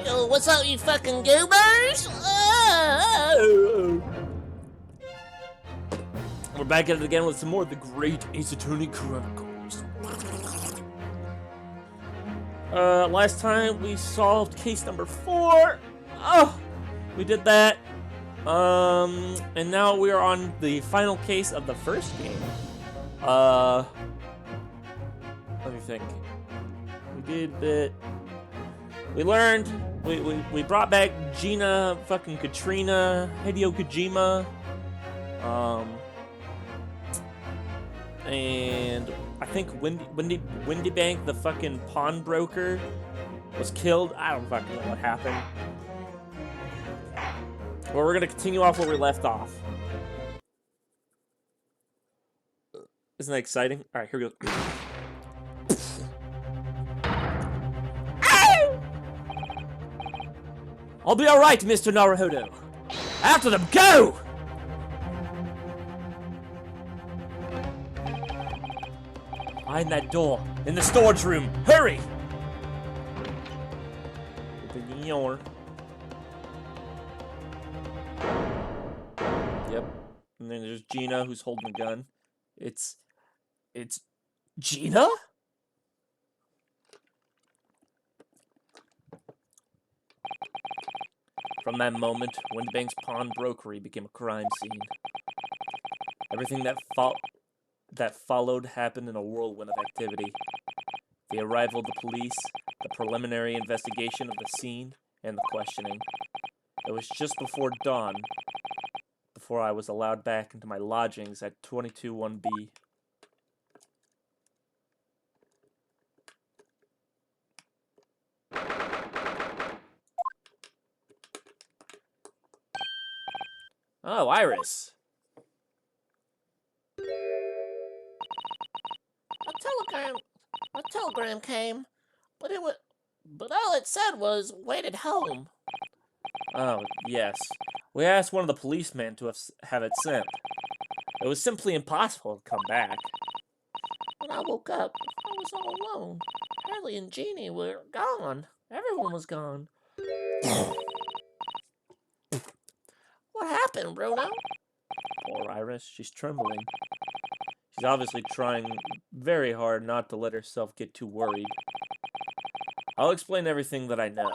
Yo, what's up, you fucking goobers? Oh. We're back at it again with some more of the Great Ace Attorney Chronicles. Last time we solved case number 4. Oh, we did that. And now we are on the final case of the first game. Let me think. We did that. We learned. We brought back Gina, fucking Katrina, Hideo Kojima. And I think Windy Bank, the fucking pawnbroker, was killed. I don't fucking know what happened. Well, we're gonna continue off where we left off. Isn't that exciting? All right, here we go. I'll be all right, Mr. Naruhodo. After them, go! Behind that door, in the storage room. Hurry! Open the door. Yep. And then there's Gina, who's holding a gun. It's Gina? From that moment, Windbank's pawnbrokery became a crime scene. Everything that followed happened in a whirlwind of activity. The arrival of the police, the preliminary investigation of the scene, and the questioning. It was just before dawn, before I was allowed back into my lodgings at 221B. Oh, Iris. A telegram came, but all it said was waited home. Oh, yes. We asked one of the policemen to have it sent. It was simply impossible to come back. When I woke up, I was all alone. Harley and Jeannie were gone. Everyone was gone. What happened, Bruno? Poor Iris, she's trembling. She's obviously trying very hard not to let herself get too worried. I'll explain everything that I know.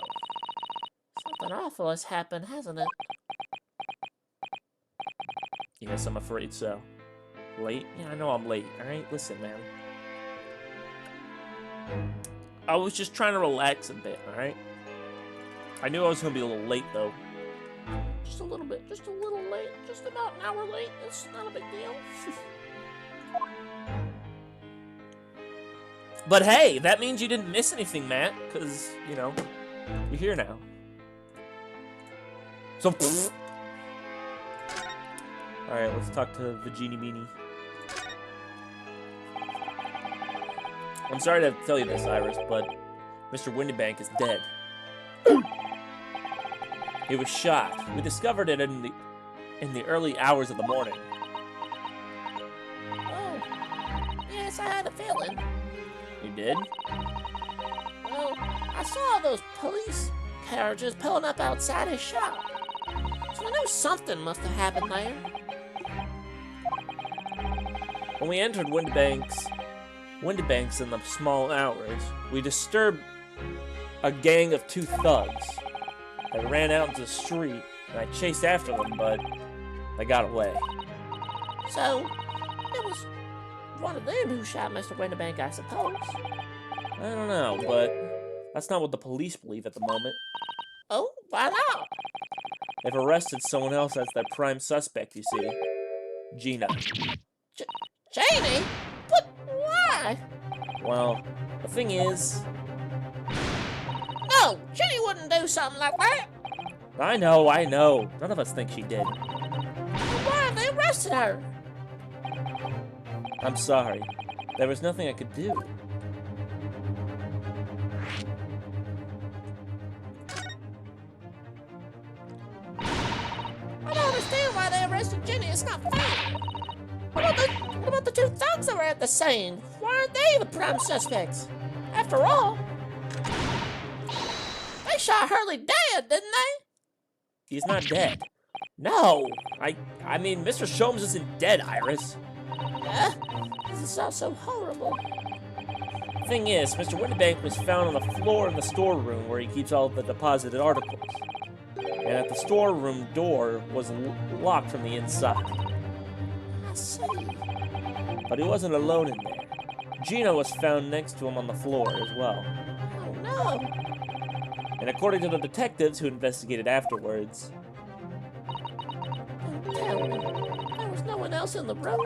Something awful has happened, hasn't it? Yes, I'm afraid so. Late? Yeah, I know I'm late, alright? Listen, man. I was just trying to relax a bit, alright? I knew I was going to be a little late, though. Just a little bit, just a little late. Just about an hour late. It's not a big deal. But hey, that means you didn't miss anything, Matt, because, you know, you're here now. So, alright, let's talk to the Genie Meanie. I'm sorry to tell you this, Iris, but Mr. Windybank is dead. He was shot. We discovered it in the early hours of the morning. Oh, yes, I had a feeling. You did? Well, I saw those police carriages pulling up outside his shop. So I knew something must have happened there. When we entered Windybanks in the small hours, we disturbed a gang of 2 thugs. They ran out into the street, and I chased after them, but they got away. So, it was one of them who shot Mr. Windybank, I suppose. I don't know, but that's not what the police believe at the moment. Oh, why not? They've arrested someone else as their prime suspect, you see. Gina. Janie? But why? Well, the thing is... No, Jenny wouldn't do something like that. I know. None of us think she did. Why have they arrested her? I'm sorry. There was nothing I could do. I don't understand why they arrested Jenny. It's not fair. What about the 2 thugs that were at the scene? Why aren't they the prime suspects? After all, shot Hurley dead, didn't they? He's not dead. No! I mean, Mr. Sholmes isn't dead, Iris. This is all so horrible. Thing is, Mr. Windibank was found on the floor in the storeroom where he keeps all the deposited articles. And at the storeroom door was locked from the inside. I see. But he wasn't alone in there. Gina was found next to him on the floor as well. Oh no. And according to the detectives who investigated afterwards... Don't tell me. There was no one else in the room?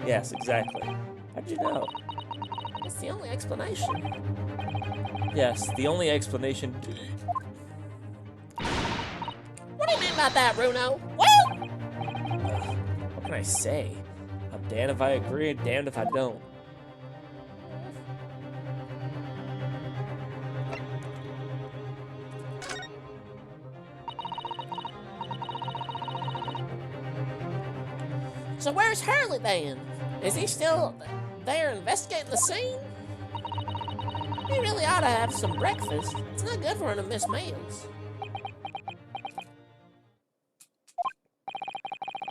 Yes, exactly. How'd you know? It's the only explanation. Yes, the only explanation... What do you mean by that, Bruno? What? What can I say? I'm damned if I agree and damned if I don't. So where's Hurley then? Is he still there investigating the scene? He really ought to have some breakfast. It's not good for him to miss meals.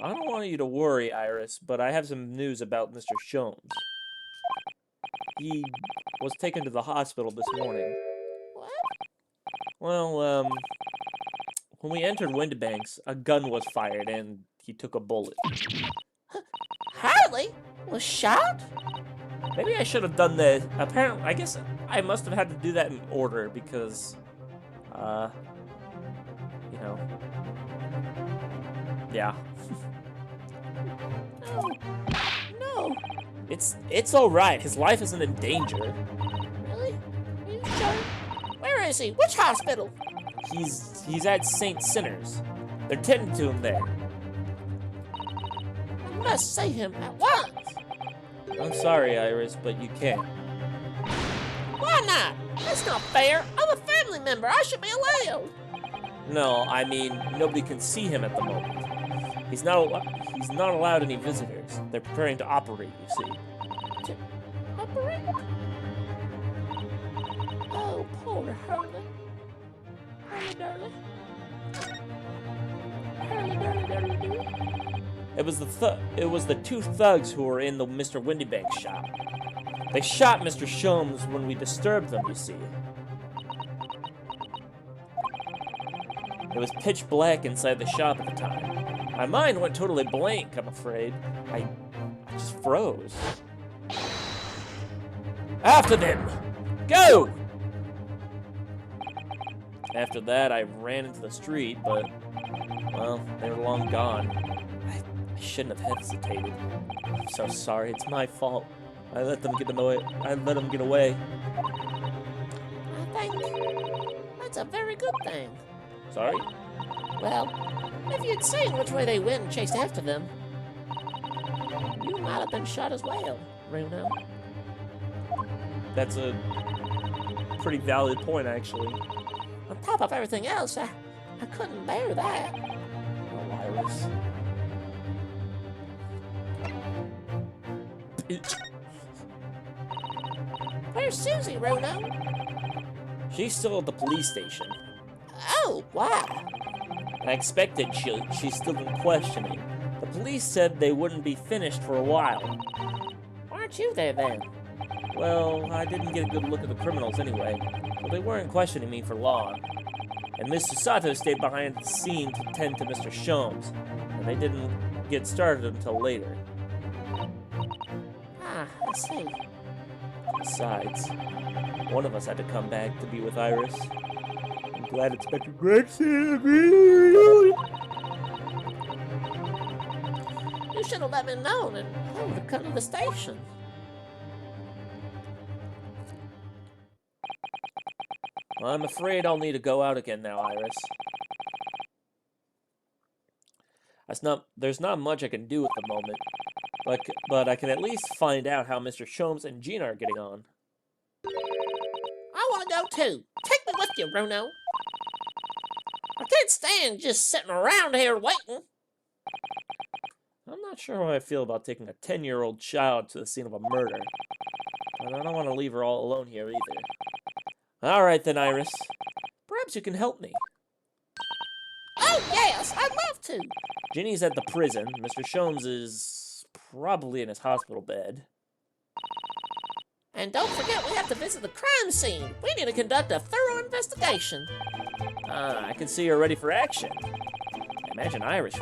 I don't want you to worry, Iris, but I have some news about Mr. Sholmes. He was taken to the hospital this morning. What? Well, when we entered Windibanks, a gun was fired and he took a bullet. Hurley was shot? Maybe I should have done that. Apparently, I guess I must have had to do that in order because, you know, yeah. No. It's all right. His life isn't in danger. Really? Are you sure? Where is he? Which hospital? He's at St. Sinners. They're tending to him there. I must see him at once. I'm sorry, Iris, but you can't. Why not? That's not fair. I'm a family member. I should be allowed. No, I mean nobody can see him at the moment. He's not allowed any visitors. They're preparing to operate, you see. To operate? Oh, poor Hurley. Hurley Durley. Hurley Durley Durley Durley. It was the two thugs who were in the Mr. Windibank shop. They shot Mr. Sholmes when we disturbed them, you see. It was pitch black inside the shop at the time. My mind went totally blank, I'm afraid. I just froze. After them! Go! After that, I ran into the street, but, well, they were long gone. I shouldn't have hesitated. I'm so sorry, it's my fault. I let them get away. I think that's a very good thing. Sorry? Well, if you'd seen which way they went and chased after them, you might have been shot as well, Bruno. That's a pretty valid point, actually. On top of everything else, I couldn't bear that. Oh, Iris. Where's Susie, Bruno? She's still at the police station. Oh, why? I expected she's still in questioning. The police said they wouldn't be finished for a while. Why aren't you there then? Well, I didn't get a good look at the criminals anyway, so they weren't questioning me for long. And Mr. Sato stayed behind the scene to tend to Mr. Sholmes, and they didn't get started until later. Ah, I see. Besides, one of us had to come back to be with Iris. I'm glad Inspector Gregson. You should have let me know, and I would have come to the station. Well, I'm afraid I'll need to go out again now, Iris. There's not much I can do at the moment, but I can at least find out how Mr. Sholmes and Gina are getting on. I want to go too. Take me with you, Bruno. I can't stand just sitting around here waiting. I'm not sure how I feel about taking a 10-year-old child to the scene of a murder, but I don't want to leave her all alone here either. All right then, Iris. Perhaps you can help me. Oh, yes, I'd love to. Ginny's at the prison. Mr. Sholmes is probably in his hospital bed. And don't forget, we have to visit the crime scene. We need to conduct a thorough investigation. Ah, I can see you're ready for action. I imagine Iris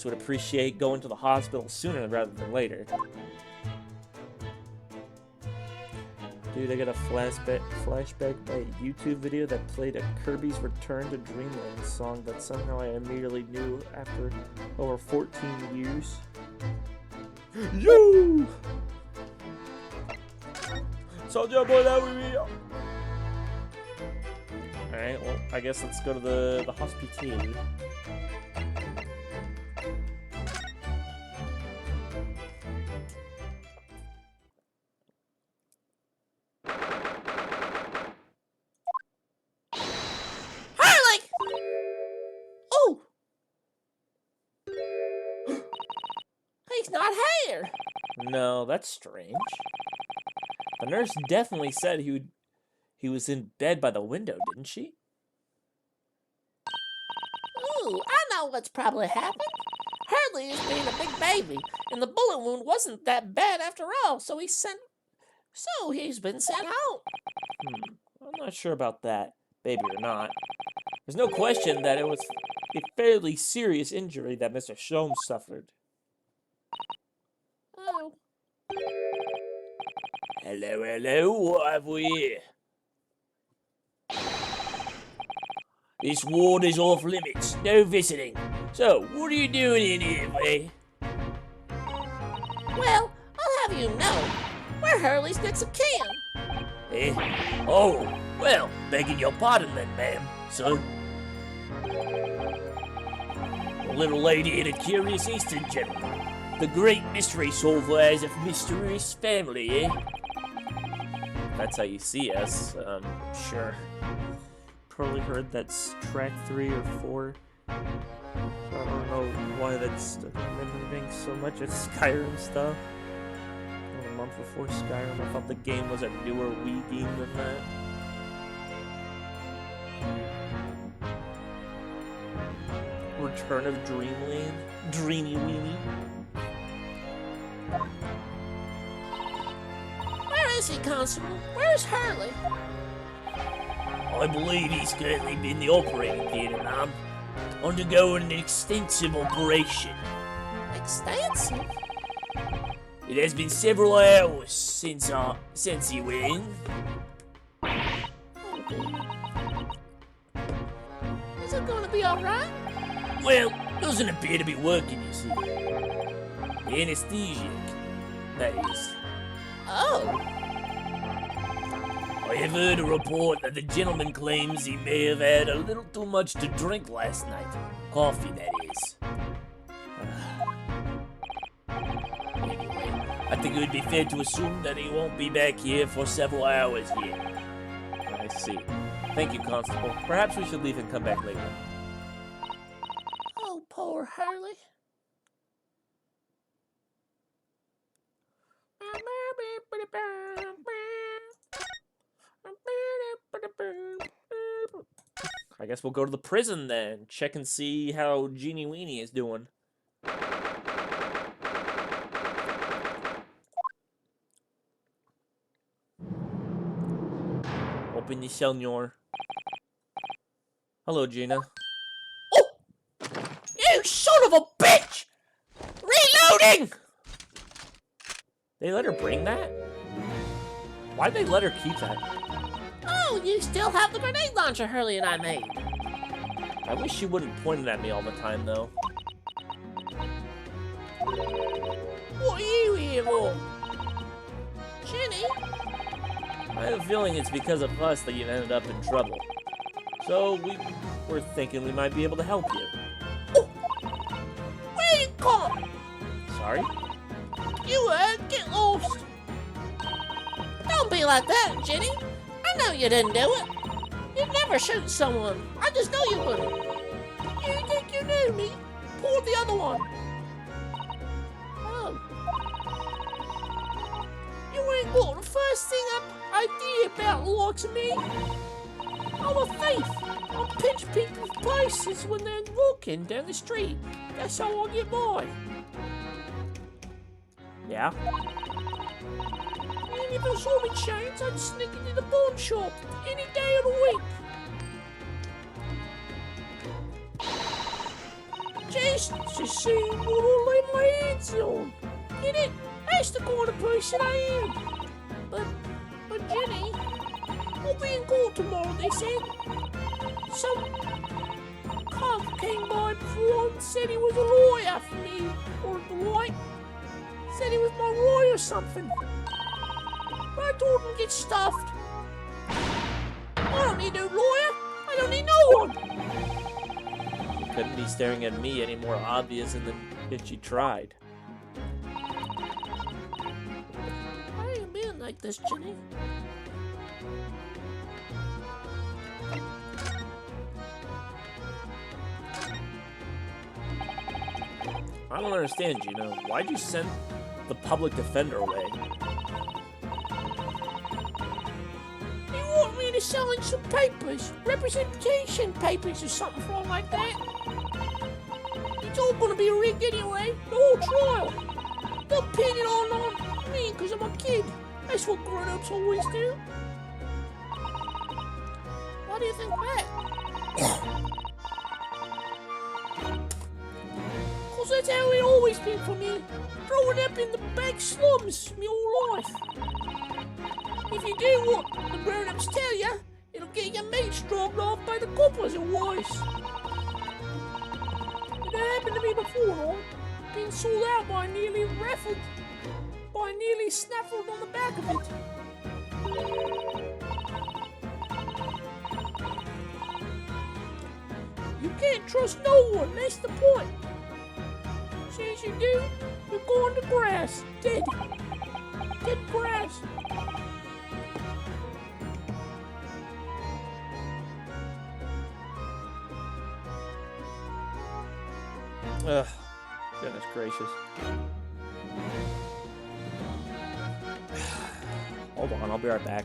would appreciate going to the hospital sooner rather than later. Dude, I got a flashback by a YouTube video that played a Kirby's Return to Dreamland song that somehow I immediately knew after over 14 years. Yo! Soldier boy, that would be. Alright, well, I guess let's go to the hospital. Harley! Oh! He's not here. No, that's strange. The nurse definitely said he was in bed by the window, didn't she? Ooh, I know what's probably happened. Hurley is being a big baby, and the bullet wound wasn't that bad after all, so he's been sent home. I'm not sure about that, baby or not. There's no question that it was a fairly serious injury that Mr. Sholmes suffered. Oh. Hello, hello, what have we here? This ward is off limits, no visiting. So, what are you doing in here, Faye? Well, I'll have you know, we're Hurley's next of kin. Eh? Oh, well, begging your pardon then, ma'am, son. A little lady and a curious Eastern gentleman. The great mystery solver has a mysterious family, eh? That's how you see us, sure. Probably heard that's track 3 or 4. I don't know why that's remembering so much of Skyrim stuff. A month before Skyrim, I thought the game was a newer Wii game than that. Return of Dreamland? Dreamy Weenie? Where is he, Constable? Where's Hurley? I believe he's currently in the operating theatre, ma'am, undergoing an extensive operation. Extensive? It has been several hours since he went in. Oh, dear. Is it going to be all right? Well, doesn't appear to be working, you see. The anesthesiac, that is. Oh. I have heard a report that the gentleman claims he may have had a little too much to drink last night. Coffee, that is. Anyway, I think it would be fair to assume that he won't be back here for several hours yet. I see. Thank you, Constable. Perhaps we should leave and come back later. Oh, poor Hurley. I guess we'll go to the prison then. Check and see how Genie Weenie is doing. Open the senor. Hello, Gina. Oh! You son of a bitch! Reloading! They let her bring that? Why'd they let her keep that? Oh, you still have the grenade launcher Hurley and I made. I wish she wouldn't point it at me all the time, though. What are you here for? Ginny? I have a feeling it's because of us that you ended up in trouble. So we were thinking we might be able to help you. Oh. Where you come? Sorry? You get lost. Don't be like that, Ginny. I know you didn't do it. You'd never shoot someone. I just know you wouldn't. You think you knew me? Pull the other one. Oh. You ain't got the first thing idea about the likes of me. I'm a thief. I pinch people's places when they're walking down the street. That's how I get by. Yeah? And if I saw me chains, I'd sneak into the pawn shop any day of the week. Just to see what I'll lay my hands on. Get it? That's the kind of person I am. But Jenny, I'll be in court tomorrow, they said. Some cop came by before and said he was a lawyer for me, or the like. Said he was my lawyer or something. But I told him to get stuffed. I don't need no lawyer. I don't need no one. You couldn't be staring at me any more obvious than if you tried. I ain't been like this, Jenny. I don't understand, Gino. Why'd you send the public defender away? He want me to sign some papers, representation papers or something wrong like that. It's all gonna be rigged anyway, the whole trial. They'll pin it all on me because I'm a kid. That's what grown-ups always do. Why do you think that? Cause that's how it always been for me. Growing up in the back slums my whole life. If you do what the grown-ups tell you, it'll get your mate strung off by the coppers or worse. It happened to me before, being sold out by nearly snaffled on the back of it. You can't trust no one, that's the point. As soon as you do, you're going to grass, dead. Dead grass. Ugh. Goodness gracious. Hold on, I'll be right back.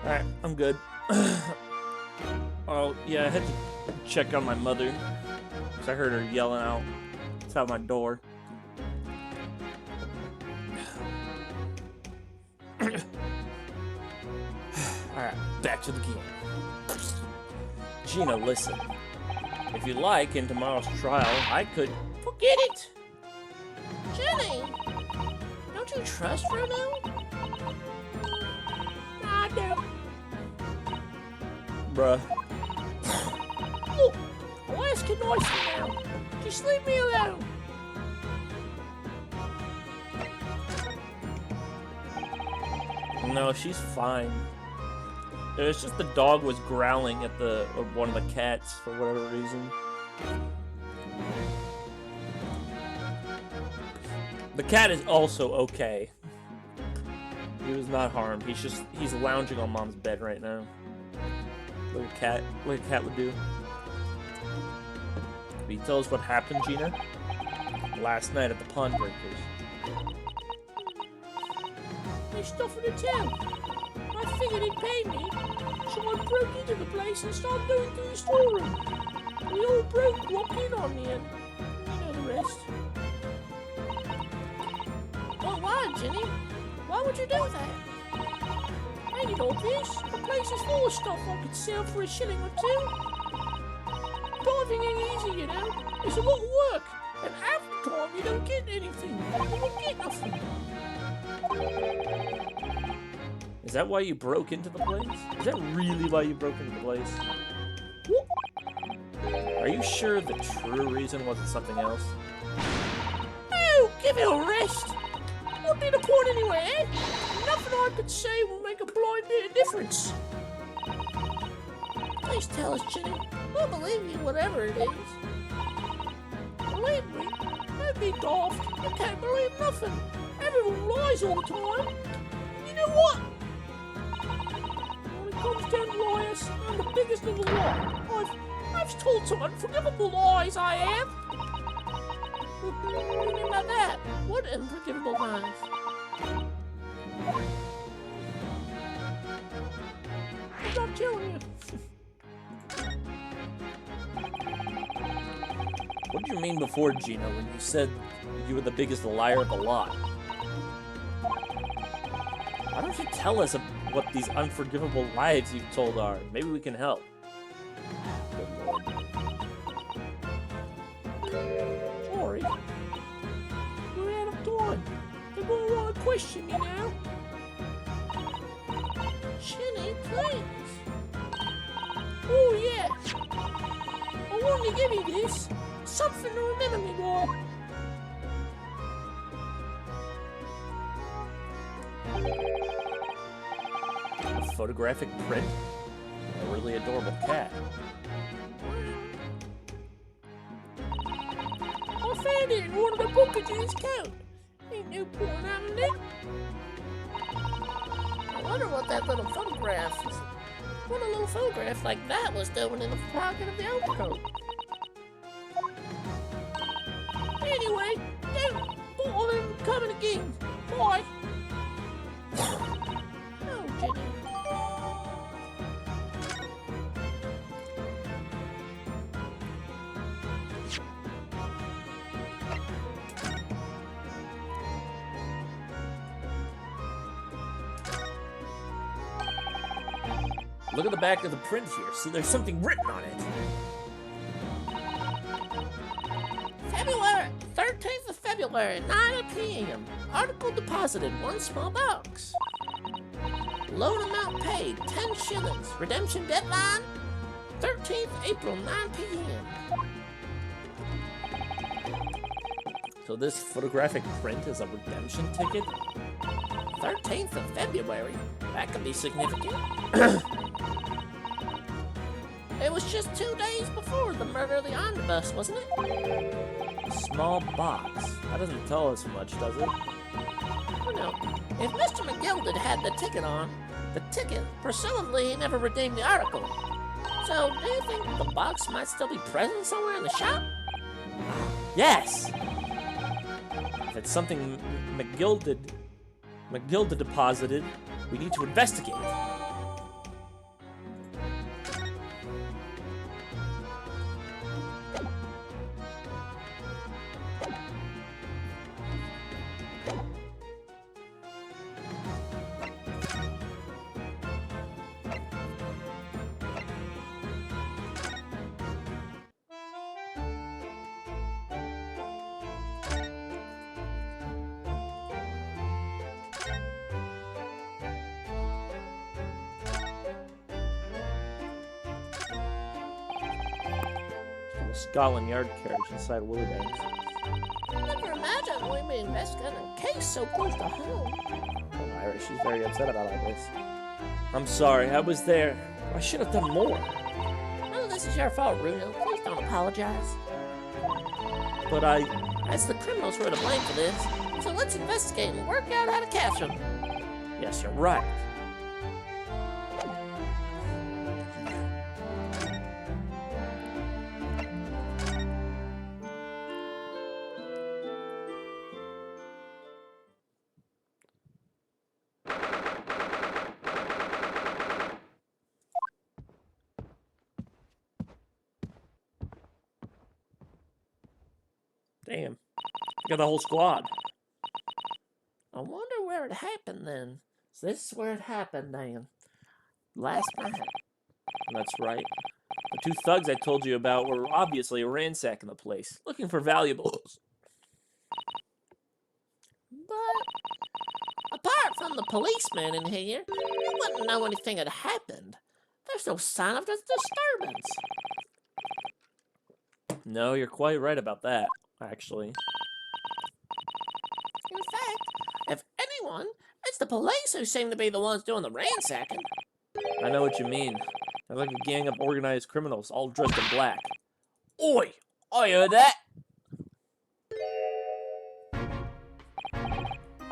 Alright, I'm good. Oh, yeah, I had to check on my mother. Because I heard her yelling out outside my door. Alright, back to the game. Gina, listen. If you like, in tomorrow's trial, I could... Forget it! Jenny! Don't you trust Romeo? I don't. Bruh. Look, I'll ask you nicely now. Just leave me alone. No, she's fine. It was just the dog was growling at one of the cats for whatever reason. The cat is also okay. He was not harmed. He's lounging on Mom's bed right now. Like a cat would do. Will you tell us what happened, Gina? Last night at the Pawnbreakers. They stuffed in the town. I figured he'd pay me, so I broke into the place and started going through the storeroom. We all walked in on me, and you know the rest. Well, why, Jenny? Why would you do that? Ain't it obvious? The place is full of stuff I could sell for $1 or $2. Diving ain't easy, you know. It's a lot of work, and half the time you don't get anything. You don't get nothing. Is that why you broke into the place? Is that really why you broke into the place? Are you sure the true reason wasn't something else? Oh, give it a rest. What'd be the point anyway, eh? Nothing I could say will make a blind bit of difference. Please tell us, Jenny. We'll believe you, whatever it is. Believe me, don't be daft. I can't believe nothing. Everyone lies all the time. You know what? When it comes down to liars, I'm the biggest of the lot. I've told some unforgivable lies, I have. What do you mean by that? What unforgivable lies? I'm not telling you. What did you mean before, Gina, when you said you were the biggest liar of the lot? Why don't you tell us what these unforgivable lies you've told are? Maybe we can help. Good Lord. Sorry. We're out of time. They won't want to question me now. Jenny, please. Oh, yeah. I wanted to give you this. Something to remember me by. A photographic print? A really adorable cat. I found it in one of the pockets in his coat. Ain't no point having it. I wonder what that little photograph is. What a little photograph like that was doing in the pocket of the overcoat. Anyway, don't bottle him coming again. Bye. Oh, Jenny. Look at the back of the print here. See, there's something written on it. February 13th of February, 9 p.m. Article deposited, 1 small box. Loan amount paid, 10 shillings. Redemption deadline, 13th April, 9 p.m. So this photographic print is a redemption ticket? 13th of February. That could be significant. It was just 2 days before the murder of the omnibus, wasn't it? A small box. That doesn't tell us much, does it? Oh, no. If Mr. McGilded had the ticket on, presumably he never redeemed the article. So, do you think the box might still be present somewhere in the shop? Yes! If it's something McGilded deposited, we need to investigate. Scotland Yard carriage inside Willie Banks. I never imagined we'd be investigating a case so close to home. Oh, Iris, she's very upset about all this. I'm sorry, I was there. I should have done more. No, this is your fault, Bruno. Please don't apologize. But I... That's the criminals who are to blame for this. So let's investigate and work out how to catch them. Yes, you're right. Damn. You got the whole squad. I wonder where it happened then. So this is where it happened, Dan. Last night. That's right. The two thugs I told you about were obviously ransacking the place, looking for valuables. But apart from the policeman in here, you wouldn't know anything had happened. There's no sign of this disturbance. No, you're quite right about that, actually. In fact, if anyone, it's the police who seem to be the ones doing the ransacking. I know what you mean. They're like a gang of organized criminals, all dressed in black. Oi! I heard that!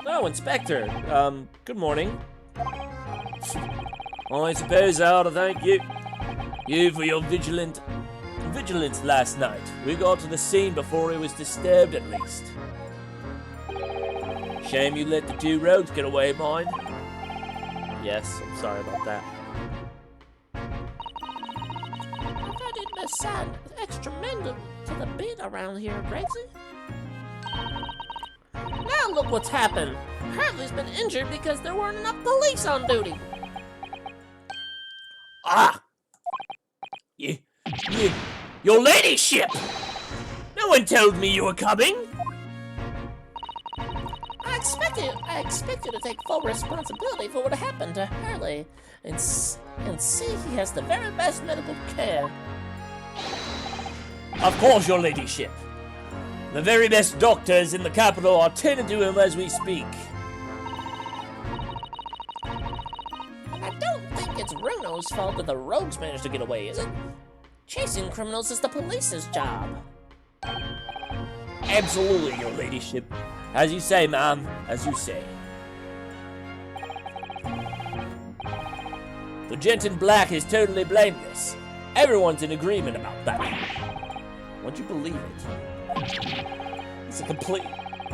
Oh, Inspector. Good morning. I suppose I ought to thank you for your vigilance last night. We got to the scene before it was disturbed, at least. Shame you let the two rogues get away, mind. Yes, I'm sorry about that. I thought it must sound extramental to the beat around here, Gracie. Now look what's happened. Hartley's been injured because there weren't enough police on duty. Ah! Your ladyship! No one told me you were coming! I expect you to take full responsibility for what happened to Hartley and see he has the very best medical care. Of course, your ladyship. The very best doctors in the capital are tending to him as we speak. I don't think it's Bruno's fault that the rogues managed to get away, is it? Chasing criminals is the police's job. Absolutely, your ladyship. As you say, ma'am, as you say. The gent in black is totally blameless. Everyone's in agreement about that. Won't you believe it? He's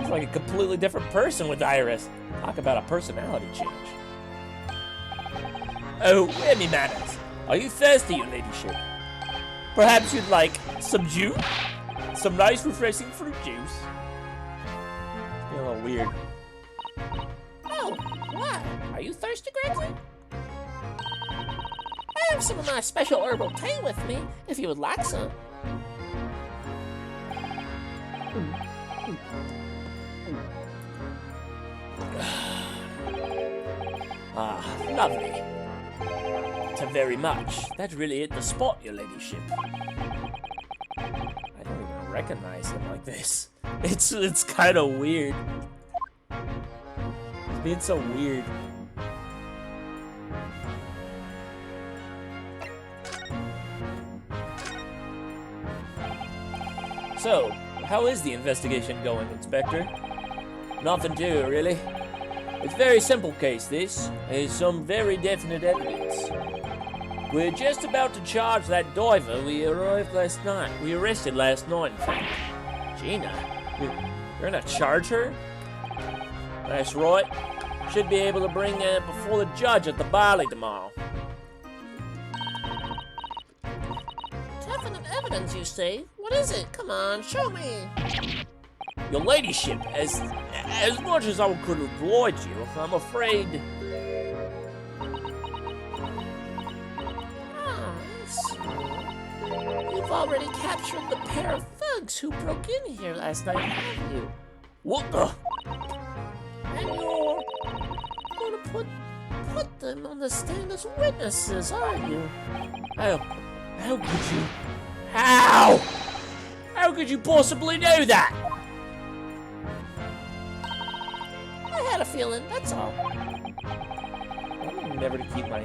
like a completely different person with Iris. Talk about a personality change. Oh, where me manners? Are you thirsty, your ladyship? Perhaps you'd like some juice? Some nice, refreshing fruit juice? It's getting a little weird. Oh, why? Are you thirsty, Gregory? I have some of my special herbal tea with me, if you would like some. Ah, lovely. Thank very much. That really hit the spot, your ladyship. I don't even recognize him like this. It's kind of weird. He's being so weird. So, how is the investigation going, Inspector? Nothing to it, really. It's a very simple case, this. There's some very definite evidence. We're just about to charge that diver we arrested last night, in fact. Gina, You're gonna charge her? That's right. Should be able to bring her before the judge at the Barley tomorrow. definite evidence, you say? What is it? Come on, show me. Your ladyship, as much as I could oblige you, I'm afraid... Ah, I see. You've already captured the pair of thugs who broke in here last night, haven't you? What the... And you're gonna put them on the stand as witnesses, aren't you? How could you... How? How could you possibly know that? I had a feeling, that's all. I'm never to keep my...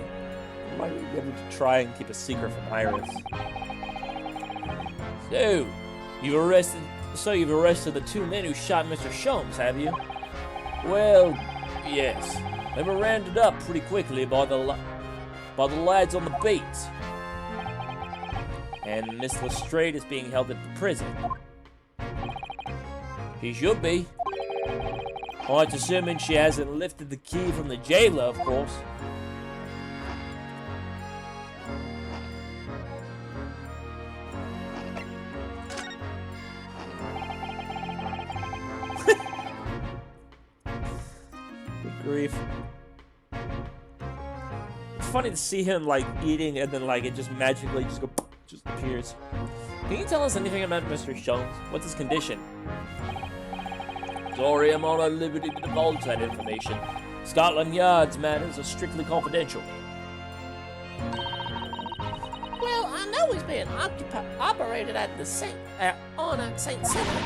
never to try and keep a secret from Iris. So, you've arrested the two men who shot Mr. Sholmes, have you? Well, yes. They were rounded up pretty quickly by the lads on the beat. And Miss Lestrade is being held at the prison. She should be. Oh, it's assuming she hasn't lifted the key from the jailer, of course. Good grief. It's funny to see him, like, eating and then, like, it just magically just appears. Can you tell us anything about Mr. Sholmes? What's his condition? Sorry, I'm not at liberty to divulge that information. Scotland Yard's matters are strictly confidential. Well, I know he's being operated at the on at St. Center.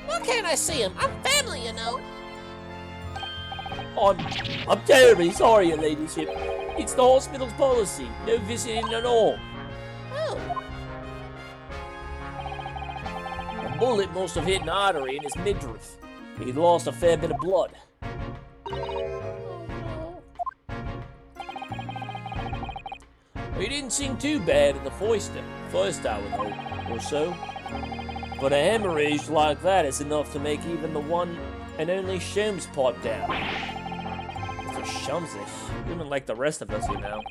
Why can't I see him? I'm family, you know. I'm terribly sorry, your ladyship. It's the hospital's policy. No visiting at all. Oh. A bullet must have hit an artery in his midriff. He lost a fair bit of blood. He didn't seem too bad in the first hour or so. But a hemorrhage like that is enough to make even the one and only Sholmes pipe down. Mr. Sholmes is human like the rest of us, you know.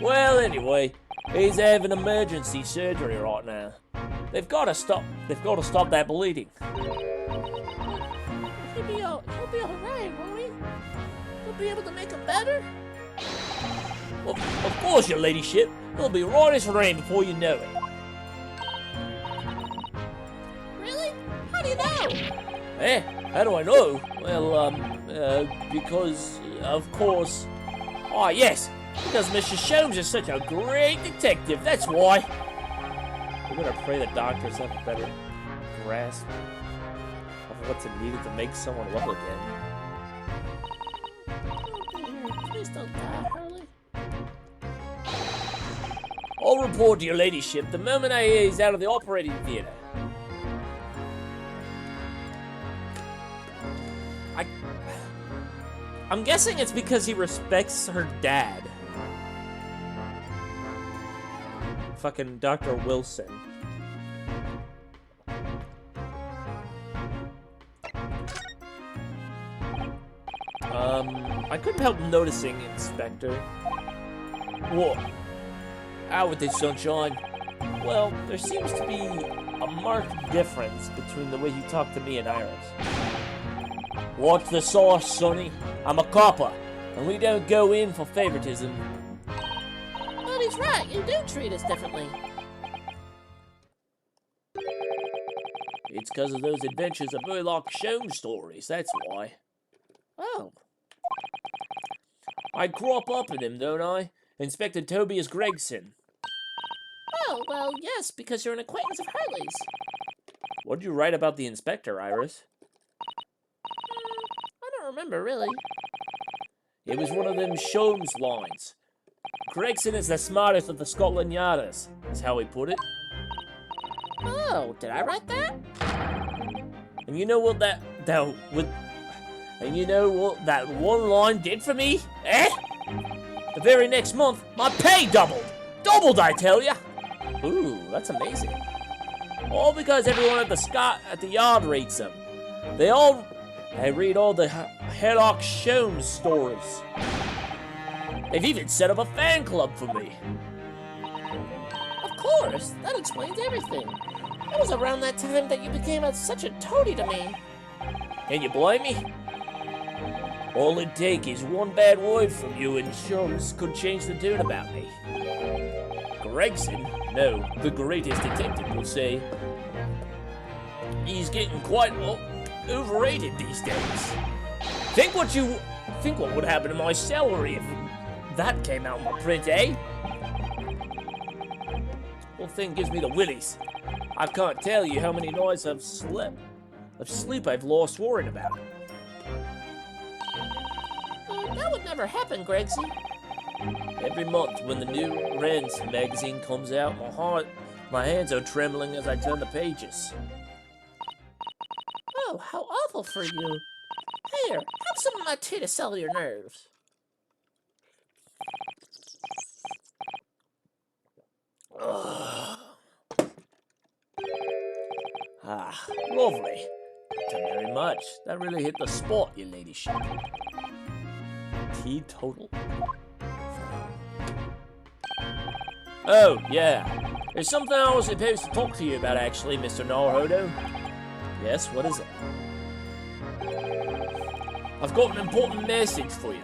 Well, anyway, he's having emergency surgery right now. They've got to stop that bleeding. He'll be alright, won't he? We'll be able to make him better? Well, of course, your ladyship. He'll be right as rain before you know it. Really? How do you know? Eh? How do I know? Well, because, of course... Oh, yes! Because Mr. Sholmes is such a great detective, that's why! We're gonna pray the doctors have a better grasp of what's needed to make someone well again. Oh dear, please don't die, Hurley. I'll report to your ladyship the moment I hear he's out of the operating theater. I'm guessing it's because he respects her dad. Fucking Dr. Wilson. I couldn't help noticing, Inspector. What? Out with it, sunshine. Well, there seems to be a marked difference between the way you talk to me and Iris. What's the sauce, Sonny? I'm a copper, and we don't go in for favoritism. But he's right, you do treat us differently. It's because of those adventures of Sherlock Holmes stories, that's why. Oh. I crop up in him, don't I? Inspector Tobias Gregson. Oh, well, yes, because you're an acquaintance of Hurley's. What did you write about the inspector, Iris? I don't remember, really. It was one of them Sholmes lines. Gregson is the smartest of the Scotland Yarders, is how he put it. Oh, did I write that? And you know what that one line did for me? Eh? The very next month, my pay doubled! Doubled, I tell ya! Ooh, that's amazing. All because everyone at the yard reads them. They read all the Sherlock Holmes stories. They've even set up a fan club for me. Of course, that explains everything. It was around that time that you became such a toady to me. Can you blame me? All it'd take is one bad word from you and Sholmes could change the tune about me. Gregson, no, the greatest detective will say, he's getting quite overrated these days. Think what would happen to my salary if that came out in print, eh? Whole thing gives me the willies. I can't tell you how many nights of sleep I've lost worrying about it. That would never happen, Gregsy. Every month when the new Rens magazine comes out, my hands are trembling as I turn the pages. Oh, how awful for you. Here, have some of my tea to settle your nerves. Ah, lovely. Thank you very much. That really hit the spot, your ladyship. Teetotal. Oh, yeah. There's something I was supposed to talk to you about, actually, Mr. Naruhodo. Yes, what is it? I've got an important message for you.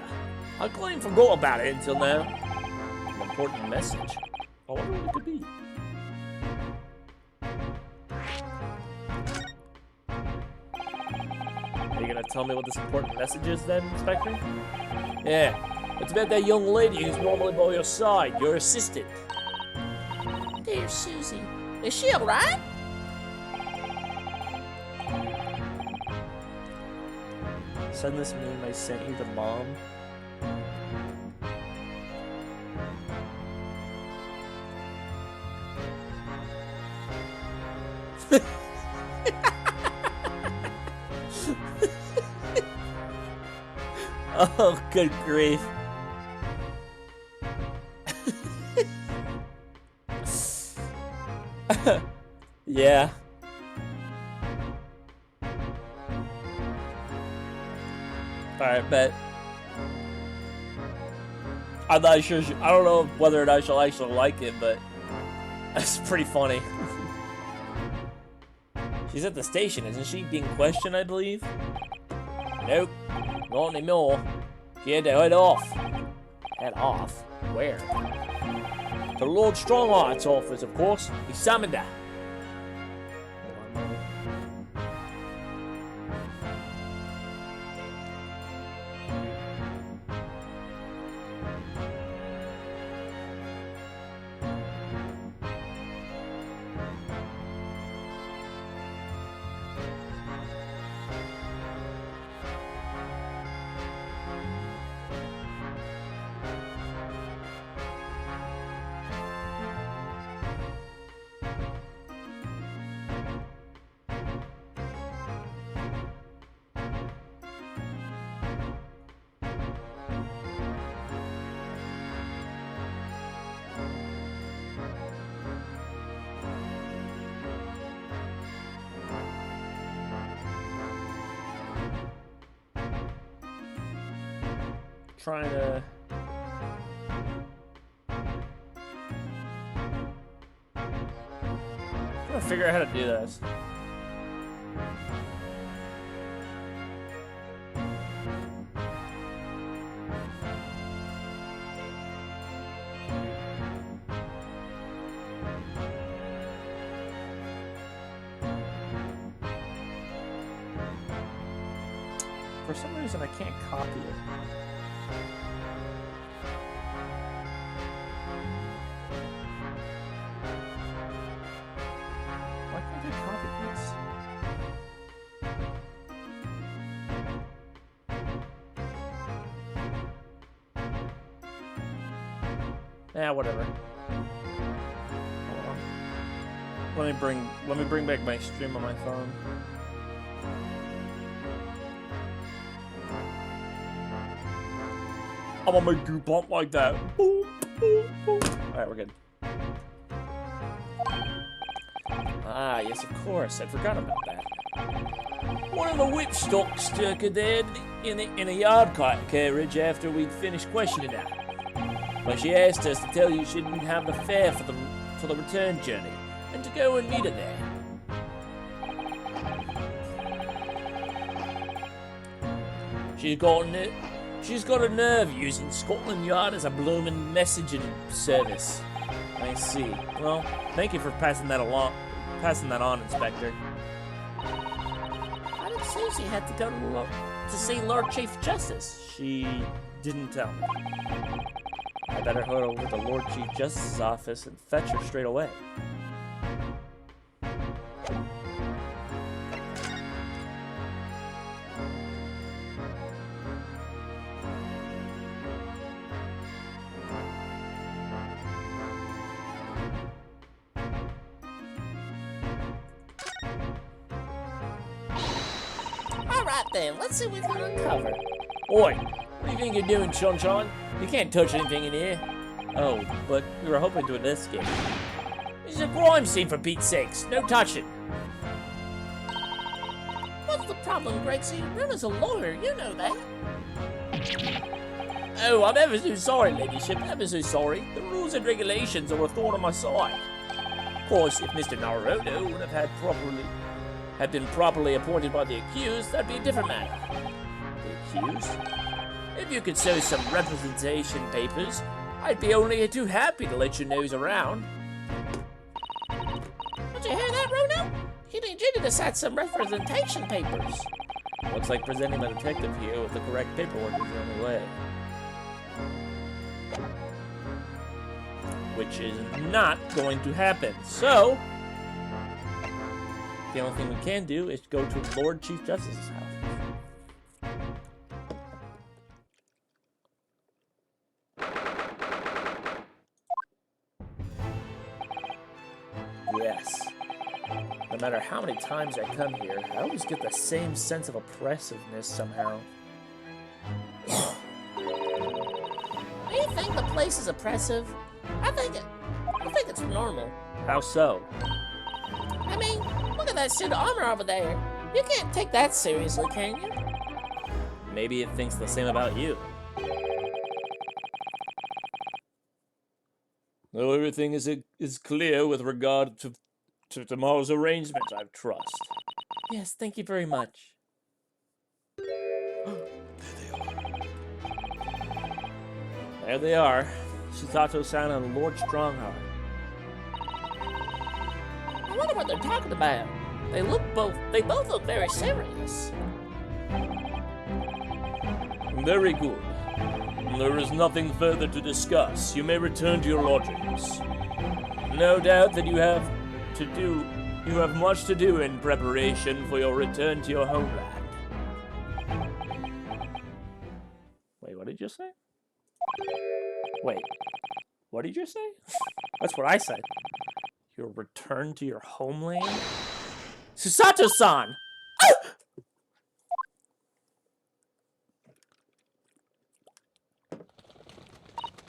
I quite forgot about it until now. An important message? I wonder what it could be. Are you gonna tell me what this important message is then, Inspector? Yeah, it's about that young lady who's normally by your side, your assistant. Dear Susie, is she alright? Send this meme I sent you to Mom. Oh, good grief. Yeah. Alright, bet. I'm not sure. I don't know whether or not she'll actually like it, but it's pretty funny. She's at the station, isn't she? Being questioned, I believe. Nope, not anymore. She had to head off. Head off? Where? To Lord Strongart's office, of course. He summoned her. Trying to... I'm trying to figure out how to do this. For some reason, I can't copy it. Why can't I copy this? Yeah, whatever. Hold on. Let me bring back my stream on my phone. I'm gonna make you bump like that. Boom, boom, boom. Alright, we're good. Ah, yes, of course. I forgot about that. One of the whipstocks stuck her there in a yard carriage after we'd finished questioning her. But she asked us to tell you she didn't have the fare for the return journey, and to go and meet her there. She's got a nerve using Scotland Yard as a bloomin' messaging service. I see. Well, thank you for passing that on, Inspector. Why did Susie have to go to see Lord Chief Justice? She didn't tell me. I better head over to the Lord Chief Justice's office and fetch her straight away. right then, let's see what we can uncover. Oi, what do you think you're doing, Chon? You can't touch anything in here. Oh, but we were hoping to investigate. This is a crime scene, for Pete's sakes. No touching. What's the problem, Gracie? Renner's a lawyer, you know that. Oh, I'm ever so sorry, ladyship, ever so sorry. The rules and regulations are a thorn on my side. Of course, if Mr. Naruto would have been properly appointed by the accused, that'd be a different matter. The accused? If you could show some representation papers, I'd be only too happy to let your nose around. Did you hear that, Rono? He needs you to cite some representation papers. Looks like presenting the detective here with the correct paperwork is the only way. Which is not going to happen. So, the only thing we can do is go to Lord Chief Justice's house. Yes. No matter how many times I come here, I always get the same sense of oppressiveness somehow. Do you think the place is oppressive? I think it's normal. How so? I mean, look at that suit of armor over there. You can't take that seriously, can you? Maybe it thinks the same about you. Though everything is clear with regard to tomorrow's arrangement, I trust. Yes, thank you very much. There they are. Shisato-san and Lord Strongheart. I wonder what they're talking about. They both look very serious. Very good. There is nothing further to discuss. You may return to your lodgings. No doubt that you have much to do in preparation for your return to your homeland. Wait, what did you say? Wait, what did you say? That's what I said. Your return to your homeland? Susato-san!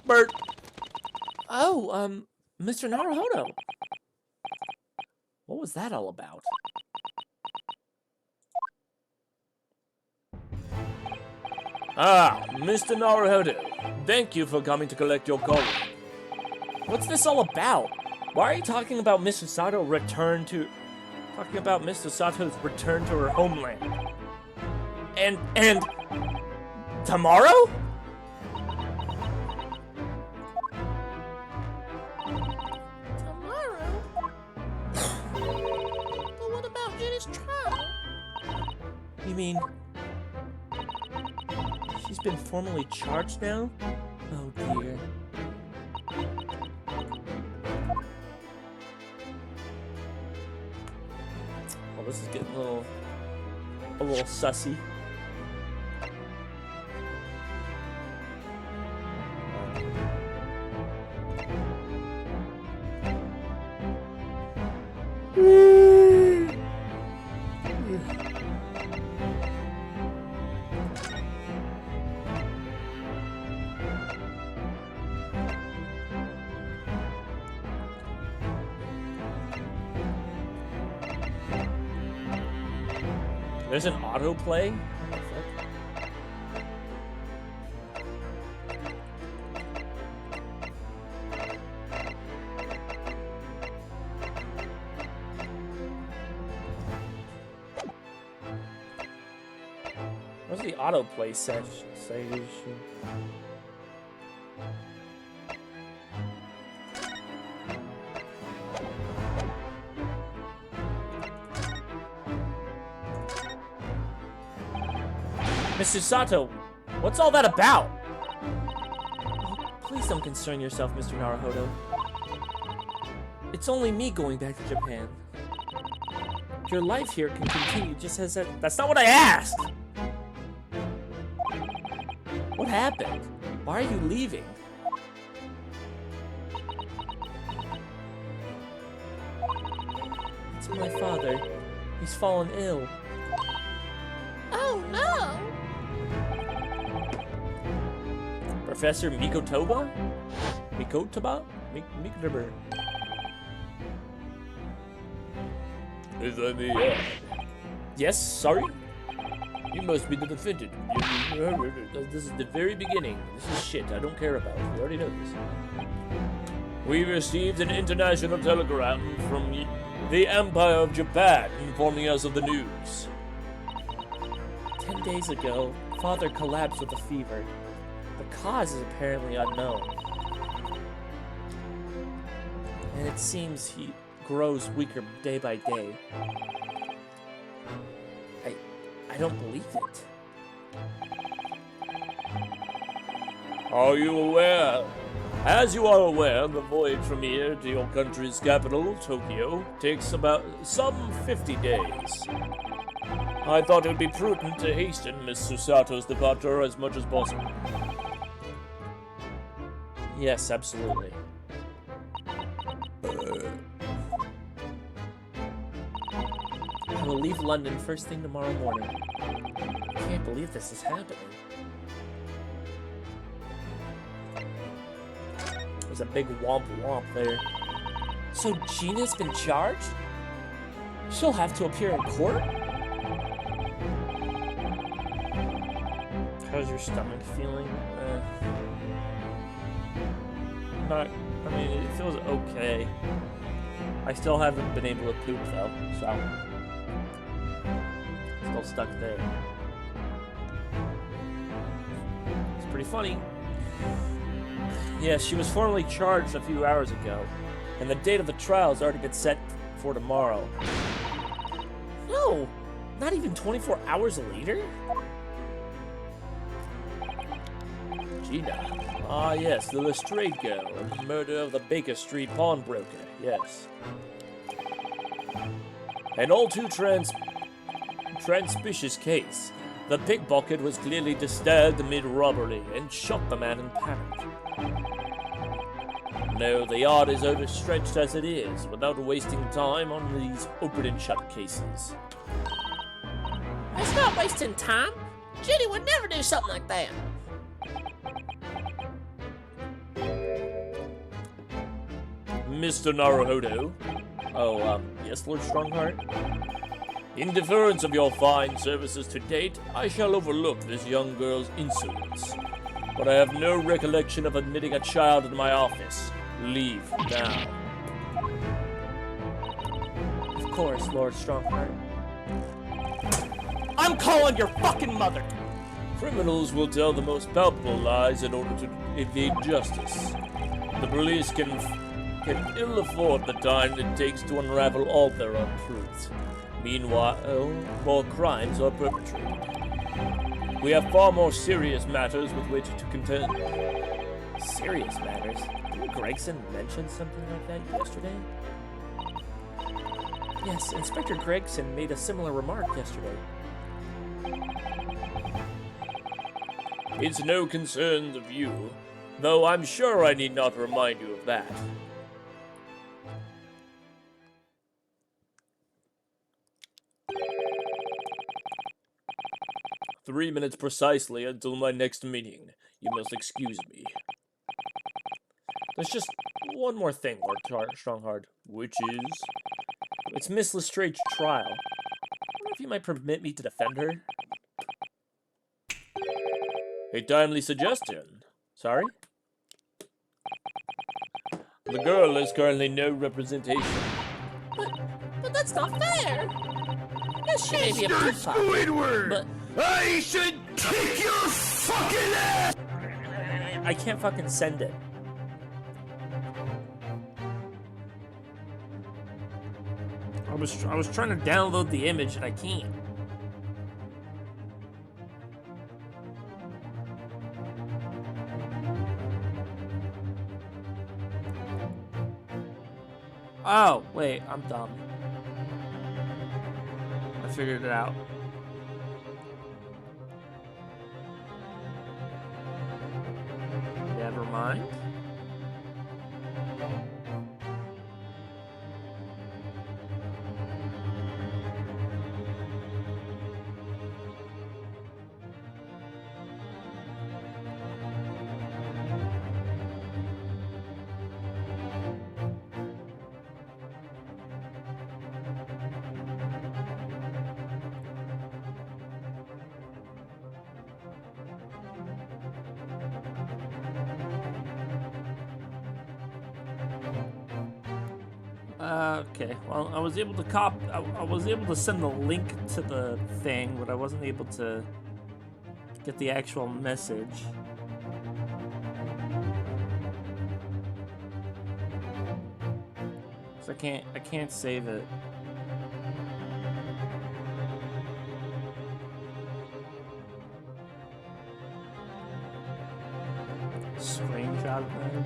Bert! Oh, Mr. Naruhodo. What was that all about? Ah, Mr. Naruhodo. Thank you for coming to collect your colleague. What's this all about? Why are you talking about Miss Sato's return to her homeland? And tomorrow? Tomorrow? But what about Jenny's trial? You mean she's been formally charged now? Oh dear. Well, this is getting a little sussy. There's an autoplay? What's the autoplay station? Mr. Sato, what's all that about? Oh, please don't concern yourself, Mr. Naruhodo. It's only me going back to Japan. Your life here can continue just as that. That's not what I asked! What happened? Why are you leaving? It's my father. He's fallen ill. Oh, Professor Mikotoba? Mikotoba? Mikotoba. If I may add. Yes, sorry? You must be the defendant. This is the very beginning. This is shit I don't care about. We already know this. We received an international telegram from the Empire of Japan informing us of the news. 10 days ago, Father collapsed with a fever. The cause is apparently unknown. And it seems he grows weaker day by day. I don't believe it. Are you aware? As you are aware, the voyage from here to your country's capital, Tokyo, takes about some 50 days. I thought it would be prudent to hasten Miss Susato's departure as much as possible. Yes, absolutely. I will leave London first thing tomorrow morning. I can't believe this is happening. There's a big womp womp there. So Gina's been charged? She'll have to appear in court? How's your stomach feeling? I mean, it feels okay. I still haven't been able to poop though, so still stuck there. It's pretty funny. Yes, she was formally charged a few hours ago, and the date of the trial has already been set for tomorrow. No! Not even 24 hours later? Gina. Ah, yes, the Lestrade girl, and the murder of the Baker Street pawnbroker, yes. An all too transpicious case. The pickpocket was clearly disturbed amid robbery and shot the man in panic. No, the yard is overstretched as it is, without wasting time on these open and shut cases. That's not wasting time. Jenny would never do something like that. Mr. Naruhodo. Oh, yes, Lord Strongheart? In deference of your fine services to date, I shall overlook this young girl's insolence. But I have no recollection of admitting a child into my office. Leave now. Of course, Lord Strongheart. I'm calling your fucking mother! Criminals will tell the most palpable lies in order to evade justice. The police can ill afford the time it takes to unravel all their untruths. Meanwhile, more crimes are perpetrated. We have far more serious matters with which to contend. Serious matters? Didn't Gregson mention something like that yesterday? Yes, Inspector Gregson made a similar remark yesterday. It's no concern of you, though I'm sure I need not remind you of that. "3 minutes precisely until my next meeting. You must excuse me." There's just one more thing, Lord Strongheart. Which is? It's Miss Lestrade's trial. I wonder if you might permit me to defend her? A timely suggestion. Sorry? The girl has currently no representation. But that's not fair! Yes, she may be a pickpocket, Squidward! but I should kick your fucking ass! I can't fucking send it. I was trying to download the image and I can't. Oh, wait, I'm dumb. I figured it out. Never mind. Okay. Well, I was able to I was able to send the link to the thing, but I wasn't able to get the actual message. So I can't save it. Screenshot thing.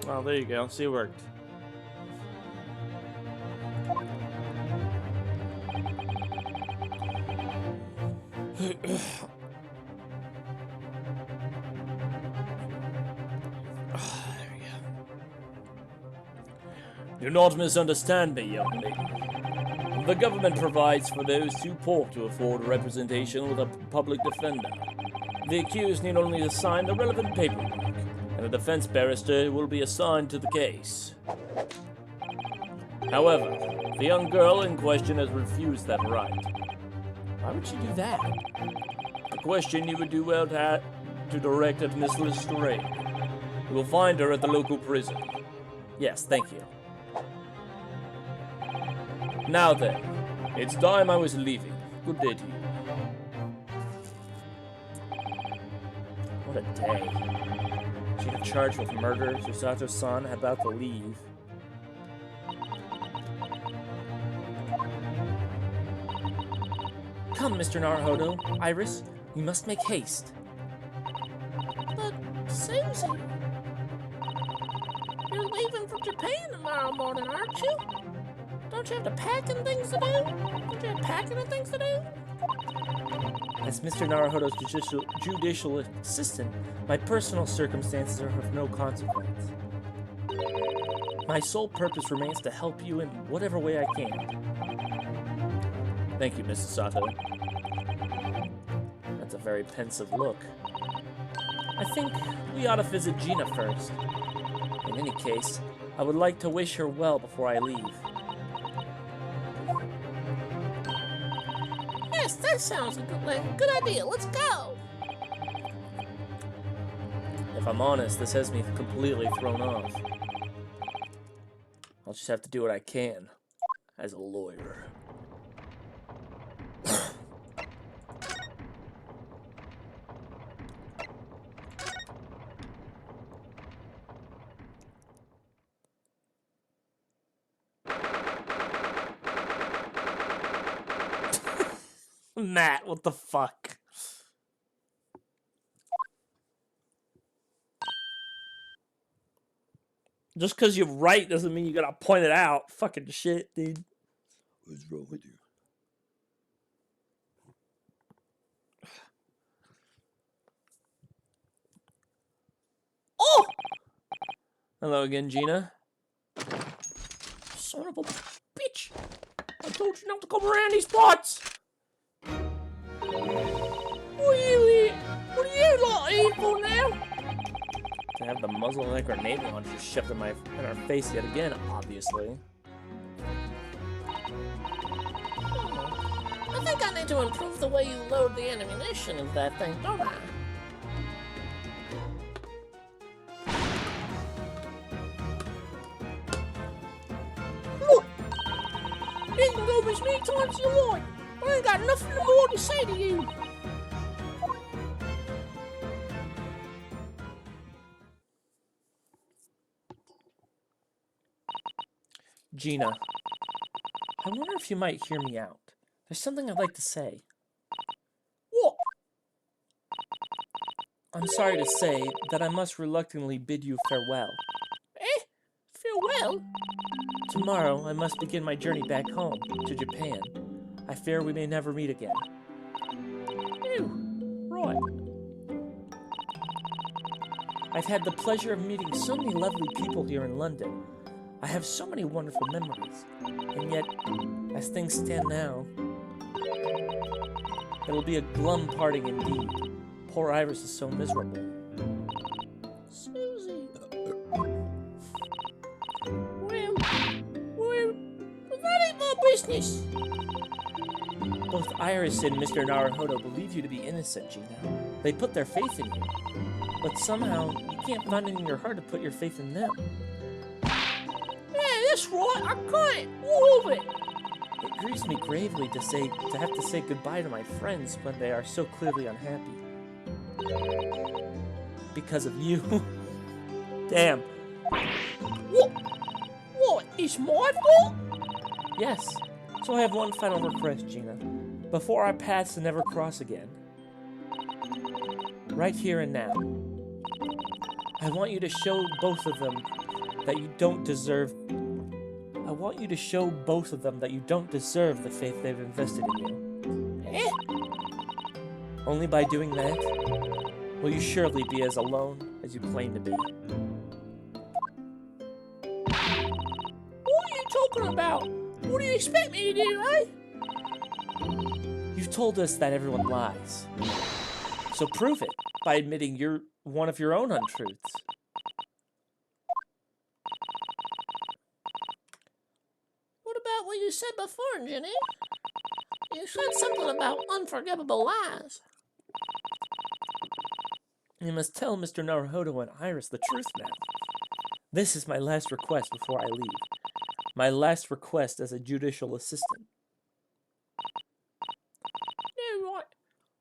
Oh, there you go. See, it worked. Do not misunderstand me, young lady. The government provides for those too poor to afford representation with a public defender. The accused need only to sign the relevant paperwork, and a defense barrister will be assigned to the case. However, the young girl in question has refused that right. Why would she do that? A question you would do well to direct at Miss Lestrade. You will find her at the local prison. Yes, thank you. Now then, it's time I was leaving. Good day to you. What a day. She got charged with murder, Susato's son about to leave. Come, Mr. Naruhodo, Iris, we must make haste. But, Susie, you're leaving for Japan tomorrow morning, aren't you? Don't you have to pack and things to do? Don't you have packing and things to do? As Mr. Naruhodo's judicial assistant, my personal circumstances are of no consequence. My sole purpose remains to help you in whatever way I can. Thank you, Mrs. Sato. That's a very pensive look. I think we ought to visit Gina first. In any case, I would like to wish her well before I leave. Yes, that sounds like a good idea. Let's go. If I'm honest, this has me completely thrown off. I'll just have to do what I can as a lawyer. Matt, what the fuck? Just because you're right doesn't mean you gotta point it out. Fucking shit, dude. What's wrong with you? Oh! Hello again, Gina. Son of a bitch! I told you not to come around these parts! What are you lot here for now? To have the muzzle of that grenade launcher shoved in our face yet again, obviously. I think I need to improve the way you load the ammunition of that thing, don't I? Look! You can go as many times as you like. I ain't got nothing more to say to you. Gina, I wonder if you might hear me out. There's something I'd like to say. What? I'm sorry to say that I must reluctantly bid you farewell. Eh? Farewell? Tomorrow, I must begin my journey back home, to Japan. I fear we may never meet again. Ew. Right. I've had the pleasure of meeting so many lovely people here in London. I have so many wonderful memories. And yet, as things stand now, it'll be a glum parting indeed. Poor Iris is so miserable. Susie. Well, that ain't my business. Both Iris and Mr. Naruhodo believe you to be innocent, Gina. They put their faith in you. But somehow, you can't find it in your heart to put your faith in them. Yeah, that's right. I can't. All of it. It grieves me gravely to have to say goodbye to my friends when they are so clearly unhappy. Because of you. Damn. What? It's my fault? Yes. So I have one final request, Gina. Before our paths never cross again. Right here and now. I want you to show both of them that you don't deserve... I want you to show both of them that you don't deserve the faith they've invested in you. Eh? Only by doing that, will you surely be as alone as you claim to be. What are you talking about? What do you expect me to do, eh? You've told us that everyone lies. So prove it by admitting you're one of your own untruths. What about what you said before, Jenny? You said something about unforgivable lies. You must tell Mr. Naruhodo and Iris the truth now. This is my last request before I leave. My last request as a judicial assistant. Yeah, right.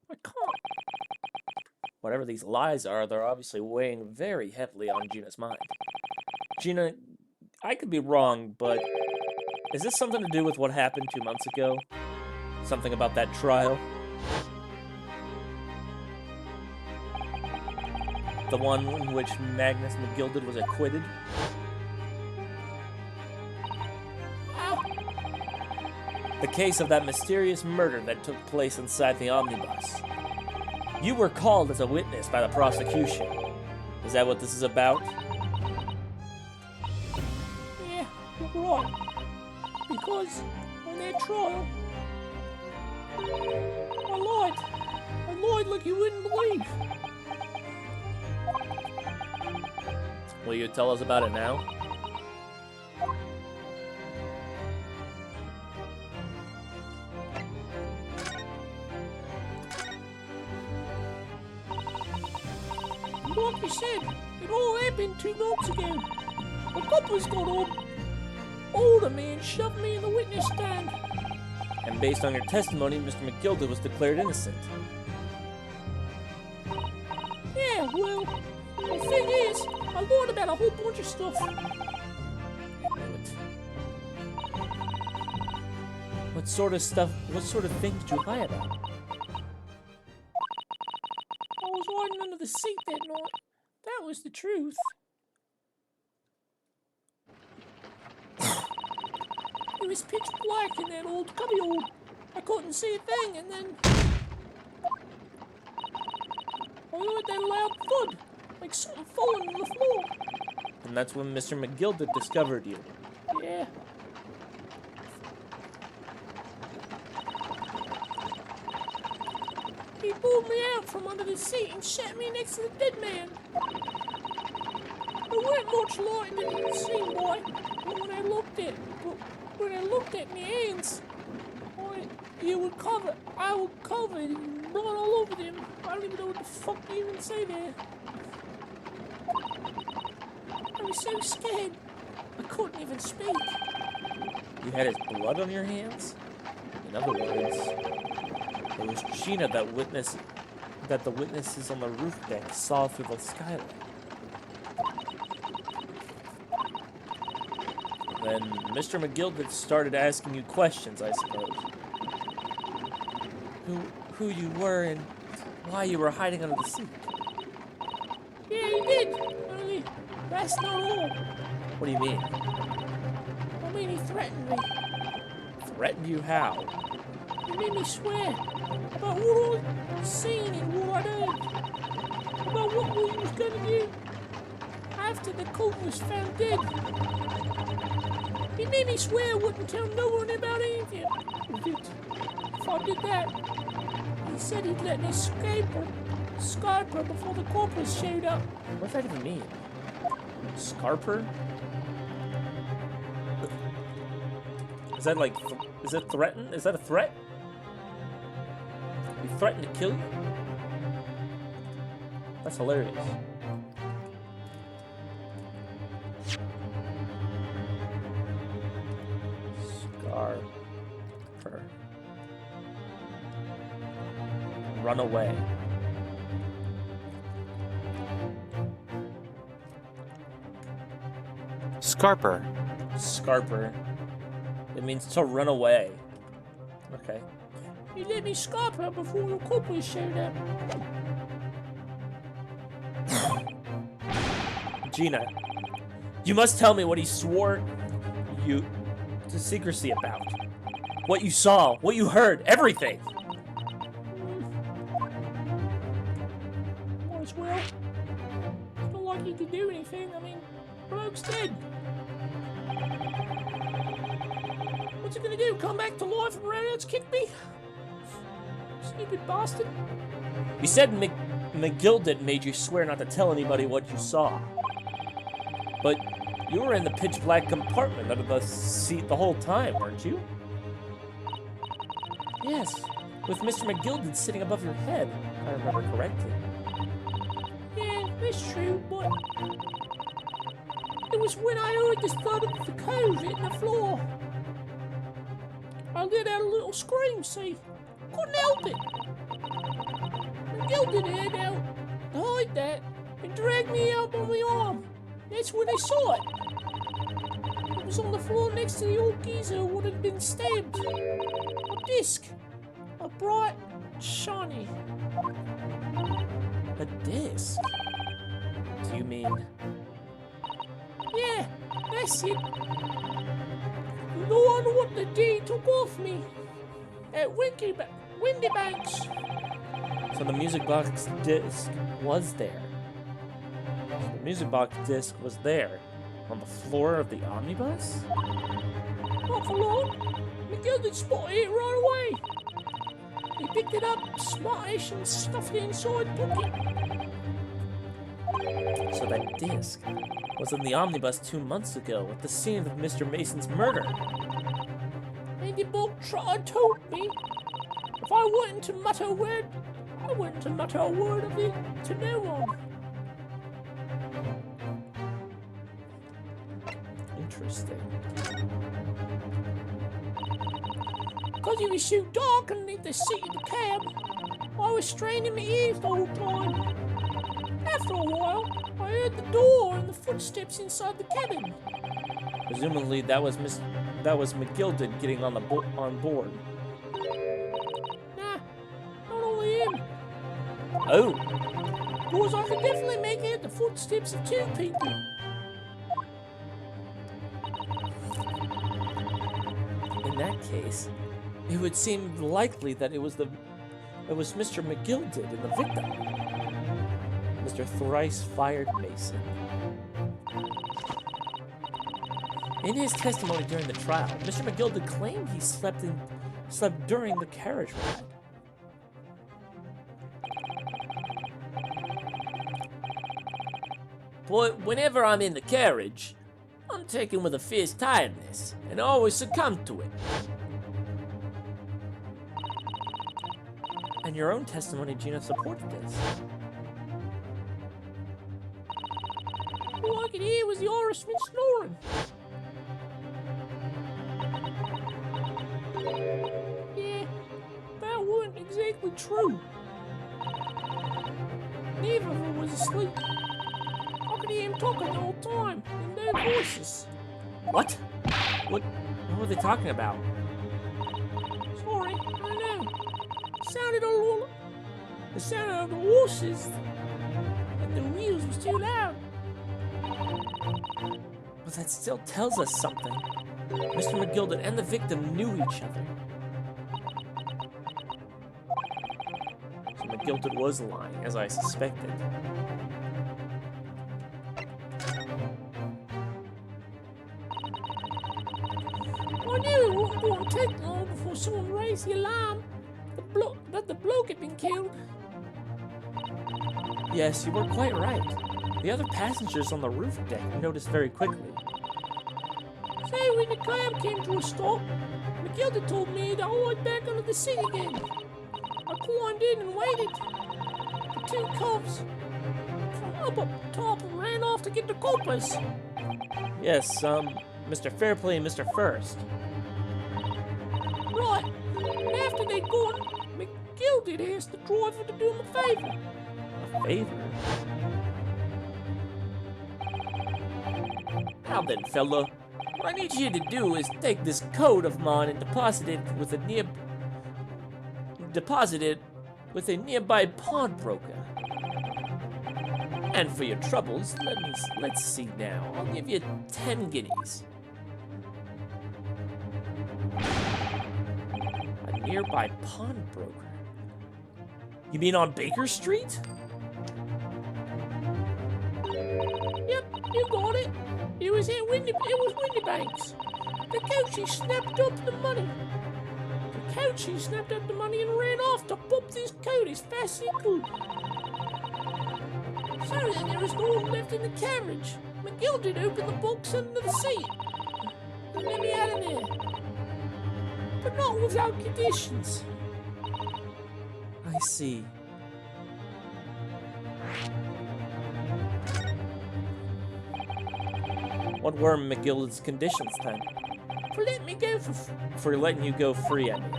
I can't. Whatever these lies are, they're obviously weighing very heavily on Gina's mind. Gina, I could be wrong, but is this something to do with what happened 2 months ago? Something about that trial? The one in which Magnus McGilded was acquitted? The case of that mysterious murder that took place inside the omnibus. You were called as a witness by the prosecution. Is that what this is about? Yeah, you're right. Because on that trial, I lied. I lied like you wouldn't believe. Will you tell us about it now? Like you said, it all happened 2 months ago. The coppers got on. Older man shoved me in the witness stand. And based on your testimony, Mr. McGilded was declared innocent. Yeah, well, the thing is, I lied about a whole bunch of stuff. What sort of things did you lie about? I was hiding under the seat that night. That was the truth. It was pitch black in that old cubbyhole. I couldn't see a thing, and then I heard that loud thud, like something falling on the floor. And that's when Mr. McGilded discovered you. Yeah. He pulled me out from under the seat and sat me next to the dead man. There weren't much light in it seemed like, but when I looked at my hands, I was covered in blood all over them. I don't even know what the fuck you even say there. I was so scared, I couldn't even speak. You had his blood on your hands? In other words, it was Gina that the witnesses on the roof deck saw through the skylight. Then Mr. McGilded started asking you questions, I suppose. Who you were and why you were hiding under the seat. Yeah, he did. Only that's not all. What do you mean? I mean, he threatened me. Threatened you how? He made me swear about what I'd seen and what I'd heard. About what we was gonna do after the coat was found dead. He made me swear I wouldn't tell no one about anything. If I did that, he said he'd let me escape her before the corporals showed up. What does that even mean? Scarper? Is that like, is it threaten? Is that a threat? He threatened to kill you? That's hilarious. Scarper. Run away. Scarper. Scarper. It means to run away. Okay. You let me Scarper before the coppers showed up. Gina, you must tell me what he swore you to secrecy about. What you saw, what you heard, everything. Might as well. It's not like he could do anything. I mean, bloke's dead. What's he gonna do? Come back to life and run out to kick me? Stupid bastard. You said McGildet made you swear not to tell anybody what you saw. But you were in the pitch black compartment under the seat the whole time, weren't you? Yes, with Mr. McGildet sitting above your head, if I remember correctly. Yeah, that's true, but it was when I heard the thud of the cove hitting the floor. I let out a little scream, see? Couldn't help it. McGildet heard out to hide that and dragged me out on my arm. That's when I saw it. It was on the floor next to the old geezer who would have been stabbed. A disc. A bright, shiny. A disc? Do you mean... Yeah, that's it. No one what the day took off me. At Windybanks. So the music box disc was there. The music box disc was there. On the floor of the omnibus? Not for long. McGildet spotted it right away. He picked it up, smartish, and stuffed it inside pocket. So that disc was in the omnibus 2 months ago at the scene of Mr. Mason's murder. And the book trot told me if I wanted to mutter a word, I wanted to mutter a word of it to no one. Interesting. Because it was so dark underneath the seat of the cab, I was straining my ears the whole time. After a while, I heard the door and the footsteps inside the cabin. Presumably that was McGildet getting on board. Nah, not only him. Oh, Because I could definitely make out the footsteps of 2 people. in that case, it would seem likely that it was Mr. McGildet and the victim, Mr. Thrice Fired Mason. In his testimony during the trial, Mr. McGildet claimed he slept during the carriage ride. But whenever I'm in the carriage, I'm taken with a fierce tiredness, and I always succumb to it. And your own testimony, Gina, supported this. All I could hear was the Irishman snoring. Yeah, that wasn't exactly true. Neither of them was asleep. I could hear him talking the whole time, in their voices. What? What were they talking about? Sorry, I know. The sound of the horses and the wheels was too loud. But that still tells us something. Mr. McGildet and the victim knew each other. So McGildet was lying, as I suspected. I knew it wasn't going to take long before someone raised the alarm that the bloke had been killed. Yes, you were quite right. The other passengers on the roof deck noticed very quickly. So when the cab came to a stop, McGildet told me to hide back under the seat again. I climbed in and waited. The two cubs from up top ran off to get the coppers. Yes, Mr. Fairplay and Mr. First. Right, and after they'd gone, McGill did ask the driver to do him a favour. A favor? Now then, fella, what I need you to do is take this coat of mine and deposit it with a nearby pawnbroker. And for your troubles, let's see now. I'll give you 10 guineas. A nearby pawnbroker? You mean on Baker Street? Yep, you got it. It was Windybanks. The coachie snapped up the money. And ran off to pop this coat as fast as he could. So then there was no one left in the carriage. McGill did open the box under the seat and let me out of there. But not without conditions. I see. What were McGill's conditions then? For letting me go For letting you go free, I mean.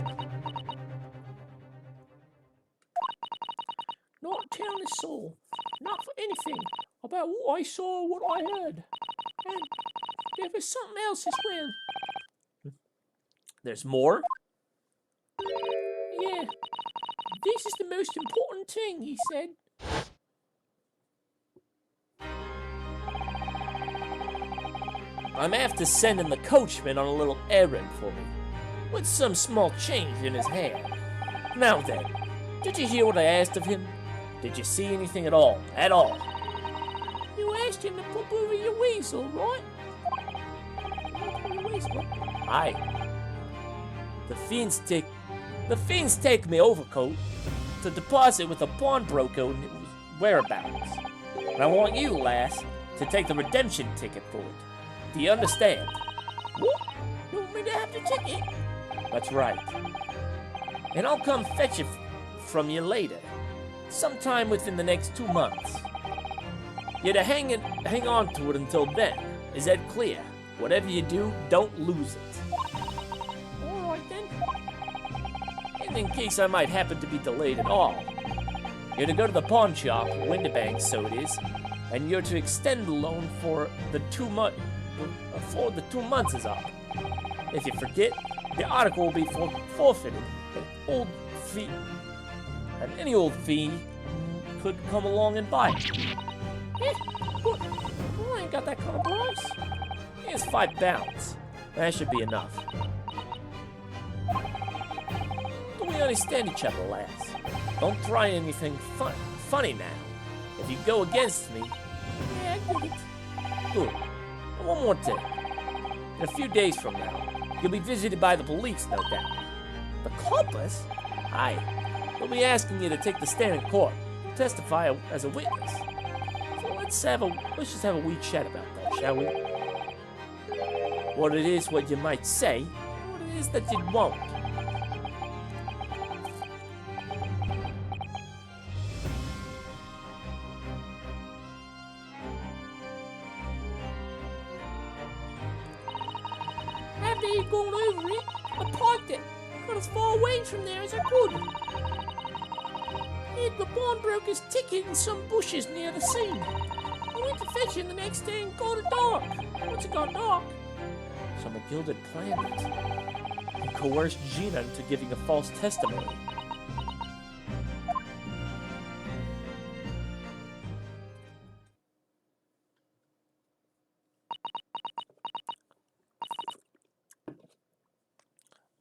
not telling a soul, not for anything, about what I saw or what I heard. And there was something else as well. There's more? Yeah, this is the most important thing, he said. I'm after sending the coachman on a little errand for me, with some small change in his hand. Now then, did you hear what I asked of him? Did you see anything at all? At all? You asked him to pop over your weasel, right? Your weasel? Aye. The fiends take me overcoat to deposit with a pawnbroker in his whereabouts. And I want you, lass, to take the redemption ticket for it. Do you understand? What? You want me to have the ticket? That's right. And I'll come fetch it from you later, sometime within the next 2 months. You're to hang on to it until then. Is that clear? Whatever you do, don't lose it. All right then. And in case I might happen to be delayed at all, you're to go to the pawn shop, Windybanks, so it is, and you're to extend the loan for the 2 months. Before the 2 months is up. If you forget, the article will be forfeited. And any old fee could come along and buy it. Eh, but I ain't got that kind of price. Here's £5. That should be enough. But we understand each other, lads. Don't try anything funny now. If you go against me, Yeah, I get it. good. And one more thing. In a few days from now, you'll be visited by the police, no doubt. The coppers? Aye. They'll be asking you to take the stand in court, testify as a witness. So let's just have a wee chat about that, shall we? What it is, what you might say, what it is that you won't. After he'd gone over it, I parked it. Got as far away from there as I could. Hid the pawnbroker's ticket in some bushes near the scene. I went to fetch him the next day and got it dark. Once it got dark, So McGill had planned it and coerced Gina into giving a false testimony.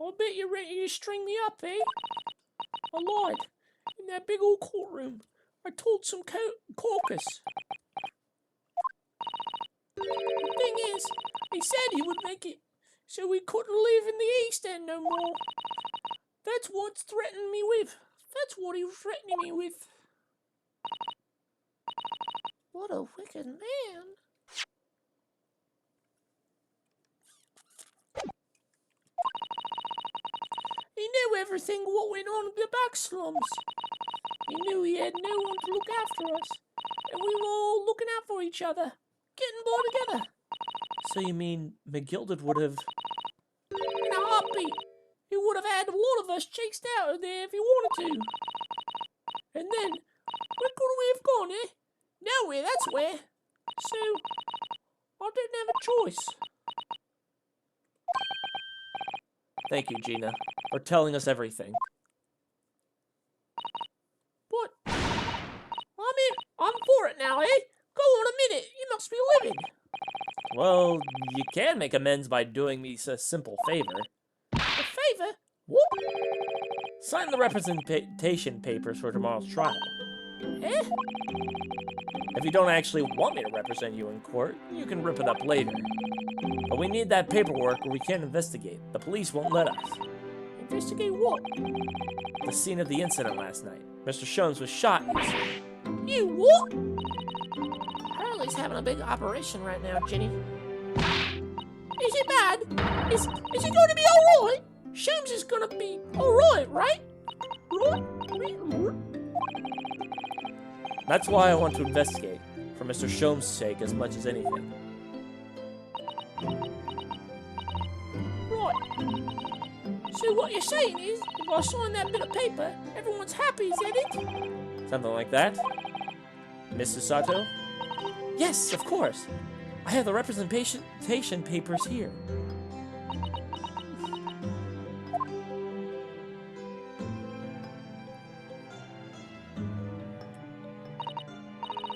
I bet you're ready to string me up, eh? I lied. In that big old courtroom, I told some caucus. The thing is, he said he would make it so we couldn't live in the East End no more. That's what's threatening me with. That's what he was threatening me with. What a wicked man. He knew everything what went on in the back slums. He knew he had no one to look after us, and we were all looking out for each other, getting by together. So you mean McGilded would have... In a heartbeat, he would have had a lot of us chased out of there if he wanted to. And then, where could we have gone, eh? Nowhere, that's where. So, I didn't have a choice. Thank you, Gina, for telling us everything. But, I'm for it now, eh? Go on a minute, you must be living. Well, you can make amends by doing me a simple favor. A favor? What? Sign the representation papers for tomorrow's trial. Eh? If you don't actually want me to represent you in court, you can rip it up later. But we need that paperwork or we can't investigate. The police won't let us. Investigate what? The scene of the incident last night. Mr. Shones was shot. You what? Hurley's having a big operation right now, Jenny. Is it bad? Is he going to be alright? Shones is going to be alright, right? That's why I want to investigate, for Mr. Shomes' sake as much as anything. Right. So what you're saying is, if I sign that bit of paper, everyone's happy, is that it? Something like that? Mrs. Sato? Yes, of course. I have the representation papers here.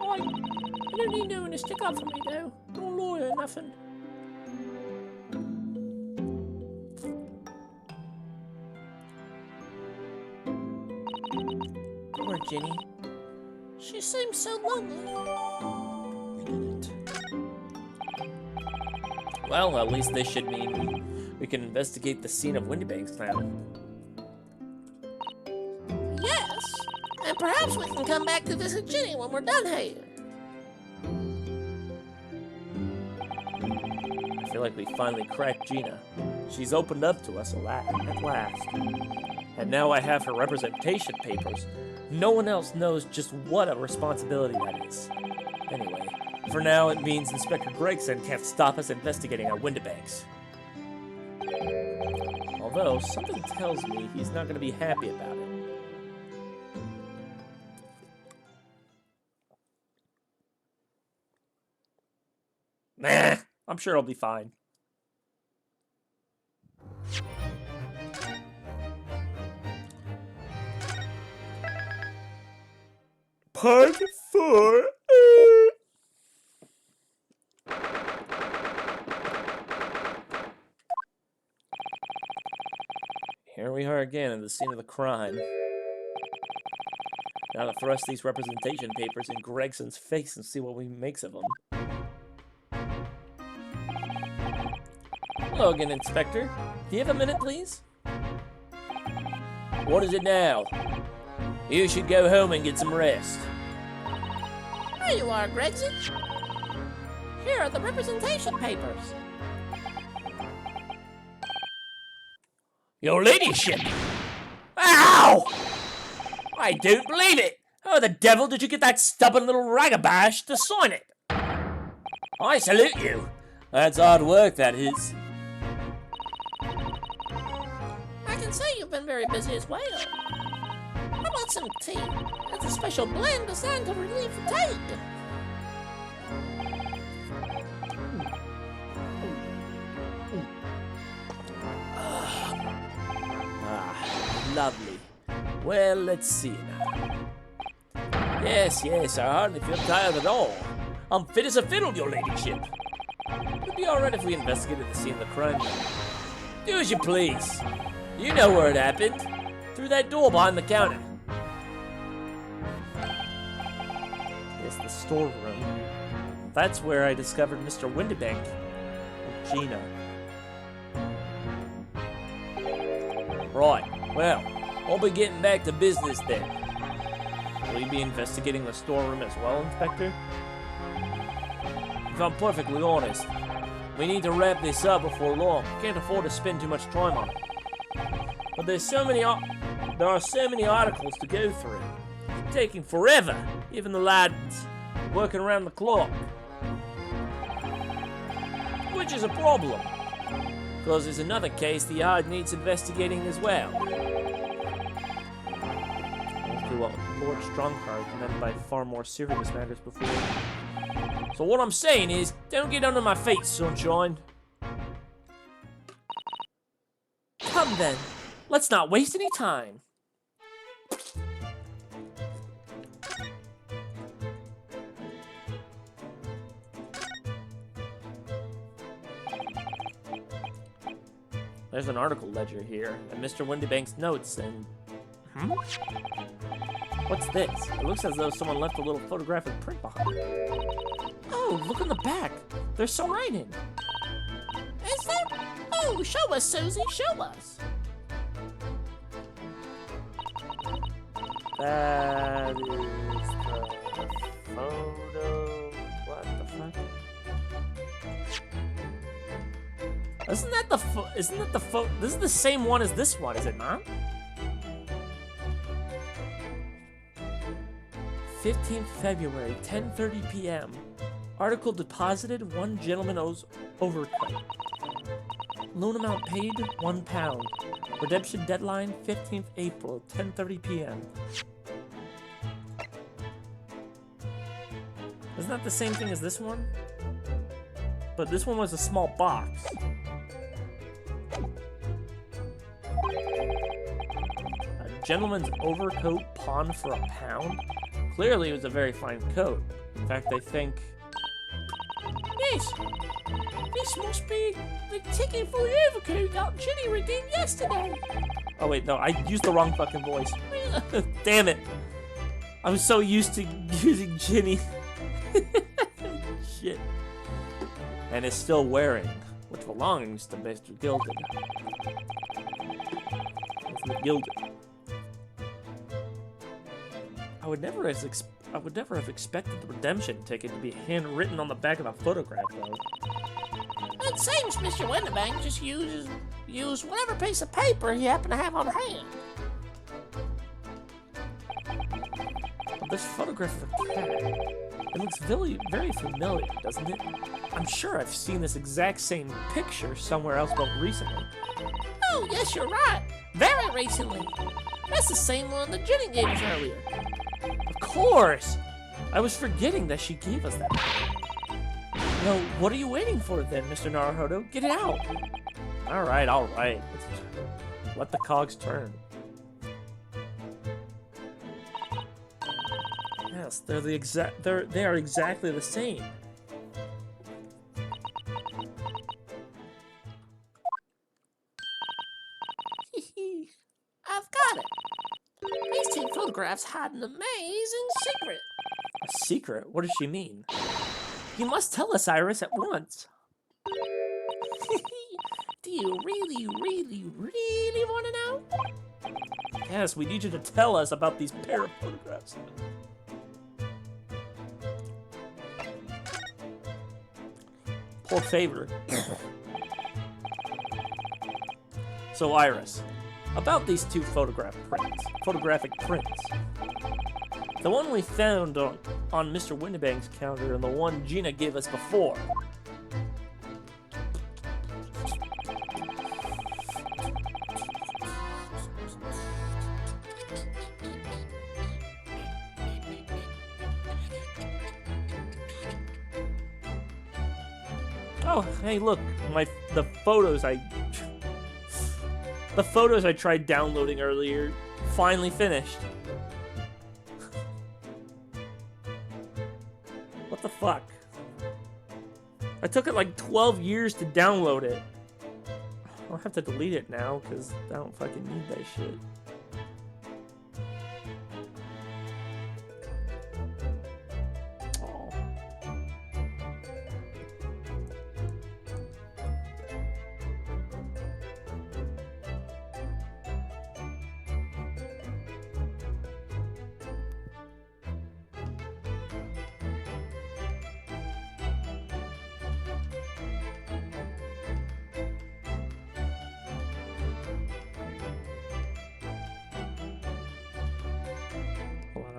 I don't need no one to stick up for me, though. No lawyer, nothing. Poor Jenny. She seems so lonely. Well, at least this should mean we can investigate the scene of Windybanks now. Yes, and perhaps we can come back to visit Jenny when we're done here. I feel like we finally cracked Gina. She's opened up to us at last. And now I have her representation papers. No one else knows just what a responsibility that is. Anyway, for now it means Inspector Gregson can't stop us investigating our Windybanks. Although, something tells me he's not going to be happy about it. Nah, I'm sure it'll be fine. Part 4. Here we are again at the scene of the crime. Now to thrust these representation papers in Gregson's face and see what he makes of them. Hello again, Inspector. Do you have a minute, please? What is it now? You should go home and get some rest. There you are, Gregson. Here are the representation papers. Your ladyship! Ow! I don't believe it! How the devil did you get that stubborn little ragabash to sign it? I salute you. That's hard work, that is. I can see you've been very busy as well. How about some tea? It's a special blend designed to relieve fatigue. Lovely. Well, let's see now. Yes, I hardly feel tired at all. I'm fit as a fiddle, your ladyship. It'd be alright if we investigated the scene of the crime. Do as you please. You know where it happened. Through that door behind the counter. Yes, the storeroom. That's where I discovered Mr. Windybank. With Gina. Right. Well, I'll be getting back to business then. Will you be investigating the storeroom as well, Inspector? If I'm perfectly honest, we need to wrap this up before long. Can't afford to spend too much time on it. But there are so many articles to go through. It's taking forever, even the lads working around the clock. Which is a problem, because there's another case the yard needs investigating as well. Mostly what Lord Strongheart meant by far more serious matters before. So what I'm saying is, don't get under my feet, sunshine. Come then, let's not waste any time. There's an article ledger here, and Mr. Windybank's notes, and... What's this? It looks as though someone left a little photographic print behind. Oh, look on the back. There's some writing. Is there? Oh, show us, Susie, show us. That is the photo... What the fuck? Isn't that the This is the same one as this one, is it not? 15th February, 10:30 p.m. Article deposited, one gentleman owes overcoat. Loan amount paid, £1. Redemption deadline, 15th April, 10:30 p.m. Isn't that the same thing as this one? But this one was a small box. A gentleman's overcoat pawned for £1? Clearly it was a very fine coat. In fact, I think... Yes, this must be the ticket for the overcoat that Ginny redeemed yesterday. Oh wait, no, I used the wrong fucking voice. Damn it. I was so used to using Ginny. Shit. And is still wearing, which belongs to Mr. Gilden. Mr. Gilden. I would never have expected the redemption ticket to be handwritten on the back of a photograph, though. It seems Mr. Windybank just used whatever piece of paper he happened to have on hand. But this photograph of a cat, it looks very, very familiar, doesn't it? I'm sure I've seen this exact same picture somewhere else but recently. Oh, yes, you're right. Very recently. That's the same one that Ginny gave us earlier. Of course! I was forgetting that she gave us that. Well, what are you waiting for then, Mr. Naruhodo? Get it out! Alright. Let's let the cogs turn. Yes, they are exactly the same. I've got it. These two photographs hide an amazing secret. A secret? What does she mean? You must tell us, Iris, at once. Do you really want to know? Yes, we need you to tell us about these pair of photographs. Poor favor. So, Iris, about these two photographic prints. The one we found on Mr. Windybank's counter and the one Gina gave us before. Oh, hey, look, the photos I tried downloading earlier finally finished. What the fuck? I took it like 12 years to download it. I'll have to delete it now because I don't fucking need that shit.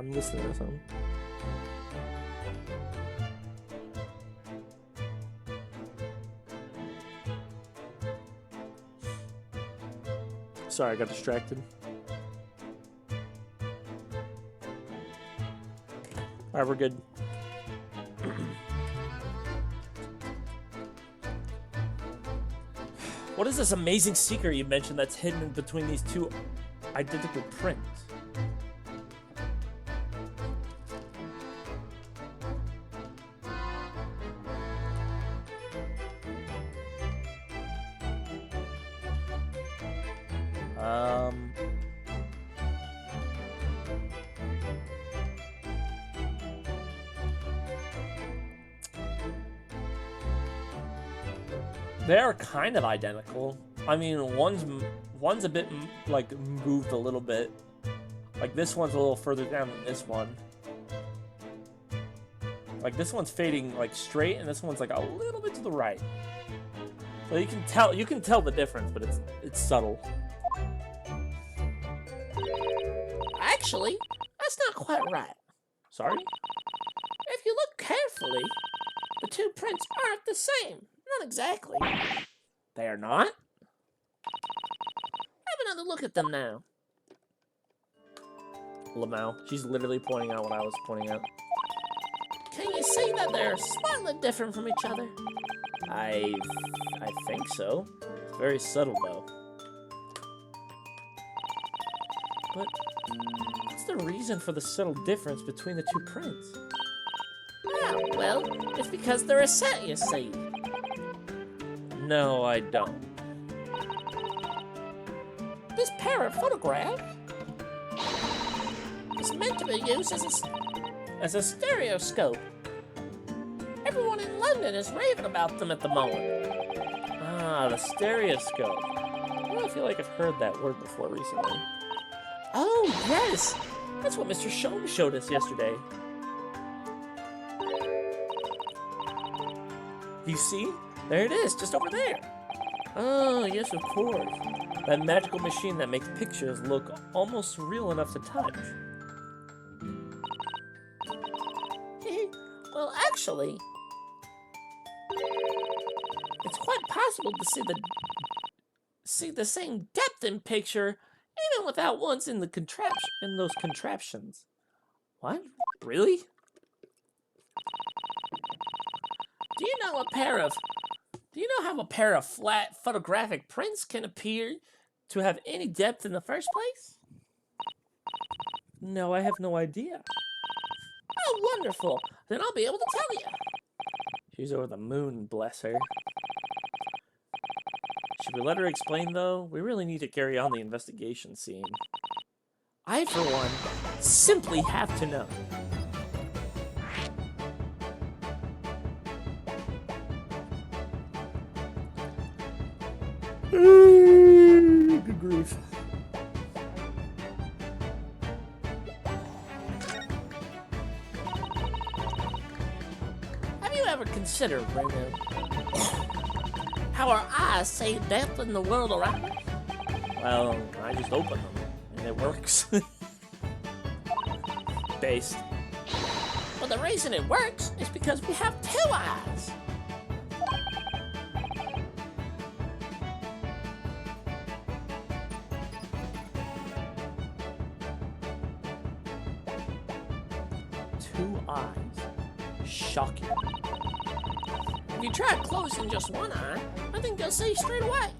I'm listening to something. Sorry, I got distracted. Alright, we're good. What is this amazing secret you mentioned that's hidden in between these two identical prints? They are kind of identical. I mean, one's a bit like moved a little bit. Like this one's a little further down than this one. Like this one's fading like straight, and this one's like a little bit to the right. So you can tell the difference, but it's subtle. Actually, that's not quite right. Sorry? If you look carefully, the two prints aren't the same. Not exactly. They are not? Have another look at them now. Lamau. She's literally pointing out what I was pointing out. Can you see that they're slightly different from each other? I think so. It's very subtle though. But what's the reason for the subtle difference between the two prints? Oh, well, it's because they're a set, you see. No, I don't. This parrot photograph is meant to be used as a stereoscope. Everyone in London is raving about them at the moment. Ah, the stereoscope. I feel like I've heard that word before recently. Oh, yes. That's what Mr. Shone showed us yesterday. You see? There it is, just over there. Oh, yes, of course. That magical machine that makes pictures look almost real enough to touch. Well, actually, it's quite possible to see the same depth in picture, even without ones in those contraptions. What? Really? Do you know how a pair of flat photographic prints can appear to have any depth in the first place? No, I have no idea. Oh, wonderful. Then I'll be able to tell you. She's over the moon, bless her. Should we let her explain, though? We really need to carry on the investigation scene. I, for one, simply have to know. Good grief. Have you ever considered, Raymond, how our eyes see depth in the world around us? Well, I just open them, and it works. Based. But the reason it works is because we have two eyes. Two eyes. Shocking. If you try closing just one eye, I think you'll see straight away.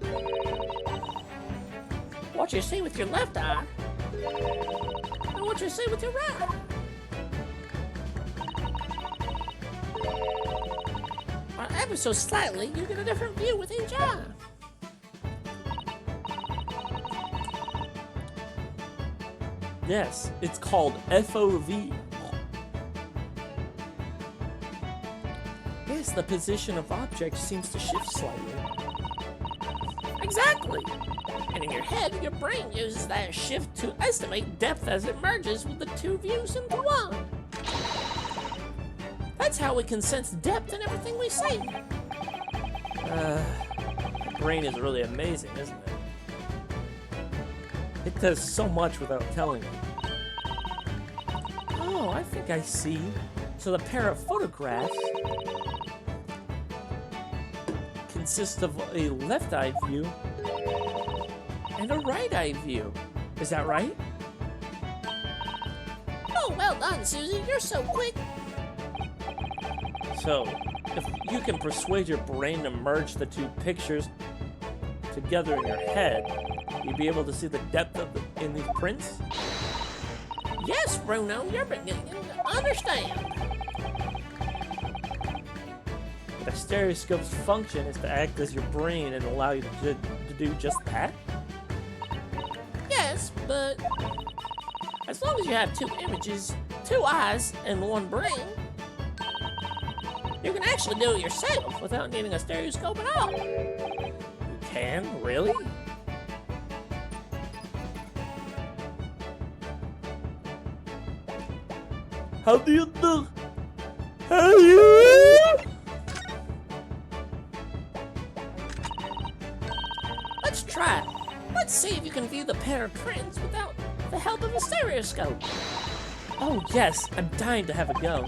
What you see with your left eye, and what you see with your right. Or ever so slightly, you get a different view with each eye. Yes, it's called FOV. Yes, the position of objects seems to shift slightly. Exactly. And in your head, your brain uses that shift to estimate depth as it merges with the two views into one. That's how we can sense depth in everything we see. The brain is really amazing, isn't it? It does so much without telling you. Oh, I think I see. So the pair of photographs consist of a left eye view and a right eye view. Is that right? Oh, well done, Susie. You're so quick. So, if you can persuade your brain to merge the two pictures together in your head, you'd be able to see the depth of in these prints? Yes, Bruno, you're beginning to understand. The stereoscope's function is to act as your brain and allow you to do just that? Yes, but as long as you have two images, two eyes, and one brain, you can actually do it yourself without needing a stereoscope at all. You can? Really? How do you do? How do you? Let's try it. Let's see if you can view the pair of prints without the help of a stereoscope. Oh yes, I'm dying to have a go.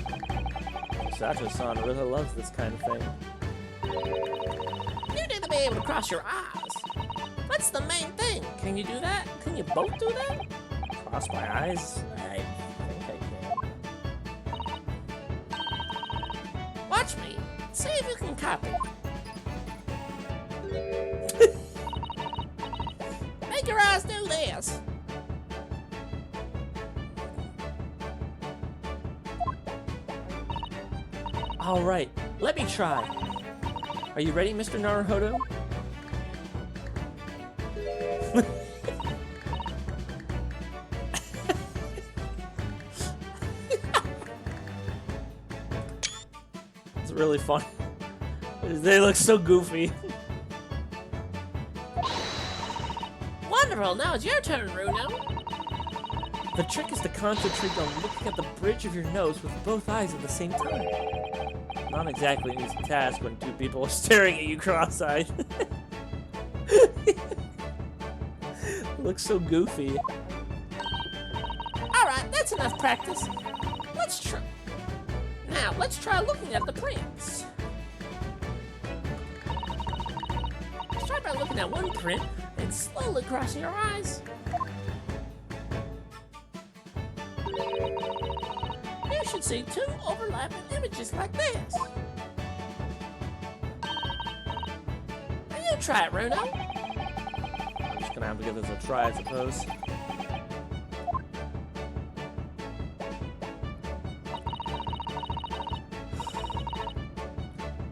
Sato-san really loves this kind of thing. You need to be able to cross your eyes. That's the main thing. Can you do that? Can you both do that? Cross my eyes? I think I can. Watch me. See if you can copy. Make your eyes do this. All right, let me try. Are you ready, Mr. Naruhodo? It's really fun. They look so goofy. Wonderful. Now it's your turn, Bruno. The trick is to concentrate on looking at the bridge of your nose with both eyes at the same time. Not exactly an easy task when two people are staring at you cross-eyed. Looks so goofy. Alright, that's enough practice. Let's try. Now, let's try looking at the prints. Start by looking at one print and slowly crossing your eyes. You should see two overlapping images like this. Now you try it, Bruno. I'm just gonna have to give this a try, I suppose.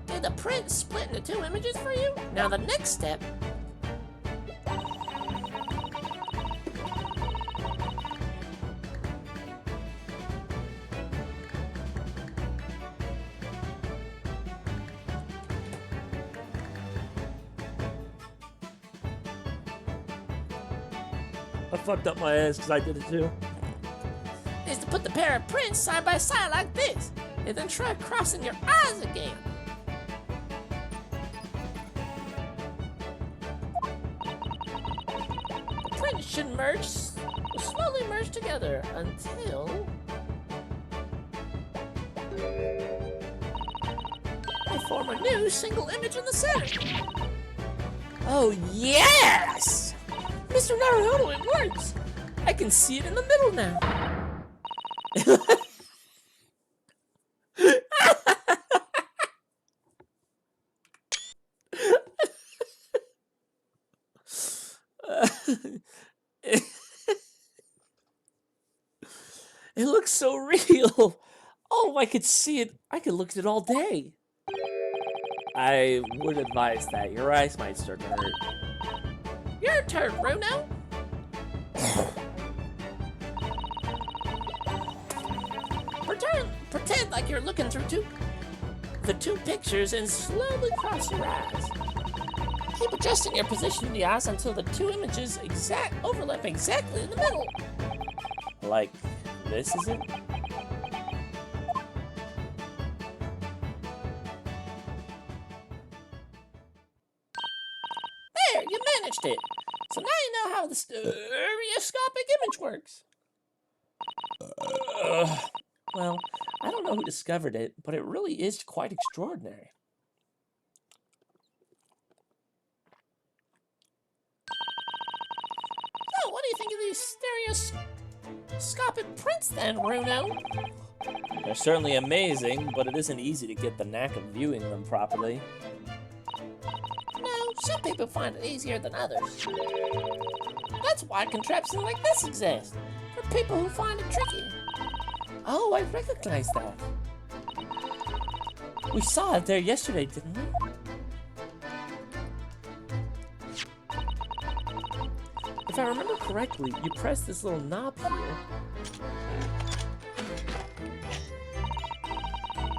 Did the print split into two images for you? Now the next step. I fucked up my ass because I did it too. Is to put the pair of prints side by side like this, and then try crossing your eyes again. The prints should slowly merge together until they form a new single image in the center. Oh yes! Mr. Naruhodo, it works! I can see it in the middle now. It looks so real. Oh, I could see it. I could look at it all day. I would advise that. Your eyes might start to hurt. Your turn, Bruno. Pretend like you're looking through the two pictures and slowly cross your eyes. Keep adjusting your position in the eyes until the two images overlap exactly in the middle. Like this, is it? There, you managed it. So now you know how the stereoscopic image works. Well, I don't know who discovered it, but it really is quite extraordinary. So, what do you think of these stereoscopic prints then, Runo? They're certainly amazing, but it isn't easy to get the knack of viewing them properly. No, some people find it easier than others. That's why contraptions like this exist, for people who find it tricky. Oh, I recognize that. We saw it there yesterday, didn't we? If I remember correctly, you press this little knob here,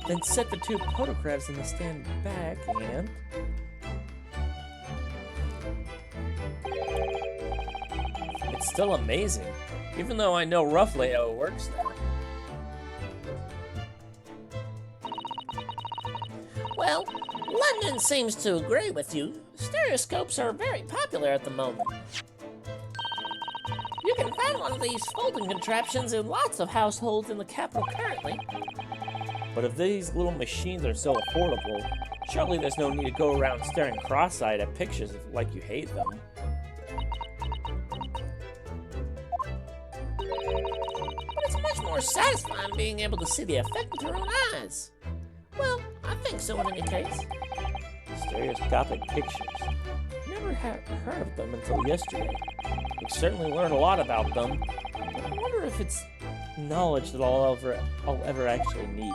then set the two photographs in the stand back, and it's still amazing, even though I know roughly how it works now. Well, London seems to agree with you. Stereoscopes are very popular at the moment. You can find one of these folding contraptions in lots of households in the capital currently. But if these little machines are so affordable, surely there's no need to go around staring cross-eyed at pictures like you hate them. But it's much more satisfying being able to see the effect with your own eyes. Well, I think so in any case. Stereoscopic pictures. Never had heard of them until yesterday. We certainly learned a lot about them, but I wonder if it's knowledge that I'll ever actually need.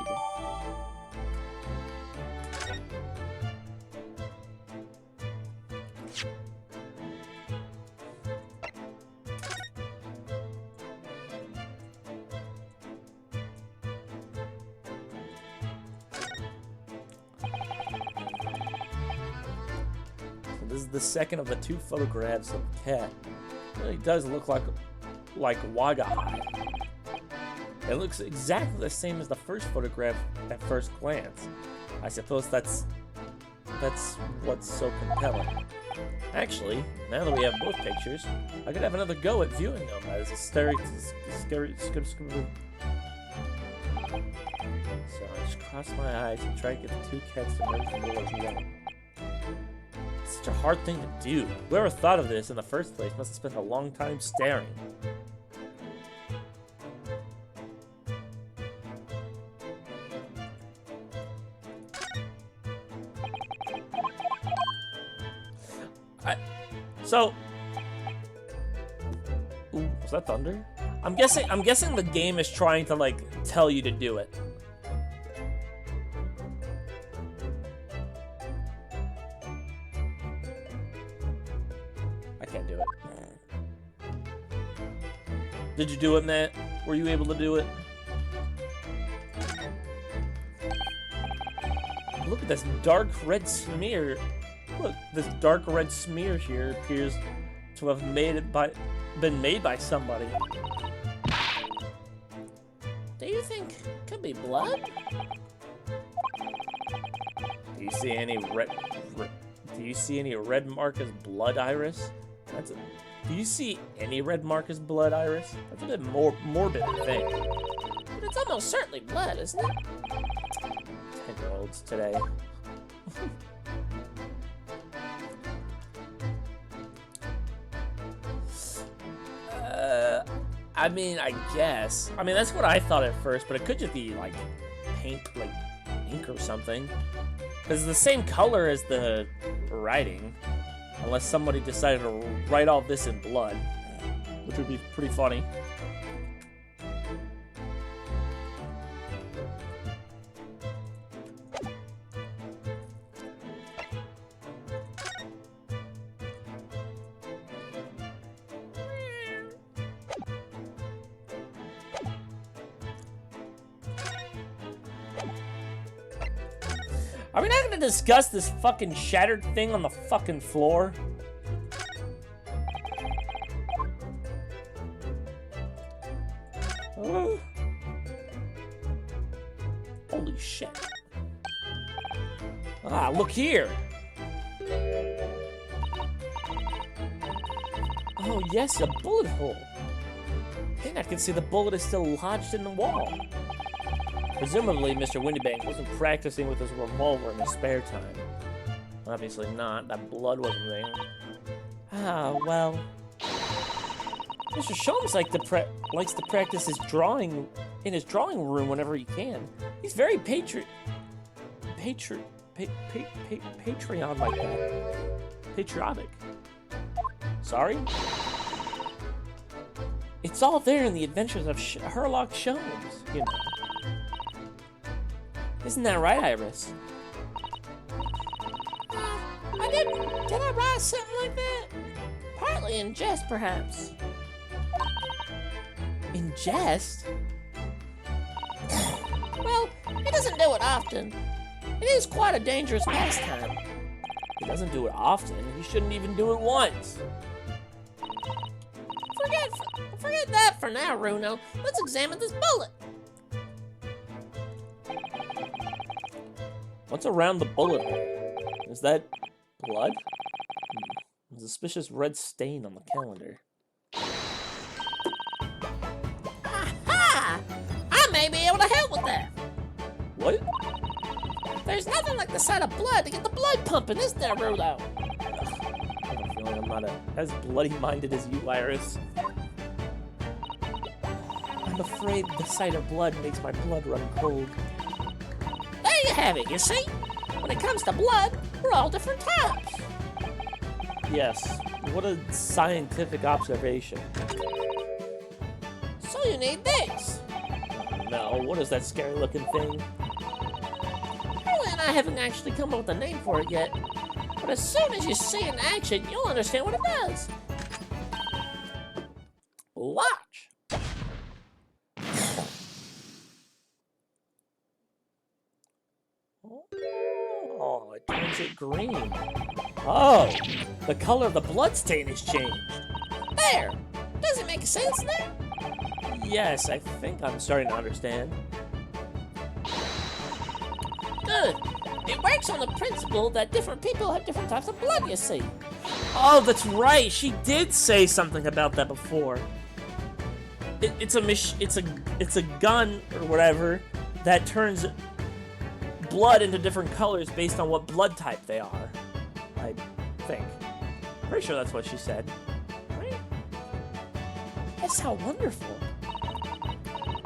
This is the second of the two photographs of the cat. It really does look like Wagahai. It looks exactly the same as the first photograph at first glance. I suppose that's what's so compelling. Actually, now that we have both pictures, I could have another go at viewing them as a scary. So I just cross my eyes and try to get the two cats to merge into one. It's such a hard thing to do. Whoever thought of this in the first place must have spent a long time staring. Ooh, was that thunder? I'm guessing the game is trying to like tell you to do it. I can't do it. Did you do it, Matt? Were you able to do it? Look at this dark red smear. Look, this dark red smear here appears to have been made by somebody. Do you think it could be blood? Do you see any red mark as blood, Iris? Do you see any red mark as blood, Iris? That's a bit more morbid, I think. But it's almost certainly blood, isn't it? 10-year-olds today. I mean, I guess. I mean, that's what I thought at first, but it could just be, like, paint, like, ink or something. Because it's the same color as the writing. Unless somebody decided to write all this in blood. Which would be pretty funny. Are we not gonna discuss this fucking shattered thing on the fucking floor? Holy shit. Ah, look here. Oh yes, a bullet hole. And I can see the bullet is still lodged in the wall. Presumably, Mr. Windybank wasn't practicing with his revolver in his spare time. Obviously not. That blood wasn't there. Ah, well. Mr. Sholmes likes to practice his drawing in his drawing room whenever he can. He's very patriotic like that. Patriotic. Sorry? It's all there in the adventures of Sherlock Sholmes, you know. Isn't that right, Iris? Did I write something like that? Partly in jest, perhaps. In jest? Well, he doesn't do it often. It is quite a dangerous pastime. He doesn't do it often. He shouldn't even do it once. Forget that for now, Runo. Let's examine this bullet. What's around the bullet hole? Is that blood? A suspicious red stain on the calendar. Aha! I may be able to help with that. What? There's nothing like the sight of blood to get the blood pumping, is there, Runo? I have a feeling I'm not as bloody-minded as you, Iris. I'm afraid the sight of blood makes my blood run cold. There you have it, you see? When it comes to blood, we're all different types. Yes, what a scientific observation. So you need this. No, what is that scary-looking thing? Well, and I haven't actually come up with a name for it yet. But as soon as you see it in action, you'll understand what it does. Watch. Oh, it turns it green. Oh, the color of the bloodstain has changed. There. Does it make sense now? Yes, I think I'm starting to understand. Good. It works on the principle that different people have different types of blood, you see. Oh, that's right. She did say something about that before. It's a gun or whatever that turns blood into different colors based on what blood type they are. I think. Pretty sure that's what she said. Right? That's how wonderful.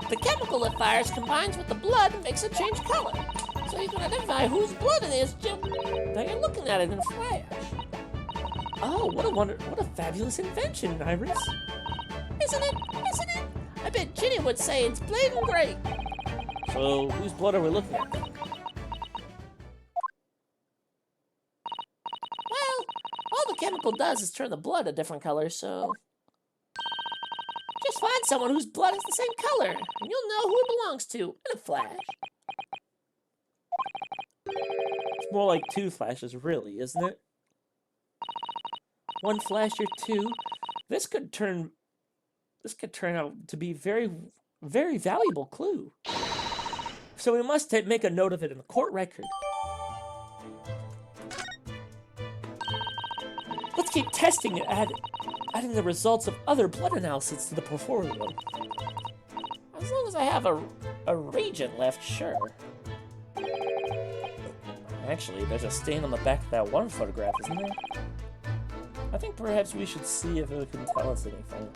The chemical it fires combines with the blood and makes it change color. So you can identify whose blood it is just by you're looking at it in flash. Oh, what a fabulous invention, Iris. Isn't it? Isn't it? I bet Ginny would say it's blatant great. So, whose blood are we looking at? Well, all the chemical does is turn the blood a different color, so... Just find someone whose blood is the same color, and you'll know who it belongs to in a flash. It's more like two flashes, really, isn't it? One flash or two. This could turn out to be very, very valuable clue. So we must make a note of it in the court record. Let's keep testing it, adding the results of other blood analysis to the portfolio. As long as I have a reagent left, sure. Actually, there's a stain on the back of that one photograph, isn't there? I think perhaps we should see if it can tell us anything.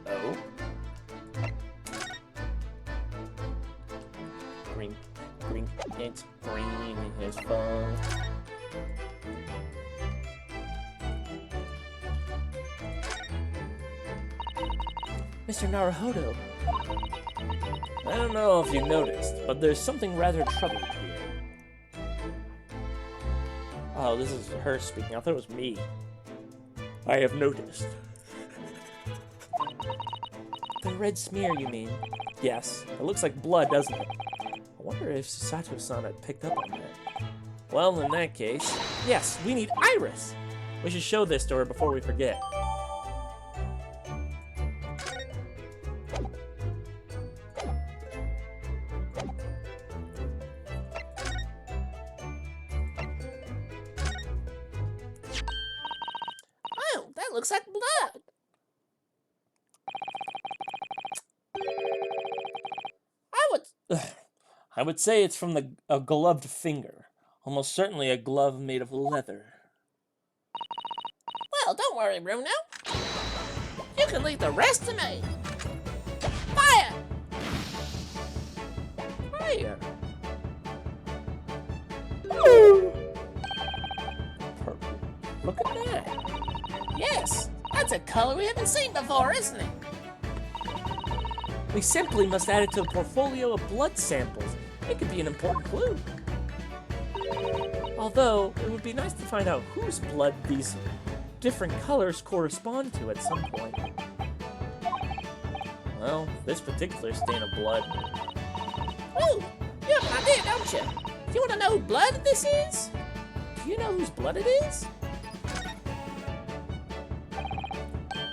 Oh? Green, it's green in his phone. Mr. Naruhodo. I don't know if you noticed, but there's something rather troubling here. Oh, this is her speaking. I thought it was me. I have noticed. The red smear, you mean? Yes. It looks like blood, doesn't it? I wonder if Sato-san had picked up on that. Well, in that case, yes, we need Iris! We should show this to her before we forget. Oh, that looks like blood. I would say it's from a gloved finger. Almost certainly a glove made of leather. Well, don't worry, Bruno. You can leave the rest to me. Fire! Fire. Purple. Look at that. Yes, that's a color we haven't seen before, isn't it? We simply must add it to a portfolio of blood samples. It could be an important clue. Although, it would be nice to find out whose blood these different colors correspond to at some point. Well, this particular stain of blood. Ooh, you have an idea, don't you? Do you want to know whose blood this is? Do you know whose blood it is?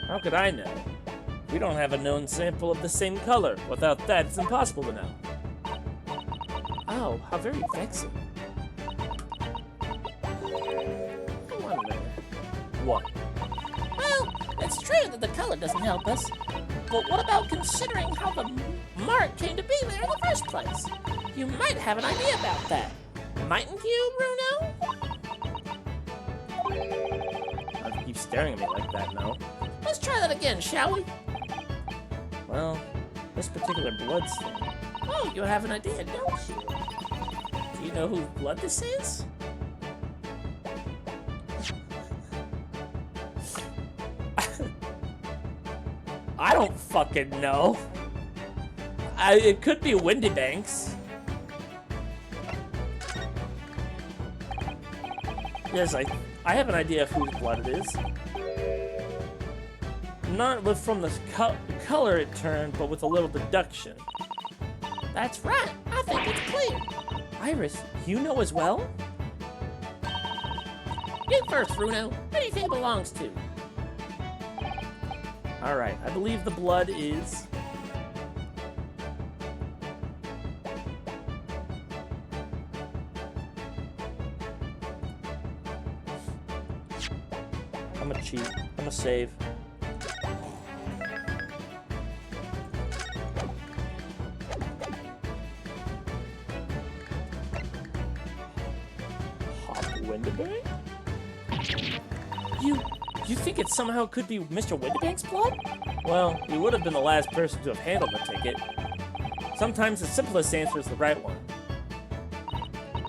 How could I know? We don't have a known sample of the same color. Without that, it's impossible to know. Oh, how very vexing. I wonder. What? Well, it's true that the color doesn't help us. But what about considering how the mark came to be there in the first place? You might have an idea about that. Mightn't you, Bruno? Don't keep staring at me like that now. Let's try that again, shall we? Well, this particular blood stain. Oh, you have an idea, don't you? Do you know whose blood this is? I don't fucking know. It could be Windybanks. Yes, I have an idea of whose blood it is. Not with from the color it turned, but with a little deduction. That's right. I think it's clear. Iris, you know as well? You first, Bruno. Who do you think it belongs to? Alright, I believe the blood is... I'm gonna cheat. I'm gonna save. Hop Windybank? You think it somehow could be Mr. Windybank's blood? Well, he would have been the last person to have handled the ticket. Sometimes the simplest answer is the right one.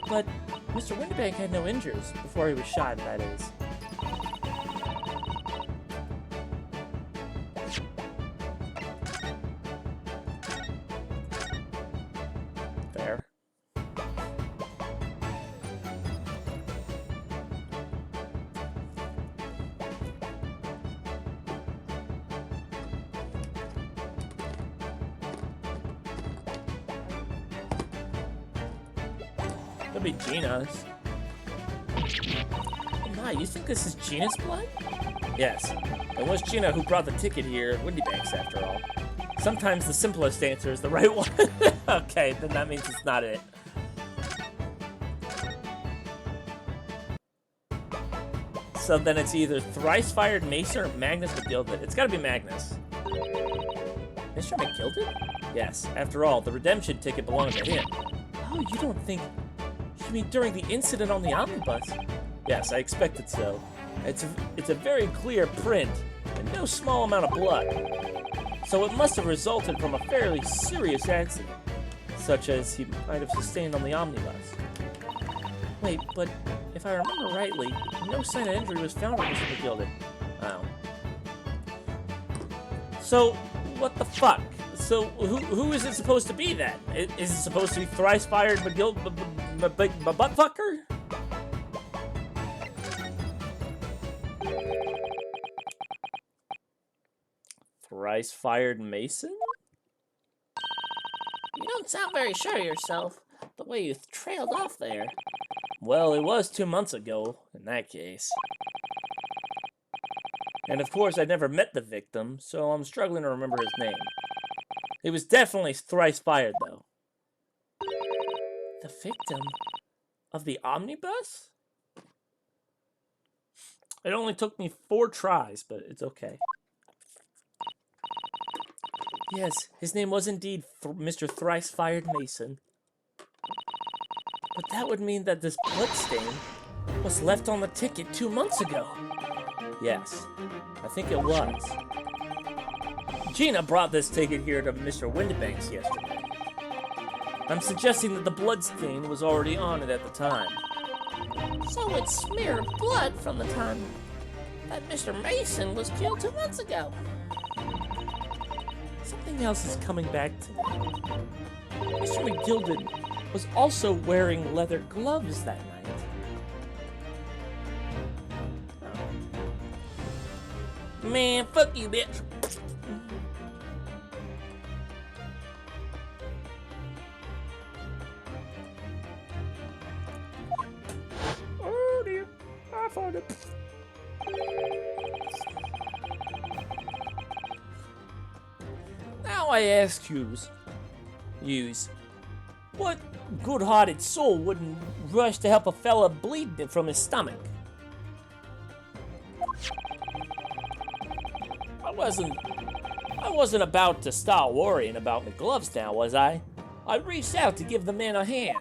But Mr. Windybank had no injuries before he was shot, that is. Fair. Could be Gina's. Oh my, you think this is Gina's blood? Yes. It was Gina who brought the ticket here at Windybanks, after all. Sometimes the simplest answer is the right one. Okay, then that means it's not it. So then it's either Thrice-Fired Mason or Magnus McGilded. It's gotta be Magnus. Mr. McGilded? Yes, after all, the redemption ticket belonged to him. Oh, you don't think... You mean during the incident on the omnibus? Yes, I expected so. It's a very clear print, and no small amount of blood. So it must have resulted from a fairly serious accident, such as he might have sustained on the omnibus. Wait, but if I remember rightly, no sign of injury was found on Mr. McGilded. Oh. So, what the fuck? So, who is it supposed to be then? Is it supposed to be Thrice-Fired Buttfucker? Thrice-Fired Mason? You don't sound very sure of yourself, the way you trailed off there. Well, it was 2 months ago, in that case. And of course, I never met the victim, so I'm struggling to remember his name. It was definitely Thrice-Fired, though. The victim of the omnibus? It only took me 4 tries, but it's okay. Yes, his name was indeed Mr. Thrice-Fired Mason. But that would mean that this bloodstain was left on the ticket 2 months ago. Yes, I think it was. Gina brought this ticket here to Mr. Windibanks yesterday. I'm suggesting that the bloodstain was already on it at the time. So it smeared blood from the time that Mr. Mason was killed 2 months ago. Something else is coming back to me. Mr. McGilden was also wearing leather gloves that night. Man, fuck you, bitch. Oh dear, I found it. Now I ask yous, what good-hearted soul wouldn't rush to help a fella bleeding from his stomach? I wasn't about to start worrying about my gloves now, was I? I reached out to give the man a hand.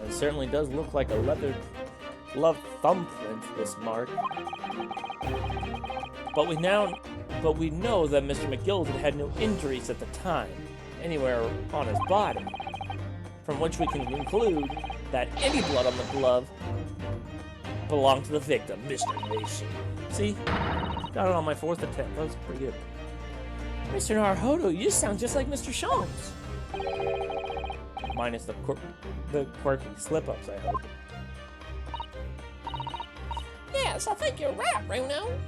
It certainly does look like a leather glove thumbprint, this mark. But we know that Mr. McGilden had no injuries at the time, anywhere on his body, from which we can conclude that any blood on the glove belonged to the victim, Mr. Mason. See? Got it on my 4th attempt. That was pretty good. Mr. Naruhodo, you sound just like Mr. Sholmes. Minus the quirky slip-ups, I hope. Yes, I think you're right, Bruno.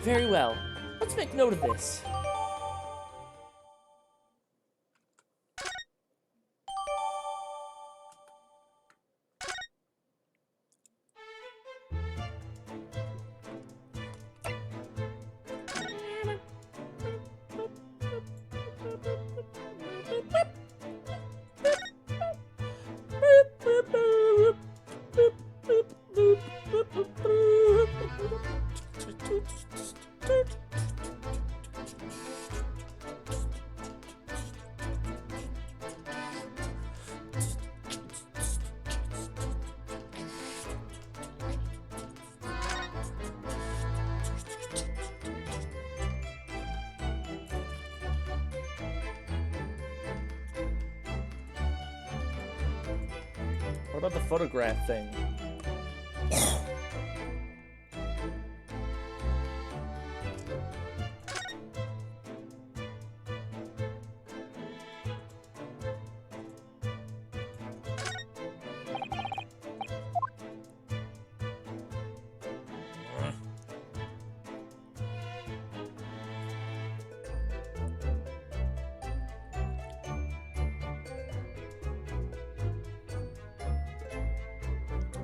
Very well. Let's make note of this. What about the photograph thing?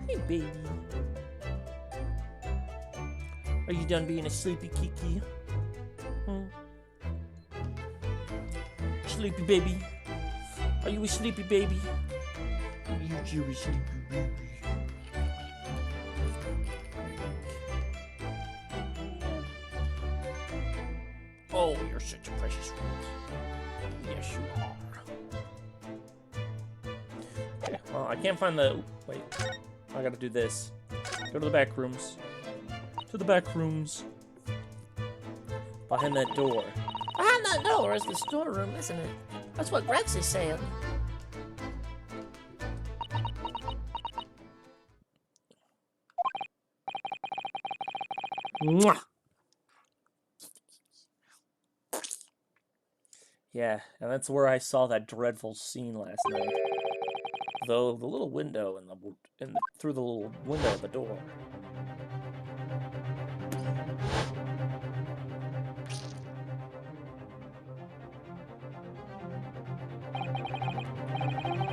Hey, baby. Are you done being a sleepy Kiki? Sleepy baby? Are you a sleepy baby? You a sleepy baby? Oh, you're such a precious one. Yes, you are. Okay, well, I can't find the... Wait. I gotta do this. Go to the back rooms. To the back rooms. Behind that door. Behind that door is the storeroom, isn't it? That's what Rex is saying. Mwah! Yeah, and that's where I saw that dreadful scene last night. Though the little window through the little window of the door.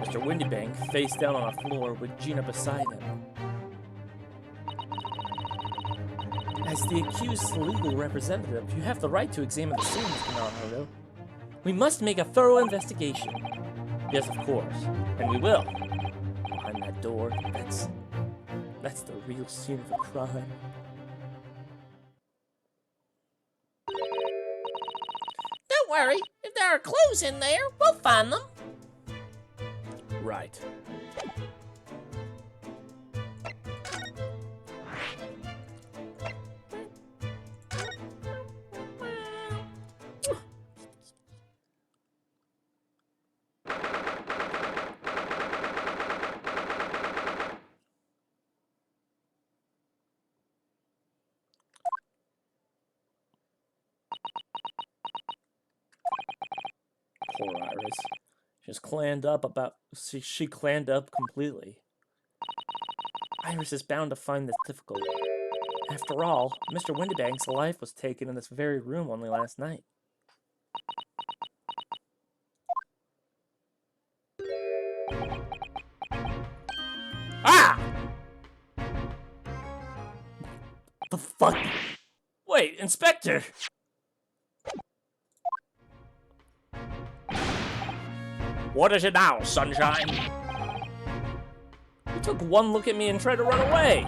Mr. Windibank face down on the floor with Gina beside him. As the accused's legal representative, you have the right to examine the scene, Mr. Naruhodo. We must make a thorough investigation. Yes, of course. And we will. Behind that door, That's the real scene of a crime. Don't worry, if there are clues in there, we'll find them. Right. Poor Iris. She's clammed up about. She clammed up completely. Iris is bound to find this difficult. After all, Mr. Windybank's life was taken in this very room only last night. Ah! The fuck? Wait, Inspector! What is it now, Sunshine? You took one look at me and tried to run away.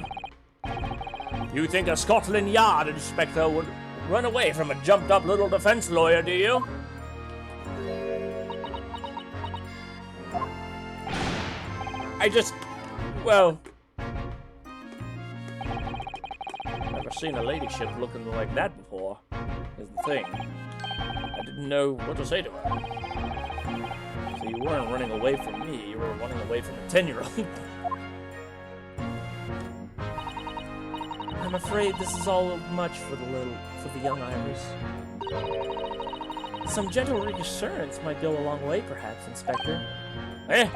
You think a Scotland Yard inspector would run away from a jumped-up little defense lawyer, do you? Well... Never seen a ladyship looking like that before, is the thing. I didn't know what to say to her. So you weren't running away from me, you were running away from a 10-year-old. I'm afraid this is all much for the young Iris. Some gentle reassurance might go a long way, perhaps, Inspector. Eh?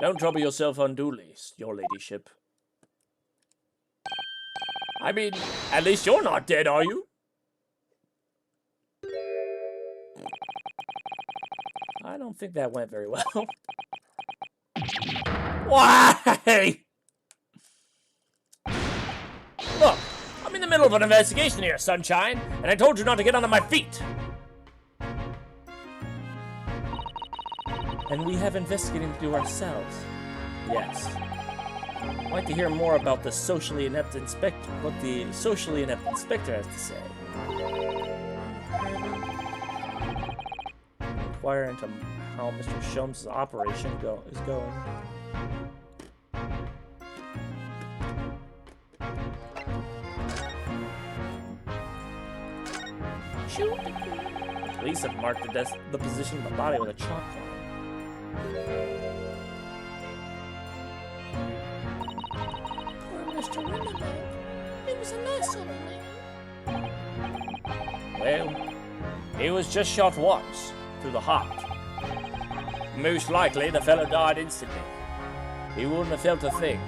Don't trouble yourself unduly, your ladyship. I mean, at least you're not dead, are you? I don't think that went very well. Why? Look, I'm in the middle of an investigation here, Sunshine, and I told you not to get under my feet. And we have investigating to do ourselves. Yes. I'd like to hear more about the socially inept inspector, what the socially inept inspector has to say. Inquire into how Mr. Sholmes' operation is going. Shoot! The police have marked the position of the body with a chalk line. Mr. Windybank. He was a nice little man. Well, he was just shot once, through the heart. Most likely the fellow died instantly. He wouldn't have felt a thing.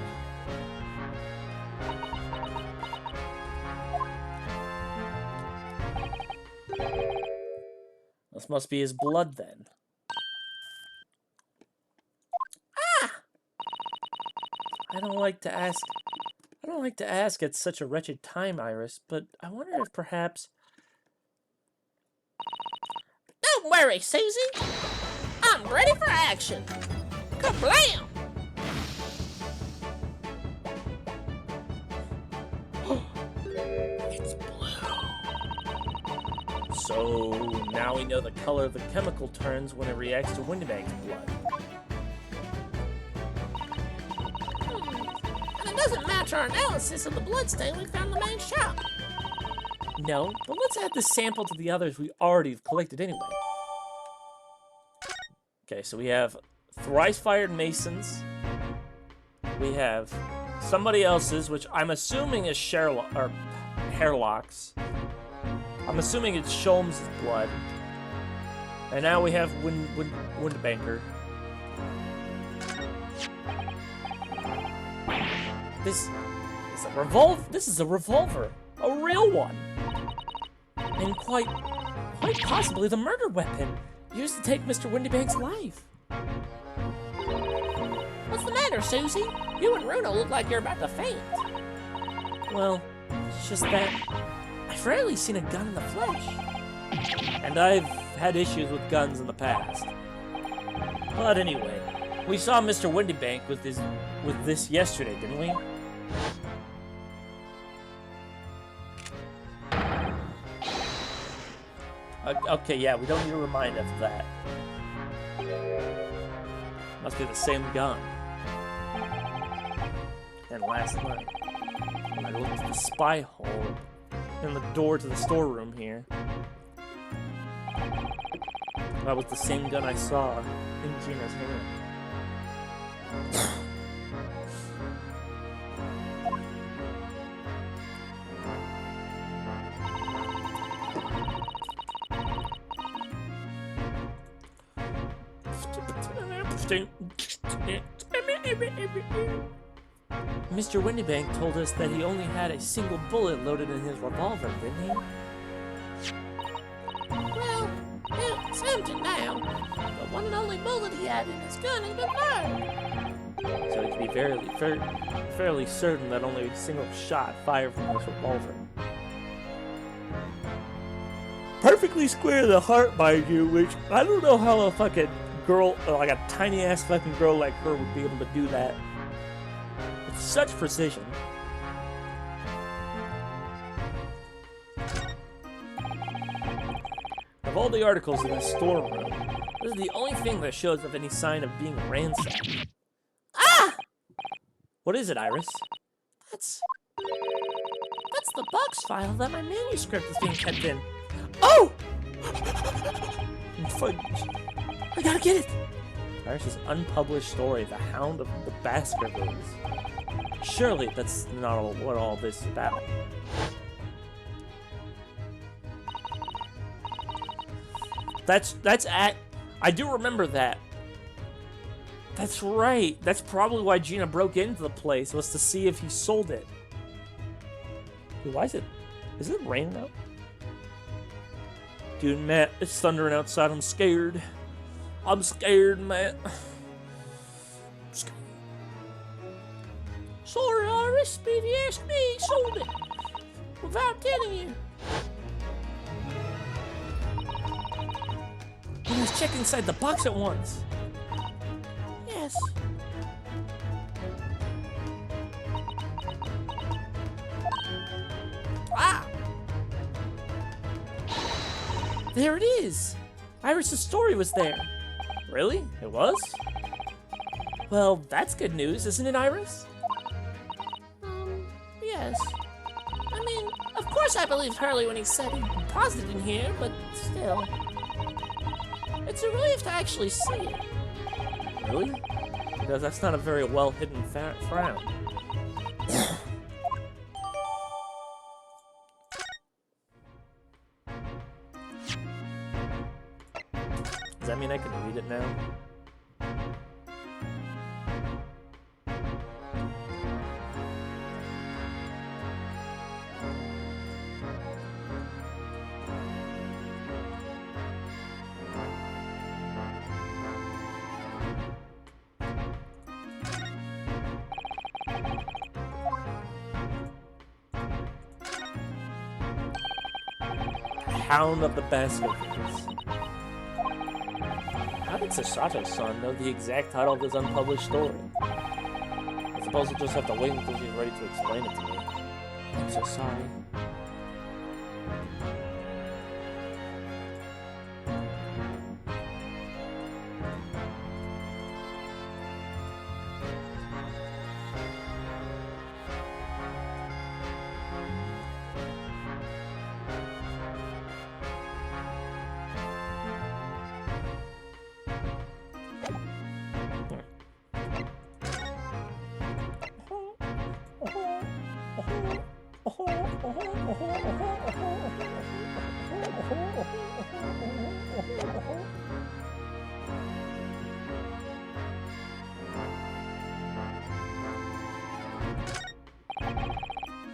This must be his blood then. I don't like to ask at such a wretched time, Iris, but I wonder if perhaps... Don't worry, Susie. I'm ready for action. Kablam! It's blue. So now we know the color of the chemical turns when it reacts to Windybank's blood. It doesn't match our analysis of the bloodstain we found in the main shop. No, but let's add the sample to the others we already have collected anyway. Okay, so we have thrice-fired Masons. We have somebody else's, which I'm assuming is Hairlock's. I'm assuming it's Sholmes' blood. And now we have Windybanker. This is a revolver. This is a revolver, a real one, and quite possibly the murder weapon used to take Mr. Windybank's life. What's the matter, Susie? You and Runo look like you're about to faint. Well, just that I've rarely seen a gun in the flesh. And I've had issues with guns in the past. But anyway, we saw Mr. Windybank with this yesterday, didn't we? Okay, yeah, we don't need a reminder of that. Must be the same gun. And last night, when I looked at the spy hole in the door to the storeroom here, that was the same gun I saw in Gina's hand. Mr. Windybank told us that he only had a single bullet loaded in his revolver, didn't he? Well, it's empty now. The one and only bullet he had in his gun has been fired. So he can be fairly certain that only a single shot fired from his revolver. Perfectly square to the heart, mind you, which I don't know how a fucking girl, like a tiny ass fucking girl like her would be able to do that with such precision. Of all the articles in the storeroom, this is the only thing that shows of any sign of being ransacked. Ah! What is it, Iris? That's the box file that my manuscript is being kept in. Oh! I gotta get it! Iris's unpublished story, The Hound of the Baskervilles. Surely that's not what all this is about. I do remember that. That's right. That's probably why Gina broke into the place, was to see if he sold it. Dude, why is it raining out? Dude, Matt, it's thundering outside. I'm scared. I'm scared, Matt. I'm scared. Sorry, Iris, but if you ask me, he sold it. Without telling you. You must check inside the box at once. Yes. Ah! There it is! Iris' story was there. Really? It was? Well, that's good news, isn't it, Iris? Yes. I mean, of course I believed Hurley when he said he deposited in here, but still. It's a relief to actually see it. Really? Because that's not a very well-hidden frown. Does that mean I can read it now? Hound of the Baskervilles. How did Sasato-san know the exact title of his unpublished story? I suppose we'll just have to wait until she's ready to explain it to me. I'm so sorry.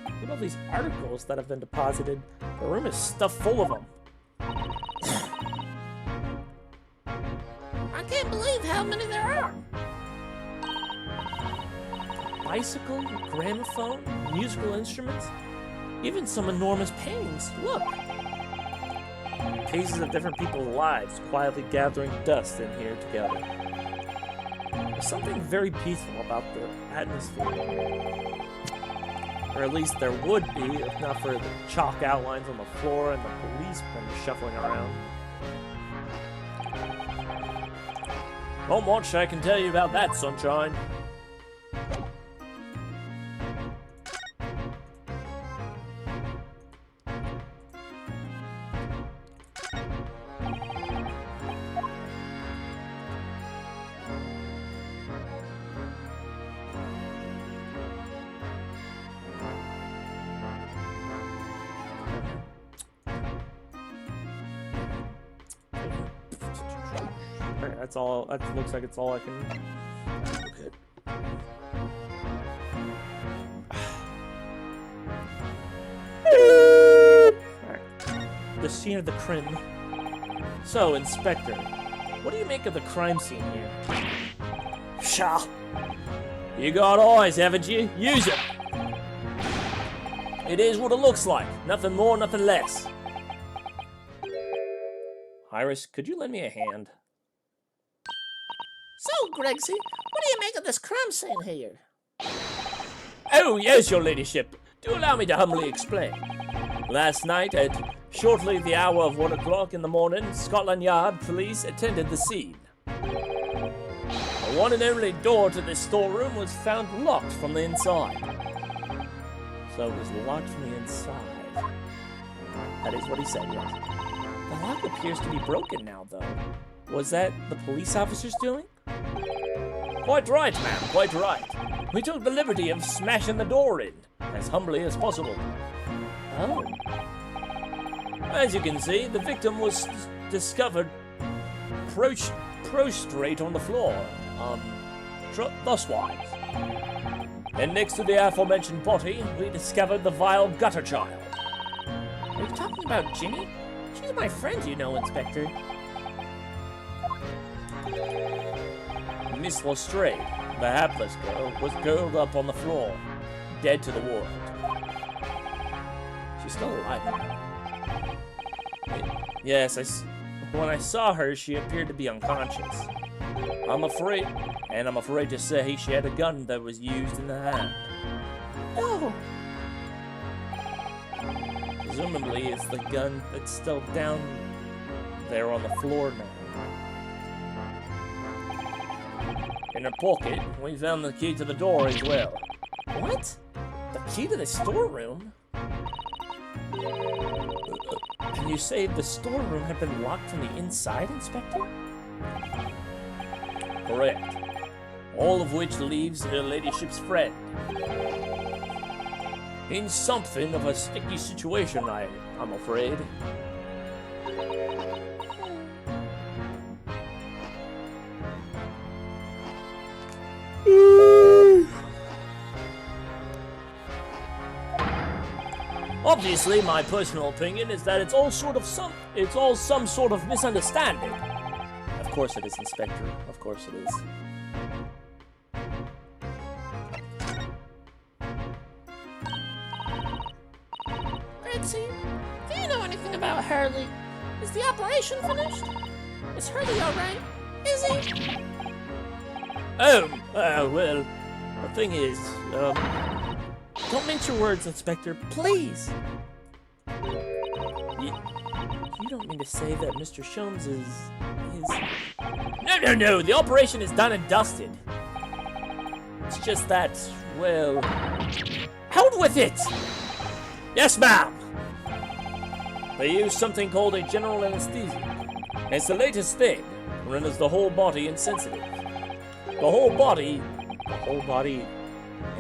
Look at all these articles that have been deposited. The room is stuffed full of them. I can't believe how many there are. Bicycle, gramophone, musical instruments. Even some enormous paintings. Look! Cases of different people's lives quietly gathering dust in here together. There's something very peaceful about the atmosphere. Or at least there would be, if not for the chalk outlines on the floor and the policemen shuffling around. Not much I can tell you about that, sunshine. Alright, that's all. That looks like it's all I can. Good. Alright. The scene of the crime. So, Inspector, what do you make of the crime scene here? Pshaw! You got eyes, haven't you? Use it! It is what it looks like. Nothing more, nothing less. Iris, could you lend me a hand? So, Gregsy, what do you make of this crime scene here? Oh, yes, your ladyship. Do allow me to humbly explain. Last night, at shortly the hour of 1 o'clock in the morning, Scotland Yard police attended the scene. The one and only door to this storeroom was found locked from the inside. So it was locked from the inside. That is what he said, yes. The lock appears to be broken now, though. Was that the police officers doing? Quite right, ma'am, quite right. We took the liberty of smashing the door in, as humbly as possible. Oh. As you can see, the victim was discovered prostrate on the floor, thuswise. And next to the aforementioned body, we discovered the vile gutter child. Are you talking about Ginny? She's my friend, you know, Inspector. Miss Lestrade, the hapless girl, was curled up on the floor, dead to the world. She's still alive now. Yes, when I saw her, she appeared to be unconscious. I'm afraid to say she had a gun that was used in the hand. Oh. Presumably, it's the gun that's still down there on the floor now. In her pocket, we found the key to the door as well. What? The key to the storeroom? Can you say the storeroom had been locked from the inside, Inspector? Correct. All of which leaves her ladyship's friend in something of a sticky situation, I'm afraid. Obviously, my personal opinion is that it's all some sort of misunderstanding. Of course it is, Inspector. Of course it is. Gregsy, do you know anything about Hurley? Is the operation finished? Is Hurley alright? Is he? Well, the thing is, don't mince your words, Inspector, please. You don't mean to say that Mr. Sholmes is... No, the operation is done and dusted. It's just that, well... Out with it! Yes, ma'am! They use something called a general anesthesia. It's the latest thing, renders the whole body insensitive. The whole body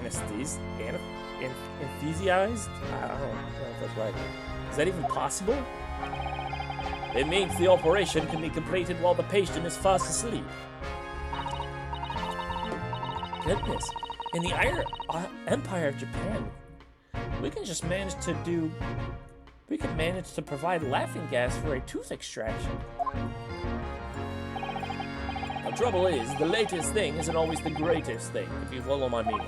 anesthetized? I don't know if that's right. Is that even possible? It means the operation can be completed while the patient is fast asleep. Goodness, in the Empire of Japan, we can manage to provide laughing gas for a tooth extraction. The trouble is, the latest thing isn't always the greatest thing, if you follow my meaning.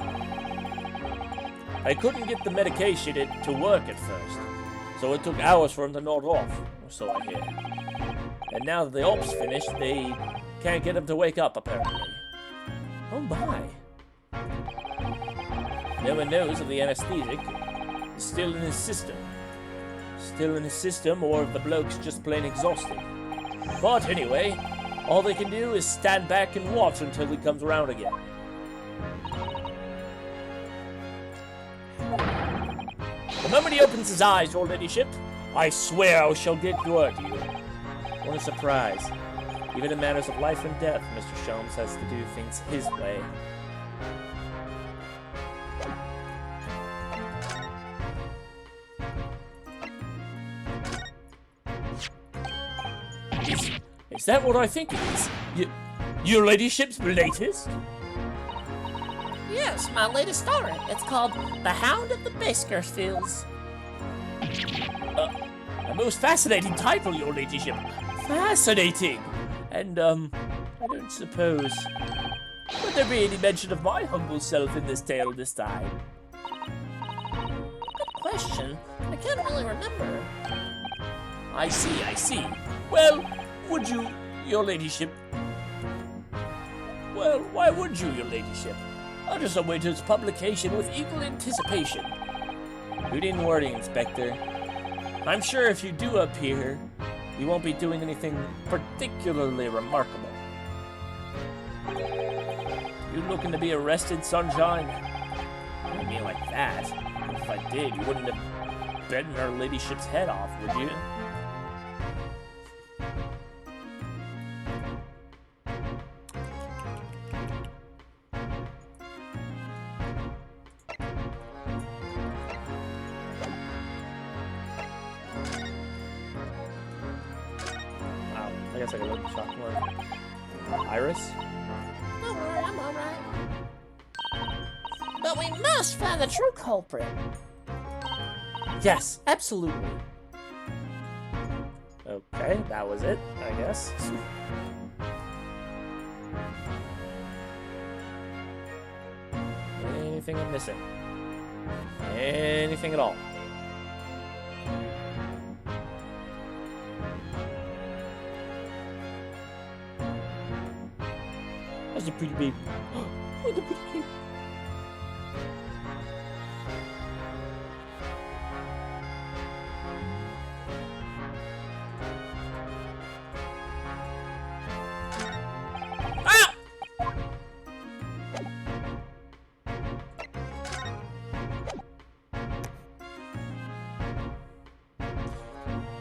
I couldn't get the medication to work at first, so it took hours for him to nod off, or so I hear. And now that the op's finished, they can't get him to wake up, apparently. Oh my. No one knows if the anesthetic is still in his system. Still in his system, or if the bloke's just plain exhausted. But anyway, all they can do is stand back and watch until he comes around again. The moment he opens his eyes, your ladyship, I swear I shall get word to you. What a surprise. Even in matters of life and death, Mr. Sholmes has to do things his way. Is that what I think it is? Your ladyship's latest? Yes, my latest story. It's called The Hound of the Baskervilles. A most fascinating title, your ladyship. Fascinating! And, I don't suppose... Would there be any mention of my humble self in this tale this time? Good question. I can't really remember. I see. Well, would you, your ladyship? Well, why would you, your ladyship? I'll just await its publication with equal anticipation. You needn't worry, Inspector. I'm sure if you do appear, you won't be doing anything particularly remarkable. You looking to be arrested, Sunshine? I don't mean like that. If I did, you wouldn't have bitten her ladyship's head off, would you? I guess I could look at chocolate. Iris? Don't worry, I'm alright. But we must find the true culprit. Yes, absolutely. Okay, that was it, I guess. Anything I'm missing? Anything at all? That's a pretty baby. Oh, the pretty baby. Ah!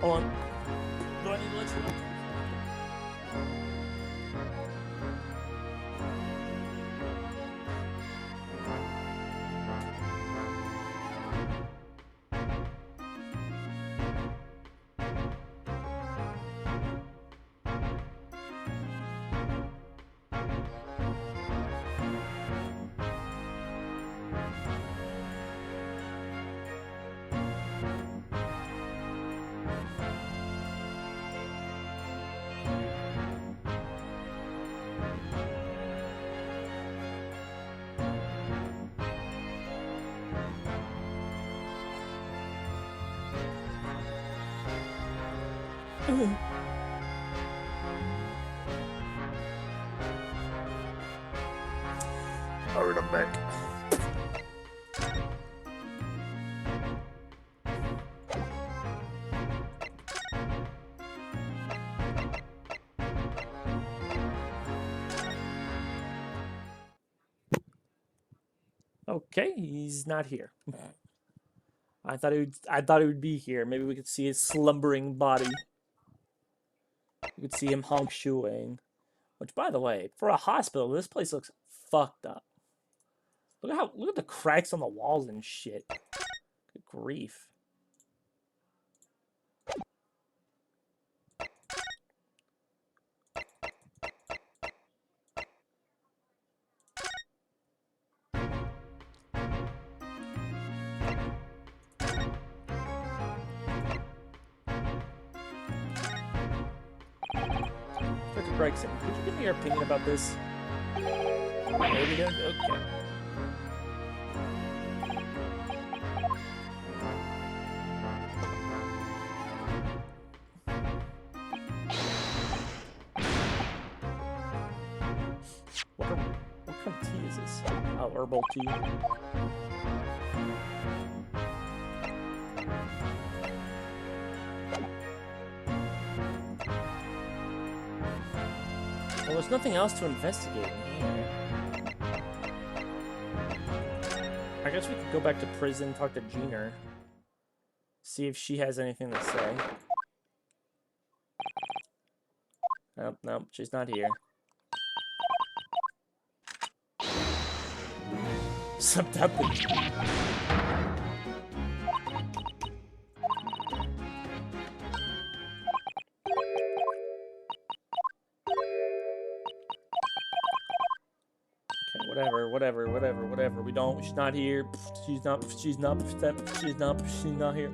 Hold on. Do I need to let you know? Alright, I'm back. Okay, he's not here. I thought he would be here. Maybe we could see his slumbering body. You could see him honk shoeing. Which, by the way, for a hospital, this place looks fucked up. Look at the cracks on the walls and shit. Good grief. Inspector Gregson, could you give me your opinion about this? Maybe don't? Okay. What kind of tea is this? Oh, herbal tea. Well, there's nothing else to investigate in here. I guess we could go back to prison, talk to Jeaner. See if she has anything to say. Nope, nope, she's not here. Sucked up. Whatever. We don't. She's not here. She's not here.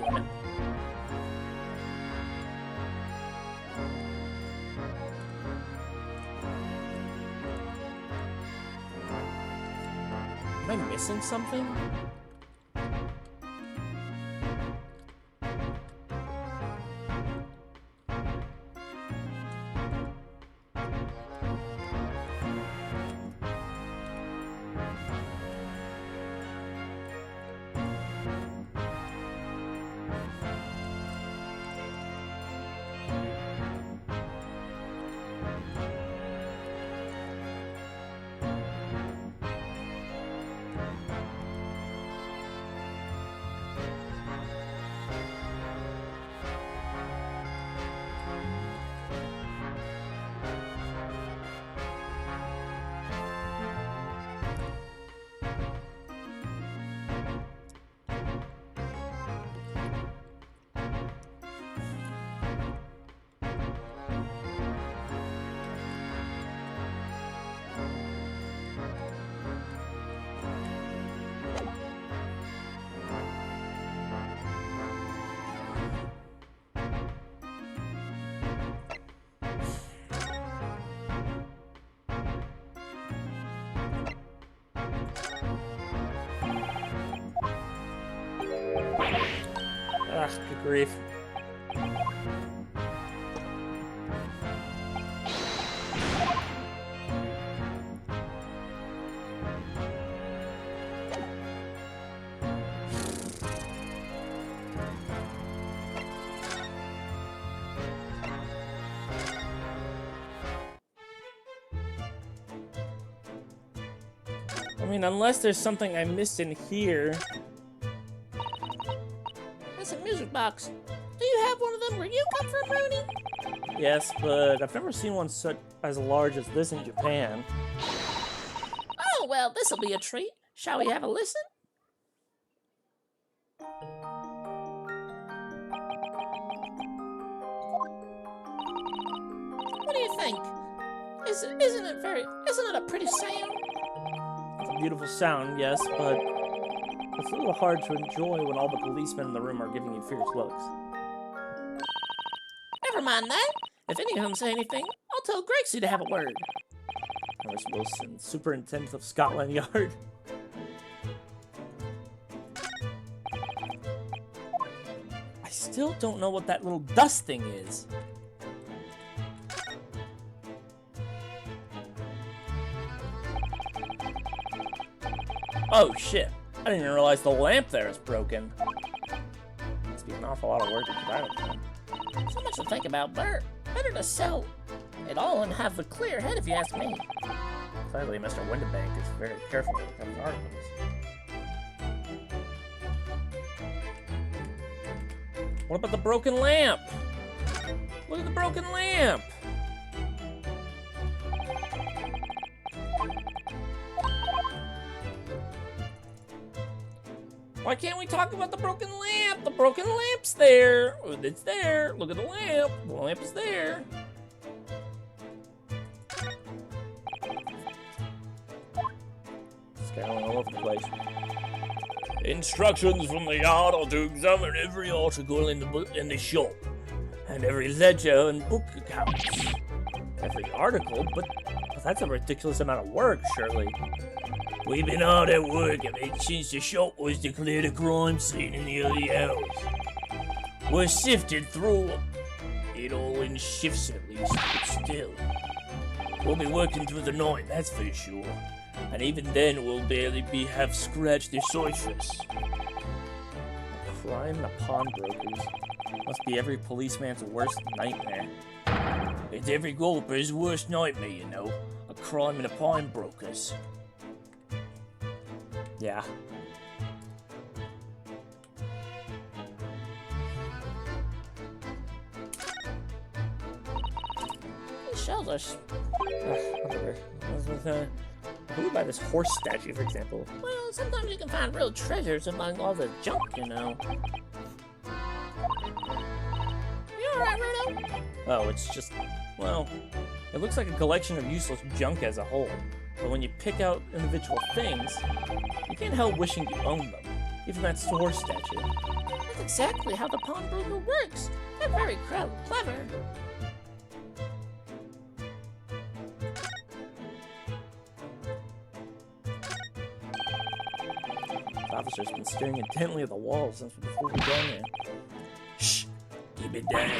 Damn it. Am I missing something? Ah, good grief. I mean, unless there's something I missed in here. That's a music box. Do you have one of them where you come from, Rooney? Yes, but I've never seen one such as large as this in Japan. Oh, well, this'll be a treat. Shall we have a listen? What do you think? Isn't it a pretty sound? It's a beautiful sound, yes, but it's a little hard to enjoy when all the policemen in the room are giving you fierce looks. Never mind that. If any of them say anything, I'll tell Gracie to have a word. Nurse Wilson, Superintendent of Scotland Yard. I still don't know what that little dust thing is. Oh shit, I didn't even realize the lamp there is broken. Must be an awful lot of work to get out of that. So much to think about, Bert. Better to sell it all and have a clear head if you ask me. Clearly, Mr. Windibank is very careful with his articles. What about the broken lamp? Look at the broken lamp! Why can't we talk about the broken lamp? The broken lamp's there. It's there. Look at the lamp. The lamp is there. Scouring all over the place. Instructions from the yard are to examine every article in the shop. And every ledger and book accounts. Every article, but that's a ridiculous amount of work, surely. We've been hard at work of it since the shop was declared a crime scene in the early hours. We're sifted through it all in shifts at least, but still. We'll be working through the night, that's for sure. And even then, we'll barely have scratched the surface. A crime in the pawnbrokers must be every policeman's worst nightmare. It's every gulper's worst nightmare, you know. A crime in the pawnbrokers. Yeah. Shells are... Whatever. Who would buy this horse statue, for example? Well, sometimes you can find real treasures among all the junk, you know. You alright, Rudo? Oh, it's just, well, it looks like a collection of useless junk as a whole. But when you pick out individual things, you can't help wishing you owned them. Even that horse statue. That's exactly how the pawnbroker works. They're very clever. The officer's been staring intently at the wall since before we got here. Shh! Keep it down.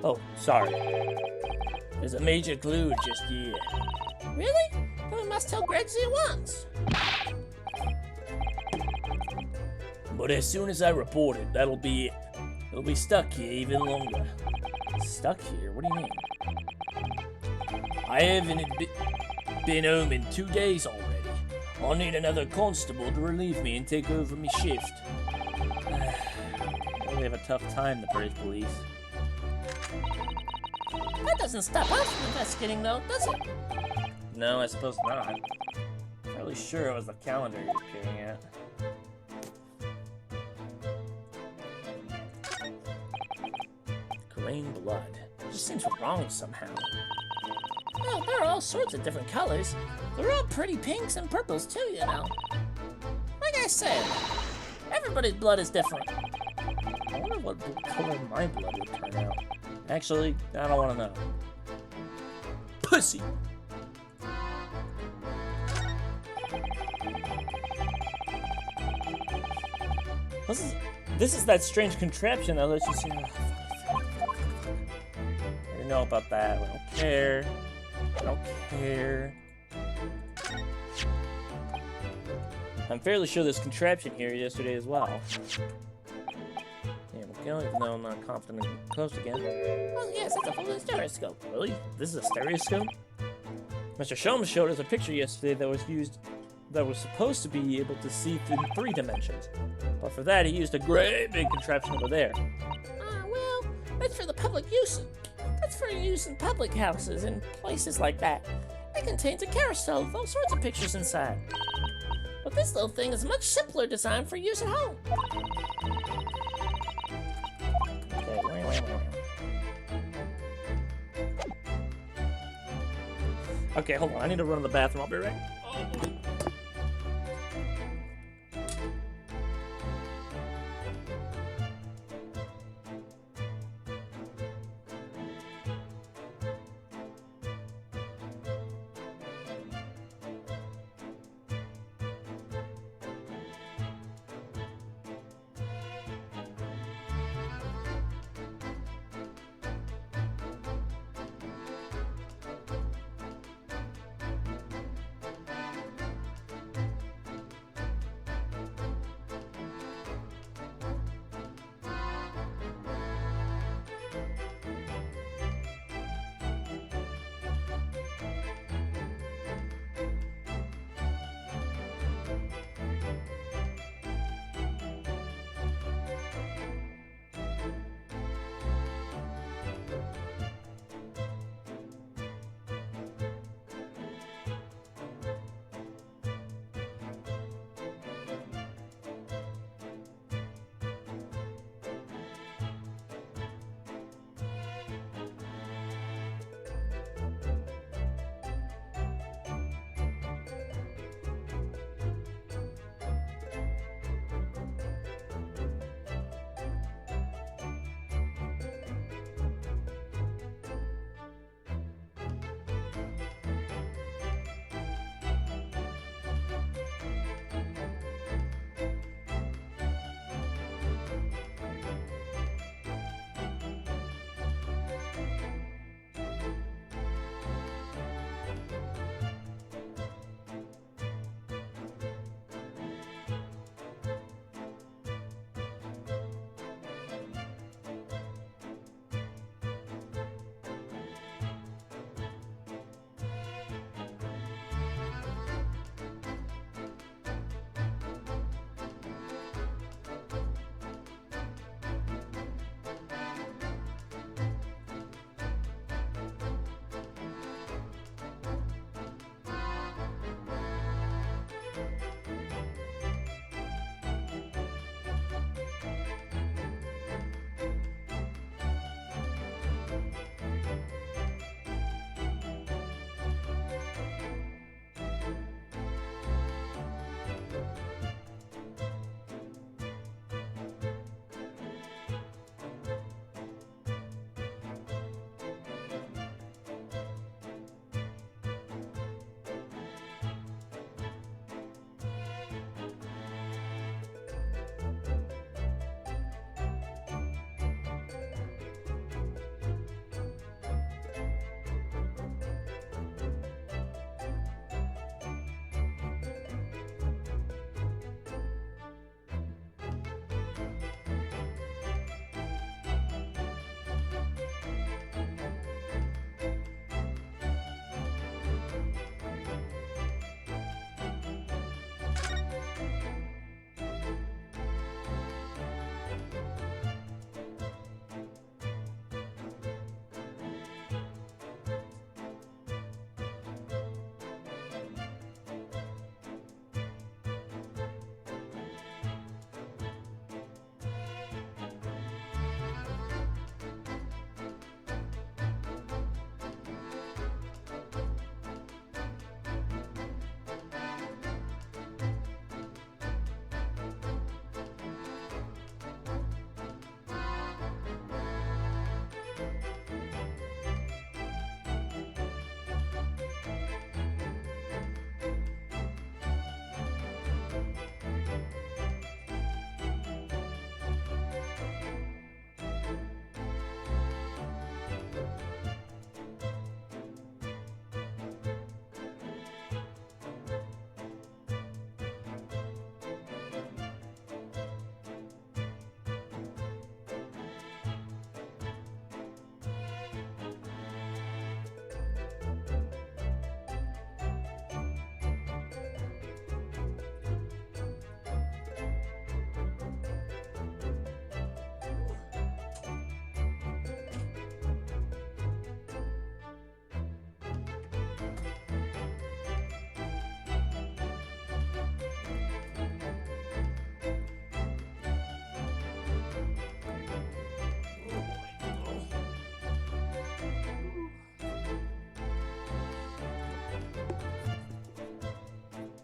Oh, sorry. There's a major clue just here. Really? Then we must tell Gregsy at once. But as soon as I report it, that'll be it. It'll be stuck here even longer. Stuck here? What do you mean? I haven't been home in 2 days already. I'll need another constable to relieve me and take over my shift. Really have a tough time, the British police. That doesn't stop us from investigating, though, does it? No, I suppose not. Fairly sure it was the calendar you're peering at. Green blood. It just seems wrong somehow. Well, there are all sorts of different colors. They're all pretty pinks and purples, too, you know. Like I said, everybody's blood is different. I wonder what color my blood would turn out. Actually, I don't want to know. Pussy! This is that strange contraption that lets you see. I didn't know about that. I don't care. I don't care. I'm fairly sure this contraption here yesterday as well. Yeah, we'll go, even though I'm not confident in close again. Well, yes, that's a full stereoscope. Really? This is a stereoscope? Mr. Sholmes showed us a picture yesterday that was supposed to be able to see through 3 dimensions. But for that, he used a great big contraption over there. Well, that's for the public use. That's for use in public houses and places like that. It contains a carousel with all sorts of pictures inside. But this little thing is a much simpler design for use at home. Okay, hold on. I need to run to the bathroom. I'll be right.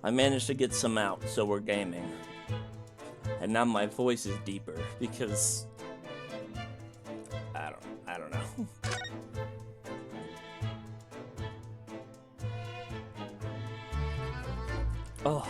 I managed to get some out, so we're gaming. And now my voice is deeper because I don't know. Oh.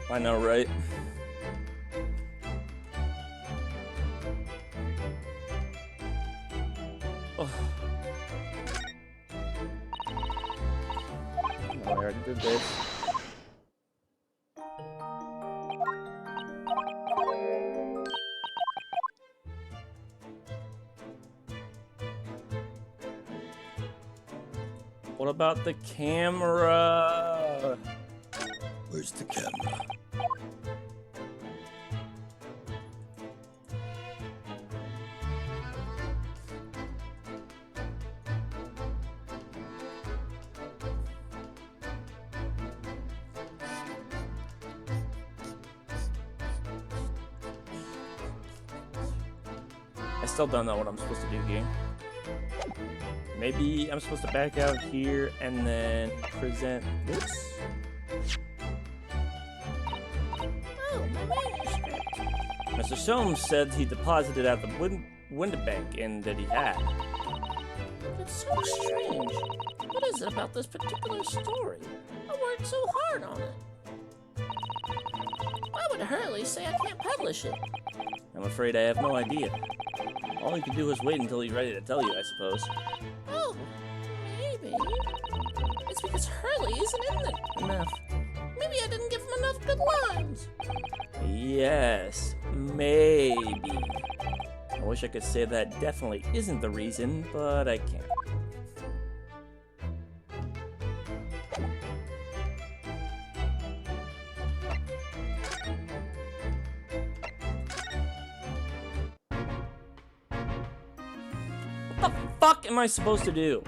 I know, right? Oh. No, I already did this. What about the camera? Where's the camera? I still don't know what I'm supposed to do here. Maybe I'm supposed to back out here and then present this? Oh, my manuscript. Mr. Soames said he deposited at the window bank and that he had. It's so strange. What is it about this particular story? I worked so hard on it. Why would Hurley say I can't publish it? I'm afraid I have no idea. All he can do is wait until he's ready to tell you, I suppose. Oh, maybe. It's because Hurley isn't in it enough. Maybe I didn't give him enough good lines. Yes, maybe. I wish I could say that definitely isn't the reason, but I can't. What the fuck am I supposed to do?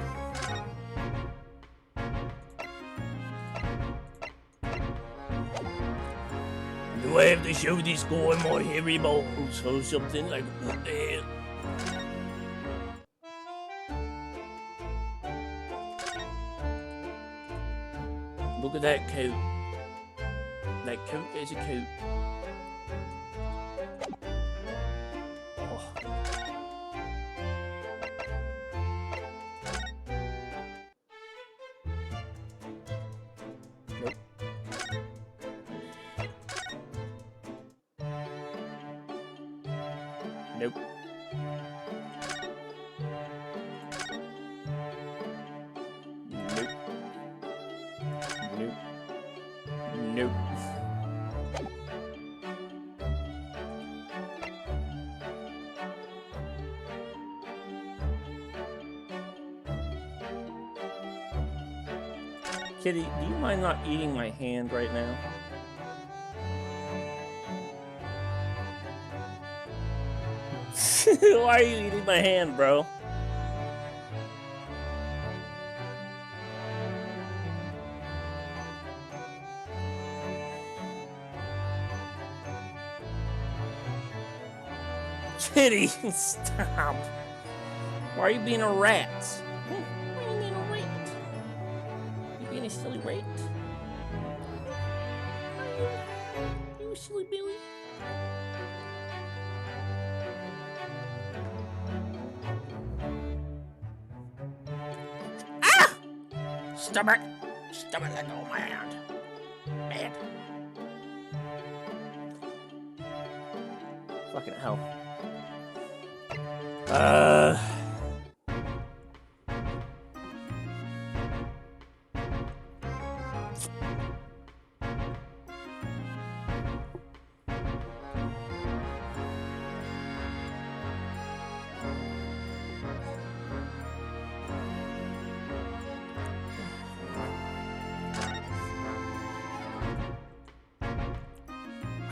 Do I have to show this guy my hairy balls or something like what the hell? Look at that coat. That coat is a coat. Oh. Nope. Nope. Nope. Nope. Nope. Kitty, do you mind not eating my hand right now? Why are you eating my hand, bro? Kitty, stop. Why are you being a rat? Why are you being a rat? You being a silly rat? Are you a silly Billy? Ah! Stop it! Stop it, let go of my hand. Man. Fucking hell. I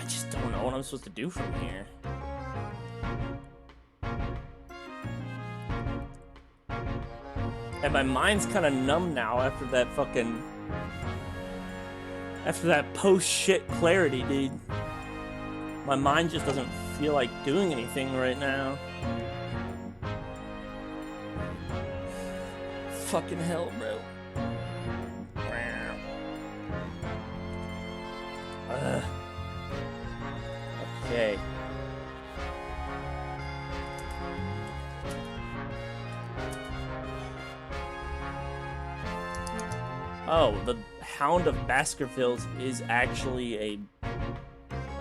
just don't know what I'm supposed to do from here. And my mind's kind of numb now after that fucking... After that post-shit clarity, dude. My mind just doesn't feel like doing anything right now. Fucking hell, bro. Okay. Oh, the Hound of Baskervilles is actually a...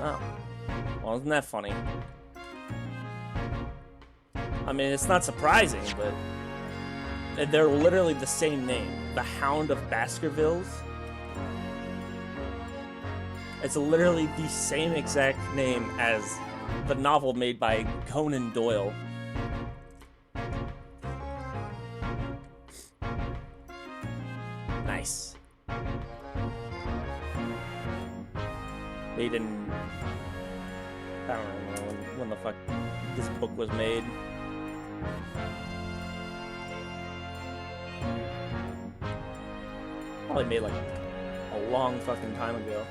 Oh. Well, isn't that funny? I mean, it's not surprising, but... They're literally the same name. The Hound of Baskervilles. It's literally the same exact name as the novel made by Conan Doyle. Nice. Made in... I don't know when the fuck this book was made. Probably made like a long fucking time ago.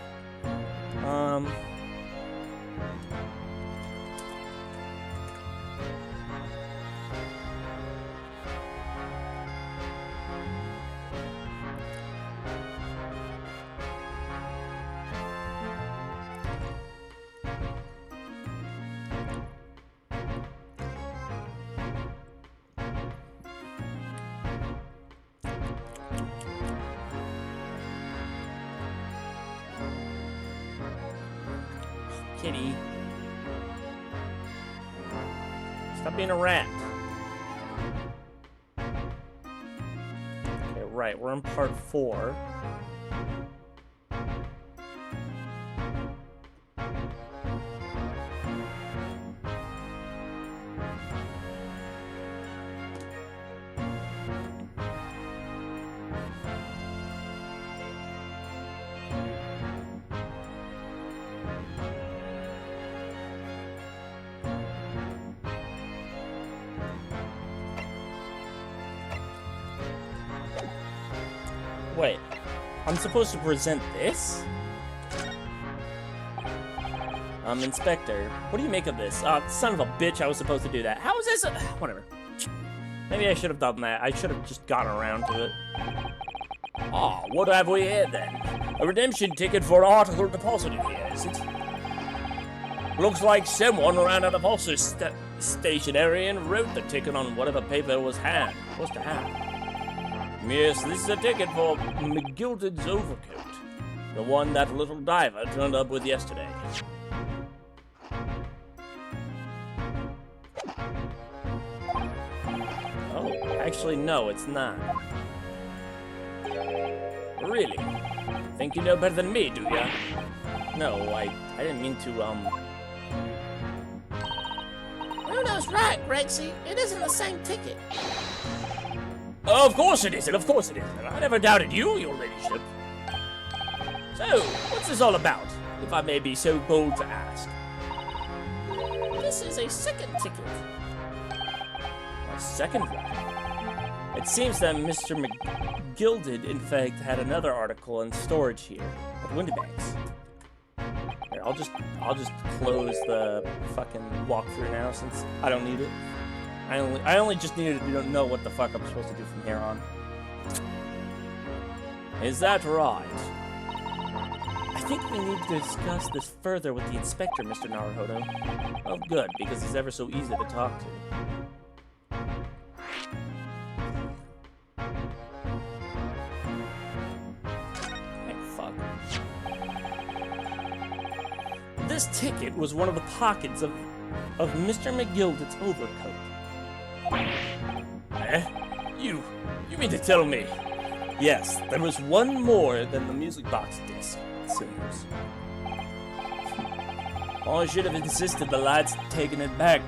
Kitty. Stop being a rat. Okay, right, we're in part 4. Wait, I'm supposed to present this? Inspector, what do you make of this? Son of a bitch, I was supposed to do that. How is this? Whatever. Maybe I should have done that. I should have just gotten around to it. Ah, what have we here then? A redemption ticket for an article deposited here, is it? Looks like someone ran out of office stationery and wrote the ticket on whatever paper was to hand. Yes, this is a ticket for McGilded's overcoat. The one that little diver turned up with yesterday. Oh, actually, no, it's not. Really? Think you know better than me, do ya? No, I didn't mean to, Bruno's right, Gregsy. It isn't the same ticket. Of course it isn't, of course it isn't. I never doubted you, your ladyship. So, what's this all about, if I may be so bold to ask? This is a second ticket. A second one? It seems that Mr. McGilded, in fact, had another article in storage here at Windybanks. Here, I'll just close the fucking walkthrough now, since I don't need it. I only just needed to know what the fuck I'm supposed to do from here on. Is that right? I think we need to discuss this further with the inspector, Mr. Naruhodo. Oh, good, because he's ever so easy to talk to. Hey, fuck. This ticket was one of the pockets of Mr. McGilded's overcoat. Eh? You mean to tell me? Yes, there was one more than the music box disc, it seems. I should have insisted the lads taken it back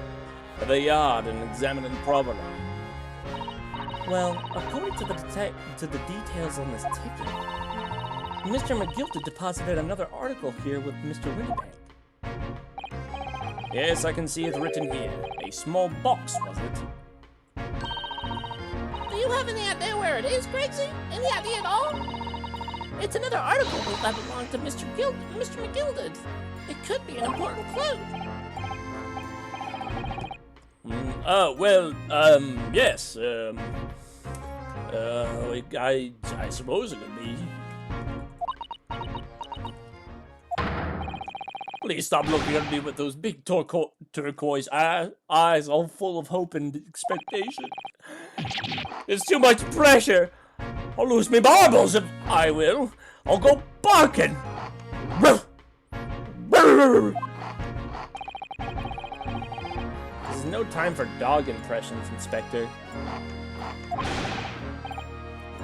to the yard and examined it properly. Well, according to the details on this ticket, Mr. McGilded deposited another article here with Mr. Windybank. Yes, I can see it written here. A small box, was it? Do you you have any idea where it is, Gregsy? Any idea at all? It's another article that belonged to Mr. McGilded. It could be an important clue. Yes. I suppose it could be. Please stop looking at me with those big turquoise eyes all full of hope and expectation. It's too much pressure. I'll lose me marbles if I will. I'll go barking. This is no time for dog impressions, Inspector.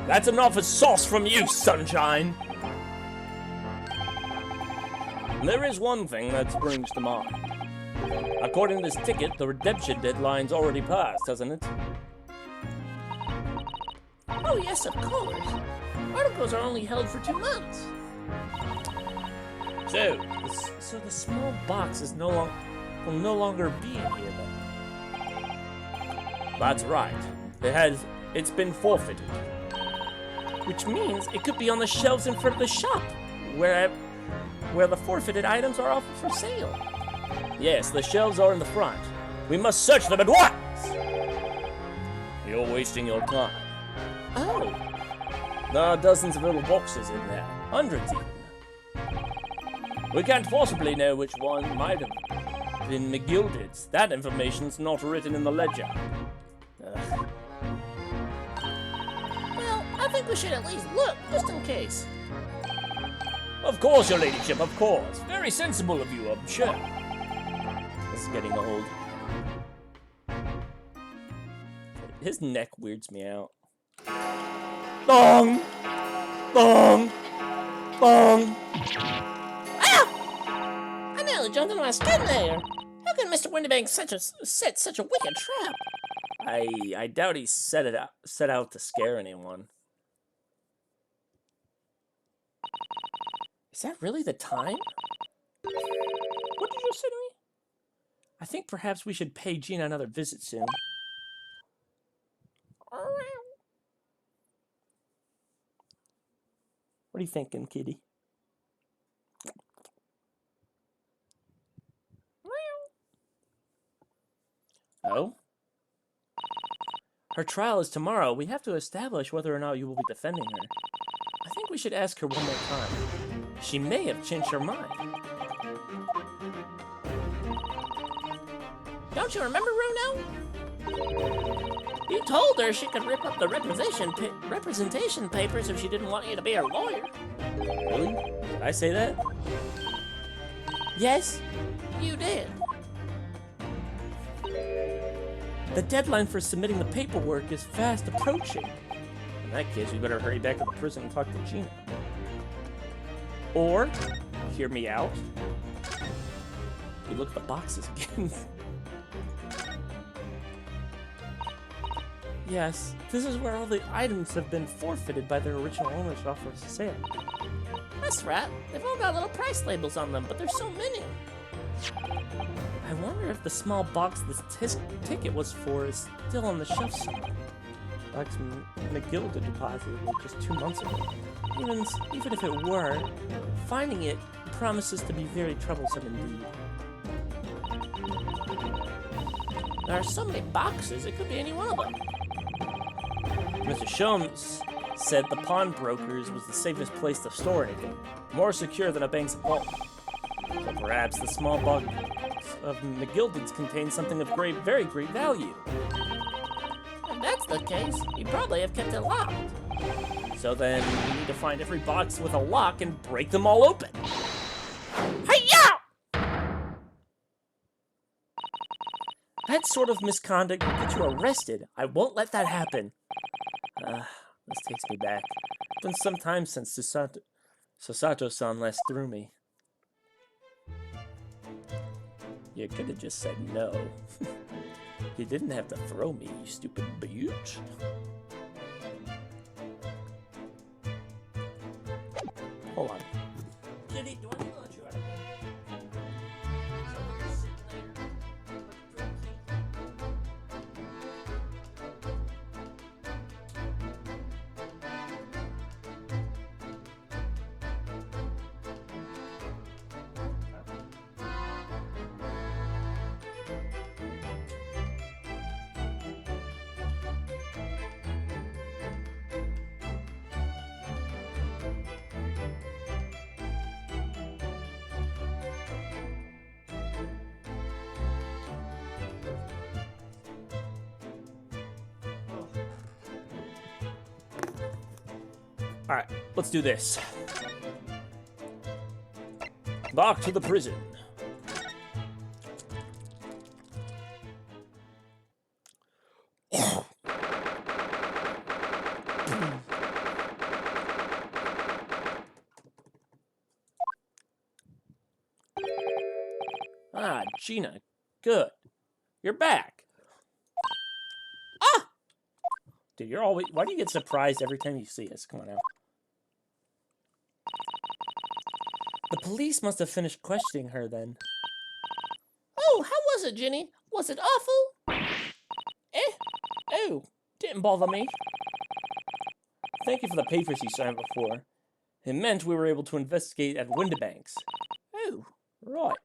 That's enough of sauce from you, Sunshine. There is one thing that springs to mind. According to this ticket, the redemption deadline's already passed, hasn't it? Oh, yes, of course. Articles are only held for 2 months. So the small box is will no longer be in here then. That's right. It's been forfeited. Which means it could be on the shelves in front of the shop, where the forfeited items are offered for sale. Yes, the shelves are in the front. We must search them at once! You're wasting your time. Oh. There are dozens of little boxes in there. Hundreds even. We can't possibly know which one might have been McGilded's. That information's not written in the ledger. Well, I think we should at least look, just in case. Of course, your ladyship, of course. Very sensible of you, I'm sure. This is getting old. His neck weirds me out. Bong! Bong! Bong! Ah! I nearly jumped into my skin there. How can Mr. Windibank set such a wicked trap? I doubt he set out to scare anyone. Is that really the time? What did you say to me? I think perhaps we should pay Gina another visit soon. What are you thinking, kitty? Oh? Her trial is tomorrow. We have to establish whether or not you will be defending her. I think we should ask her one more time. She may have changed her mind. Don't you remember, Runo? You told her she could rip up the representation papers if she didn't want you to be her lawyer. Really? Did I say that? Yes, you did. The deadline for submitting the paperwork is fast approaching. In that case, we better hurry back to the prison and talk to Gina. Or, hear me out. You look at the boxes again. Yes, this is where all the items have been forfeited by their original owners off for sale. That's right. They've all got little price labels on them, but there's so many. I wonder if the small box this ticket was for is still on the shelf somewhere. Box McGilded deposited just 2 months ago. Even if it were, finding it promises to be very troublesome indeed. There are so many boxes, it could be any one of them. Mr. Sholmes said the pawnbrokers was the safest place to store anything, more secure than a bank's vault. So perhaps the small box of McGilded's contains something of very great value. If that's the case, you probably have kept it locked. So then we need to find every box with a lock and break them all open. Hi-ya! That sort of misconduct will get you arrested. I won't let that happen. This takes me back. It's been some time since Susato-san last threw me. You could have just said no. You didn't have to throw me, you stupid bitch. Hold on. Kitty, do I need to let you out? Alright, let's do this. Back to the prison. Ah, Gina, good. You're back. Ah! Dude, you're always... Why do you get surprised every time you see us? Come on now. The police must have finished questioning her then. Oh, how was it, Jenny? Was it awful? Oh, didn't bother me. Thank you for the papers you signed before. It meant we were able to investigate at Windibanks. Oh, right.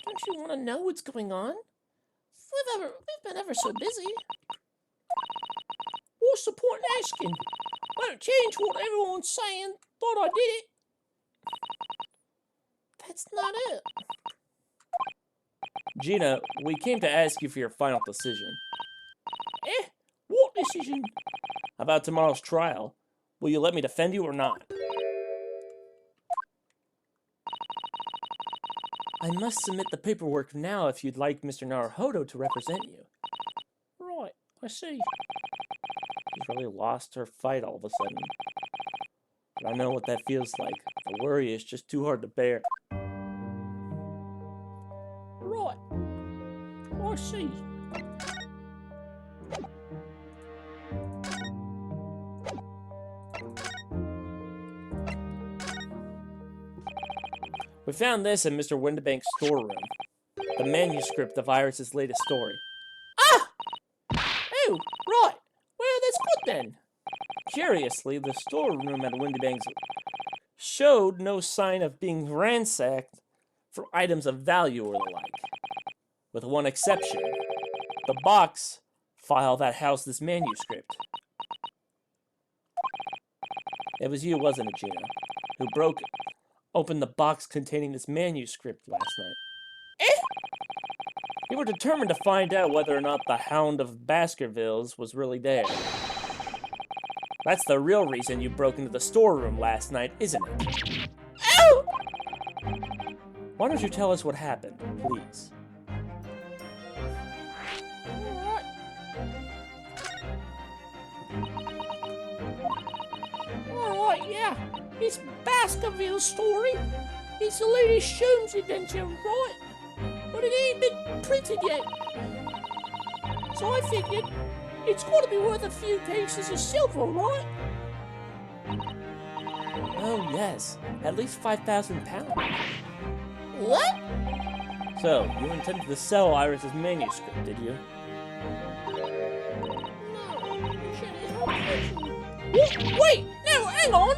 Don't you want to know what's going on? We've been ever so busy. What's the point in asking? Won't change what everyone's saying. Thought I did it. That's not it. Gina, we came to ask you for your final decision. What decision? About tomorrow's trial. Will you let me defend you or not? I must submit the paperwork now if you'd like Mr. Naruhodo to represent you. Right, I see. She's really lost her fight all of a sudden. But I know what that feels like. The worry is just too hard to bear. Right. I see. We found this in Mr. Windibank's storeroom. The manuscript of Iris's latest story. Ah! Oh, right. Well, that's good then. Curiously, the storeroom at Windibank's showed no sign of being ransacked for items of value or the like. With one exception. The box file that housed this manuscript. It was you, wasn't it, Gina, who opened the box containing this manuscript last night. You were determined to find out whether or not the Hound of Baskervilles was really there. That's the real reason you broke into the storeroom last night, isn't it? Ow! Why don't you tell us what happened, please? Alright, yeah. It's Baskerville's story. It's the latest Sholmes adventure, right? But it ain't been printed yet. So I figured it's got to be worth a few pieces of silver, right? Oh, yes. At least 5,000 pounds. What? So, you intended to sell Iris's manuscript, did you? No, Jenny, how could you? What? Wait, no, hang on.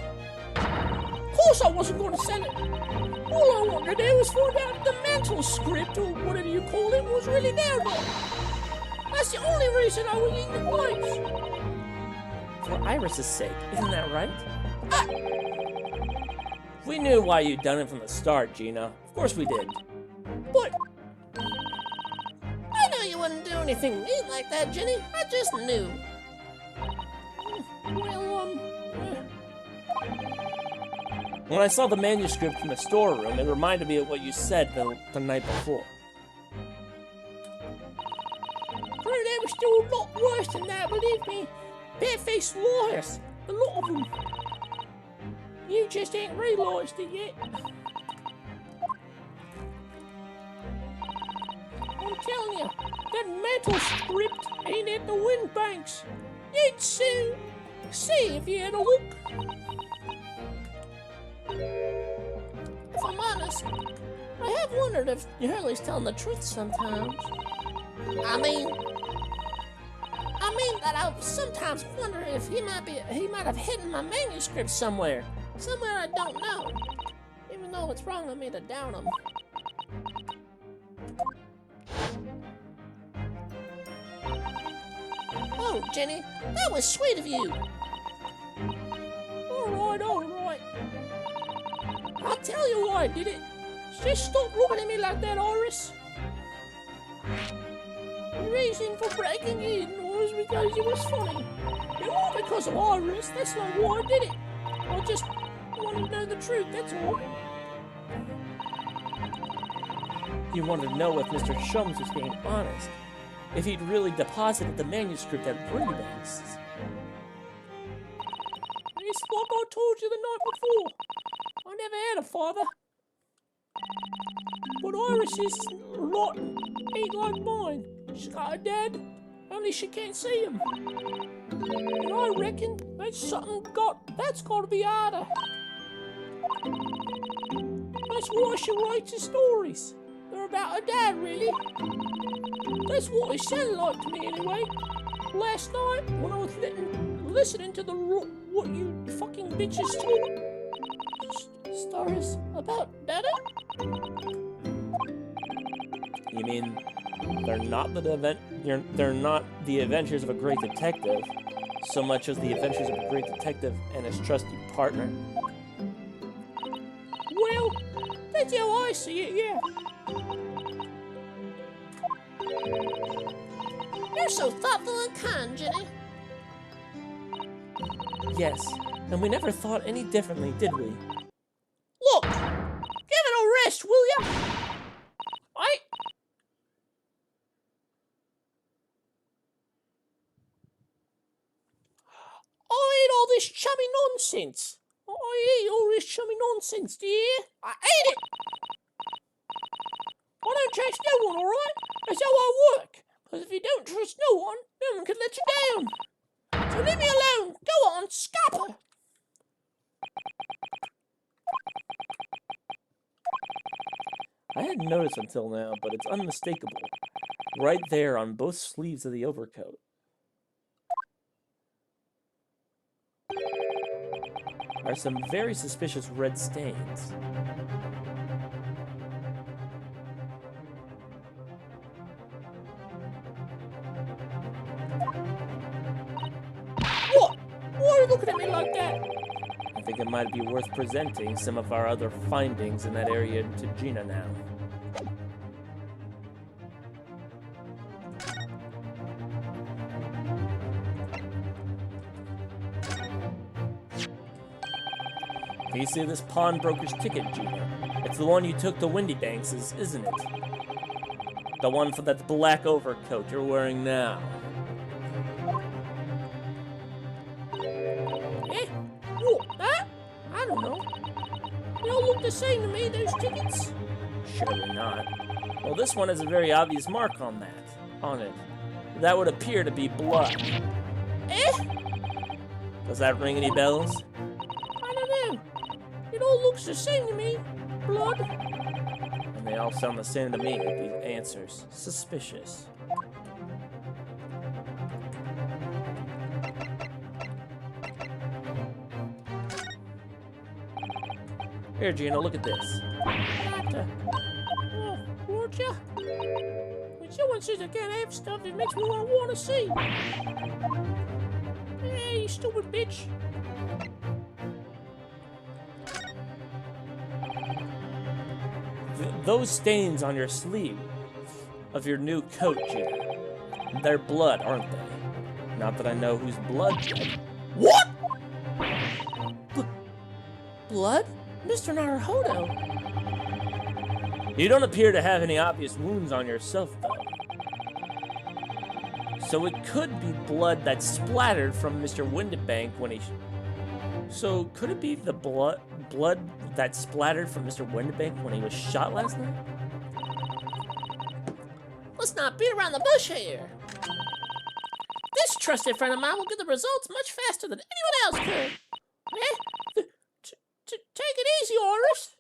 Of course I wasn't going to sell it. All I wanted to do was find out if the manuscript, or whatever you call it, was really there or not. That's the only reason I was in the place. For Iris's sake, isn't that right? We knew why you'd done it from the start, Gina. Of course we did. But I knew you wouldn't do anything mean like that, Jenny. I just knew. Well, When I saw the manuscript in the storeroom, it reminded me of what you said the night before. but they were still a lot worse than that, believe me. Bare-faced liars, a lot of them. You just ain't realised it yet. I'm telling you, that manuscript ain't at the Windbanks. You'd soon see if you had a look. If I'm honest, I have wondered if Hurley's telling the truth sometimes. I mean that I sometimes wonder if he might have hidden my manuscript somewhere I don't know. Even though it's wrong of me to doubt him. Oh, Jenny, that was sweet of you. All right. I'll tell you why I did it. Just stop looking at me like that, Iris. reason for breaking in was because it was funny. It wasn't because of Iris, that's not why I did it. I just wanted to know the truth, that's all. You wanted to know if Mr. Shums was being honest. If he'd really deposited the manuscript at Windybanks. It's like I told you the night before. I never had a father. But Iris is rotten, ain't like mine. She's got a dad, only she can't see him. And I reckon that's that's gotta be harder. That's why she writes her stories. They're about her dad, really. That's what it sounded like to me, anyway. Last night, when I was listening to what you fucking bitches talk. Stories about Dada? You mean they're not they're not the adventures of a great detective, so much as the adventures of a great detective and his trusty partner? Well, that's how I see it, yeah. You're so thoughtful and kind, Jenny. Yes, and we never thought any differently, did we? Look, give it a rest, will ya? I hate all this chummy nonsense. I hate all this chummy nonsense, do you hear? I hate it. I don't trust no one, alright? That's how I work. Because if you don't trust no one can let you down. So leave me alone. Go on, scupper. I hadn't noticed until now, but it's unmistakable. Right there on both sleeves of the overcoat. Are some very suspicious red stains. What? Why are you looking at me like that? I think it might be worth presenting some of our other findings in that area to Gina now. Do you see this pawnbroker's ticket, Gina? It's the one you took to Windybanks', isn't it? The one for that black overcoat you're wearing now. Eh? What? That? I don't know. They all look the same to me, those tickets. Surely not. Well, this one has a very obvious mark on it. That would appear to be blood. Eh? Does that ring any bells? I don't know. It all looks the same to me. Blood. And they all sound the same to me, these answers. Suspicious. Here, Gina, look at this. Doctor. Oh, won't ya? When someone says I can't have stuff, it makes me want to see. Hey, you stupid bitch. Those stains on your sleeve of your new coat, Gina, they're blood, aren't they? Not that I know whose blood. What? Blood? Mr. Naruhodo. You don't appear to have any obvious wounds on yourself, though. So it could be blood that splattered from Mr. Windybank when he... So could it be the blood that splattered from Mr. Windybank when he was shot last night? Let's not beat around the bush here. This trusted friend of mine will get the results much faster than anyone else could. Eh? Take it easy, Iris.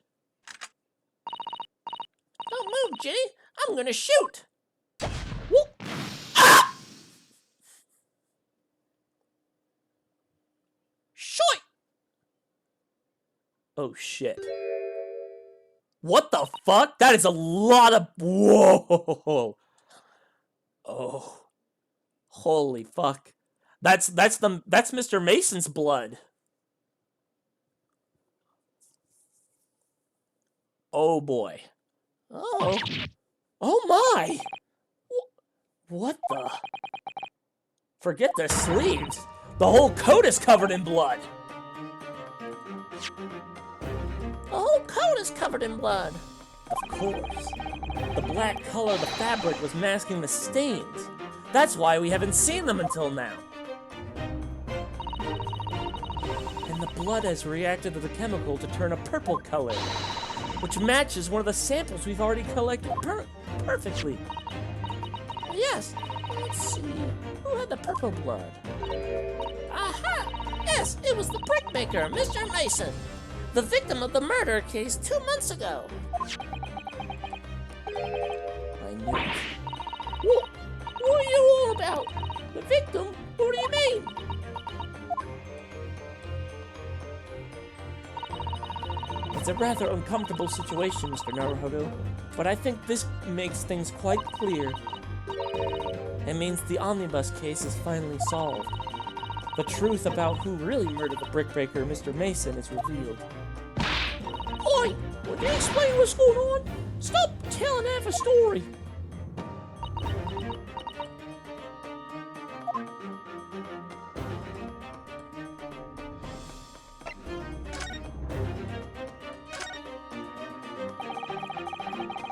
Don't move, Jenny. I'm gonna shoot. Whoop. Ah! Shoot! Oh, shit. What the fuck? That is a lot of... Whoa! Oh. Holy fuck. That's Mr. Mason's blood. Oh boy. Oh. Oh my. What the? Forget the sleeves. The whole coat is covered in blood. The whole coat is covered in blood. Of course. The black color of the fabric was masking the stains. That's why we haven't seen them until now. And the blood has reacted to the chemical to turn a purple color, which matches one of the samples we've already collected perfectly. Yes, let's see. Who had the purple blood? Aha! Yes, it was the brickmaker, Mr. Mason, the victim of the murder case 2 months ago. I knew it. What are you all about? The victim? What do you mean? It's a rather uncomfortable situation, Mr. Naruhodo, but I think this makes things quite clear. It means the omnibus case is finally solved. The truth about who really murdered the brickbreaker, Mr. Mason, is revealed. Oi! Would you explain what's going on? Stop telling half a story.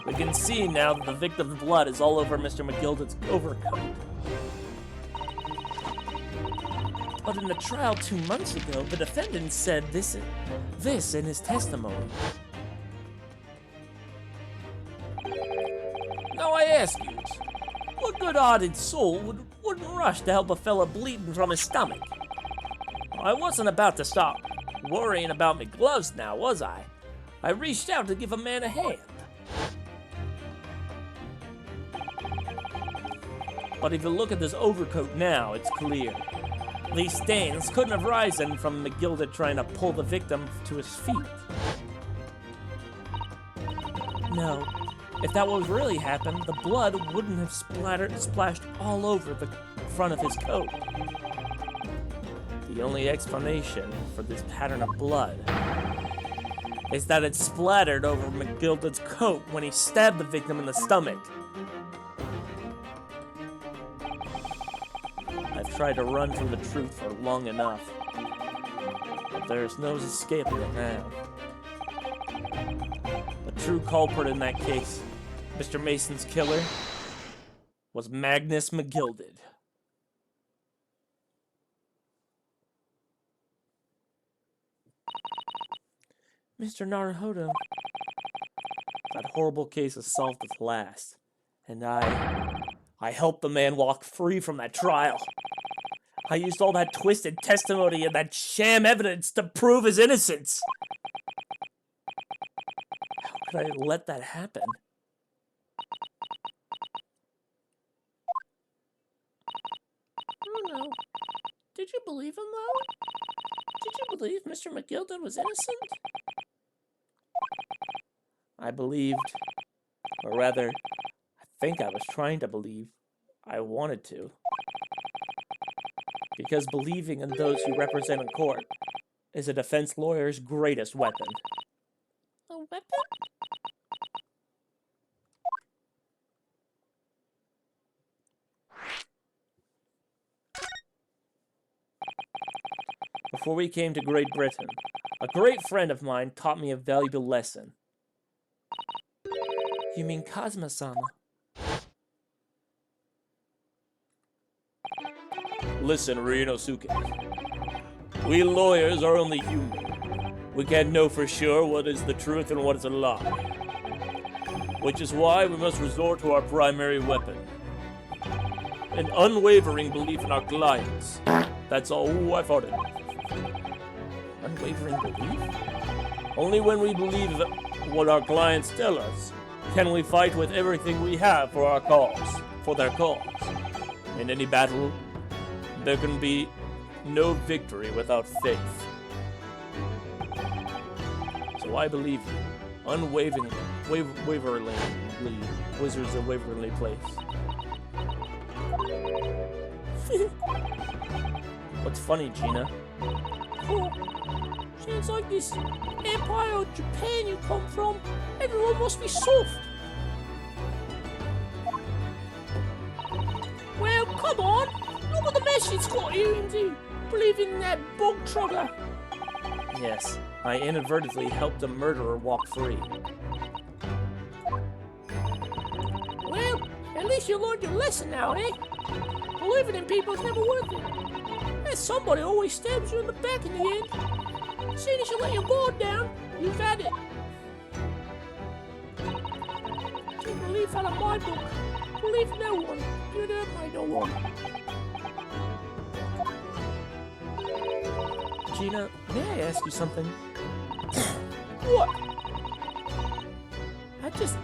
We can see now that the victim's blood is all over Mr. McGilden's overcoat. But in the trial 2 months ago, the defendant said this in his testimony. Now I ask you, what good-hearted soul wouldn't rush to help a fella bleeding from his stomach? I wasn't about to stop worrying about my gloves now, was I? I reached out to give a man a hand. But if you look at this overcoat now, it's clear. These stains couldn't have risen from McGilda trying to pull the victim to his feet. No, if that was really happened, the blood wouldn't have splashed all over the front of his coat. The only explanation for this pattern of blood is that it splattered over McGilda's coat when he stabbed the victim in the stomach. I've tried to run from the truth for long enough, but there's no escaping it now. The true culprit in that case, Mr. Mason's killer, was Magnus McGilded. Mr. Naruhodo, that horrible case is solved at last, and I helped the man walk free from that trial. I used all that twisted testimony and that sham evidence to prove his innocence. How could I let that happen? I don't know. Did you believe him, though? Did you believe Mr. McGilden was innocent? I believed, or rather, I think I was trying to believe. I wanted to. Because believing in those you represent in court is a defense lawyer's greatest weapon. A weapon? Before we came to Great Britain, a great friend of mine taught me a valuable lesson. You mean Kazuma-sama? Listen, Ryunosuke. We lawyers are only human. We can't know for sure what is the truth and what is a lie. Which is why we must resort to our primary weapon. An unwavering belief in our clients. That's all I fought in. Unwavering belief? Only when we believe what our clients tell us can we fight with everything we have for our cause, for their cause. In any battle, there can be no victory without faith. So I believe you, unwaveringly, Wizards of Waverly Place. What's funny, Gina? Oh, seems like this Empire of Japan you come from, everyone must be soft. guess it's got you into believing in that bog trotter. Yes, I inadvertently helped a murderer walk free. Well, at least you learned your lesson now, eh? Believing in people is never worth it. That somebody always stabs you in the back in the end. Soon as you let your guard down, you've had it. Take a leaf out of my book. Believe no one. You'd hurt my no one. Gina, may I ask you something? What?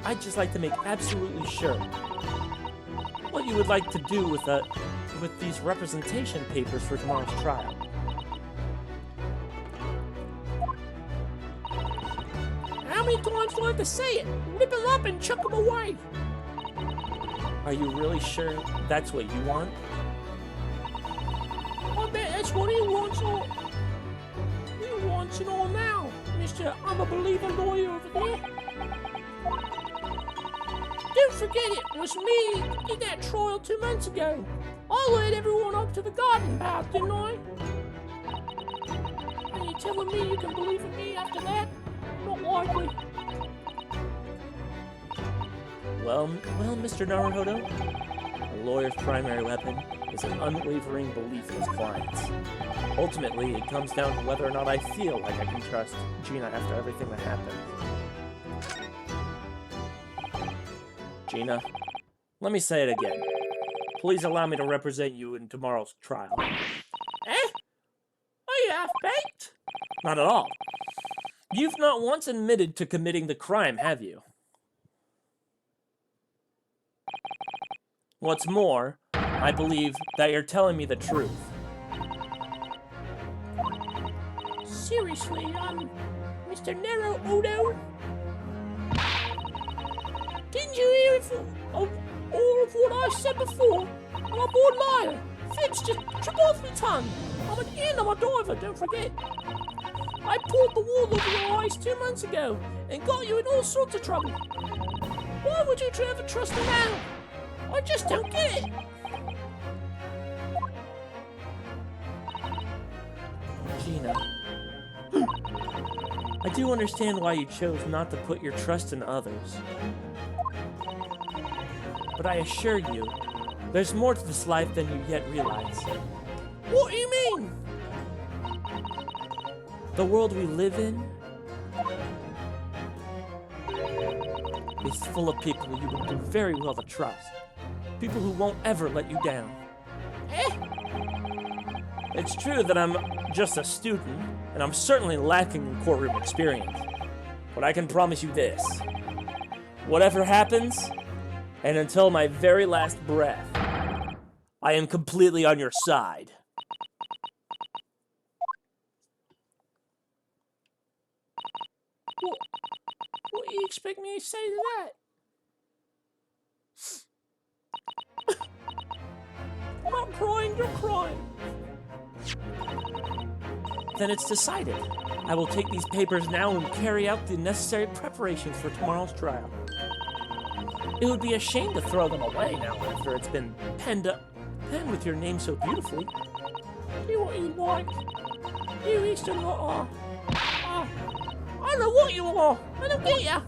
I'd just like to make absolutely sure what you would like to do with these representation papers for tomorrow's trial. How many times do I have to say it? Rip them up and chuck them away. Are you really sure that's what you want? I bet that's what he wants all. He wants it all now, Mr. I'm a believer lawyer over there. Don't forget it was me in that trial 2 months ago. I led everyone up to the garden path, didn't I? And you telling me you can believe in me after that? Not likely. Well, Mr. Naruhodo, a lawyer's primary weapon is an unwavering belief in his clients. Ultimately, it comes down to whether or not I feel like I can trust Gina after everything that happened. Gina, let me say it again. Please allow me to represent you in tomorrow's trial. Eh? Are you half-baked? Not at all. You've not once admitted to committing the crime, have you? What's more, I believe that you're telling me the truth. Seriously, Mr. Naruhodo? Didn't you hear all of what I said before? I'm a born liar. Fibs just trip off my tongue. I'm an inn, I'm a diver, don't forget. I pulled the wool over your eyes 2 months ago and got you in all sorts of trouble. Why would you ever trust me now? I just don't get it. Gina, I do understand why you chose not to put your trust in others. But I assure you, there's more to this life than you yet realize. What do you mean? The world we live in is full of people who you would do very well to trust. People who won't ever let you down. Eh? It's true that I'm just a student, and I'm certainly lacking in courtroom experience. But I can promise you this. Whatever happens, and until my very last breath, I am completely on your side. What do you expect me to say to that? I'm not crying, you're crying. Then it's decided. I will take these papers now and carry out the necessary preparations for tomorrow's trial. It would be a shame to throw them away now after it's been penned with your name so beautifully. Do what you like. You Eastern lot are. I don't know what you are. I don't get ya.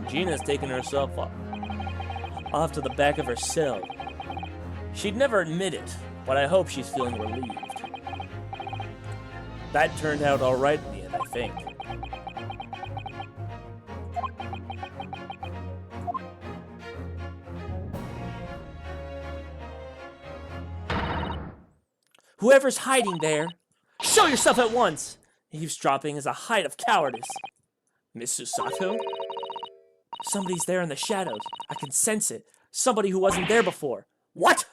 Gina's taken herself off to the back of her cell. She'd never admit it, but I hope she's feeling relieved. That turned out all right in the end, I think. Whoever's hiding there, show yourself at once! Eavesdropping is a height of cowardice. Miss Susato? Somebody's there in the shadows. I can sense it. Somebody who wasn't there before. What?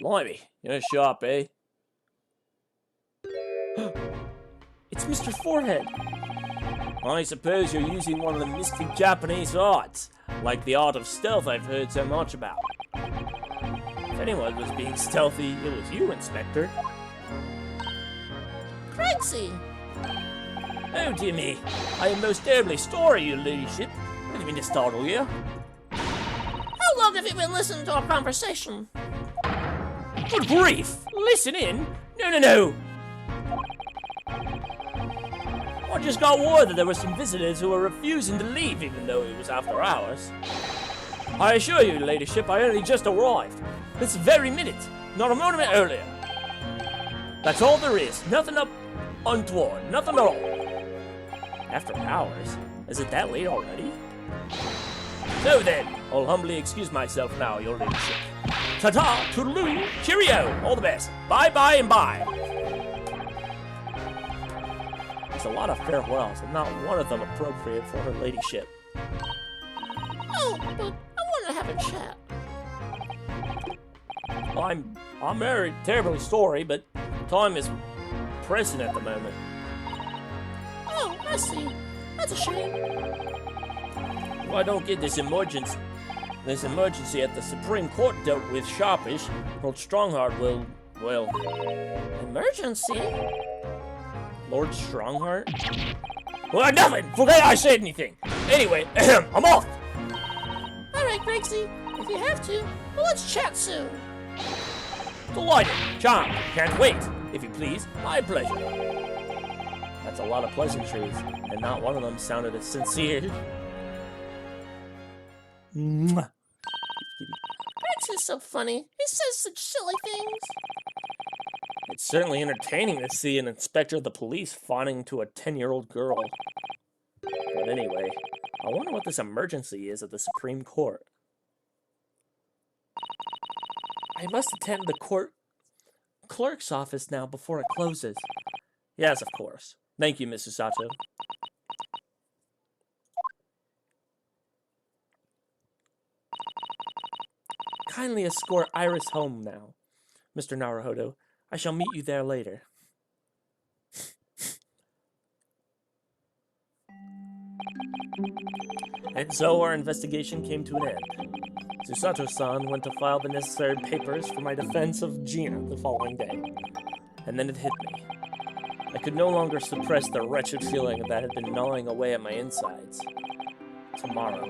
Blimey, you're sharp, eh? It's Mr. Forehead. I suppose you're using one of the mystic Japanese arts, like the art of stealth I've heard so much about. If anyone was being stealthy, it was you, Inspector. Craigsy! Oh dear me, I am most terribly sorry, your ladyship. I didn't mean to startle you. How long have you been listening to our conversation? Good grief! Listen in? No. I just got word that there were some visitors who were refusing to leave even though it was after hours. I assure you, your ladyship, I only just arrived. This very minute, not a moment earlier. That's all there is. Nothing up untoward. Nothing at all. After hours? Is it that late already? So then, I'll humbly excuse myself now, your ladyship. Ta-ta, toodaloo, cheerio, all the best. Bye-bye and bye. There's a lot of farewells, and not one of them appropriate for her ladyship. Oh, but I want to have a chat. Well, I'm very terribly sorry, but time is pressing at the moment. Oh, I see. That's a shame. If I don't get this emergency at the Supreme Court dealt with sharpish, Lord Strongheart will, well... Emergency? Lord Strongheart? Well, nothing! Forget I said anything! Anyway, I'm off! Alright, Gregsy. If you have to, well, let's chat soon. Delighted! Charmed! Can't wait! If you please, my pleasure. That's a lot of pleasantries, and not one of them sounded as sincere. Mwah. Gregs is so funny. He says such silly things. It's certainly entertaining to see an inspector of the police fawning to a 10-year-old girl. But anyway, I wonder what this emergency is at the Supreme Court. I must attend the court clerk's office now before it closes. Yes, of course. Thank you, Mrs. Sato. Kindly escort Iris home now, Mr. Naruhodo. I shall meet you there later. And so our investigation came to an end. Susato-san went to file the necessary papers for my defense of Gina the following day. And then it hit me. I could no longer suppress the wretched feeling that had been gnawing away at my insides. Tomorrow,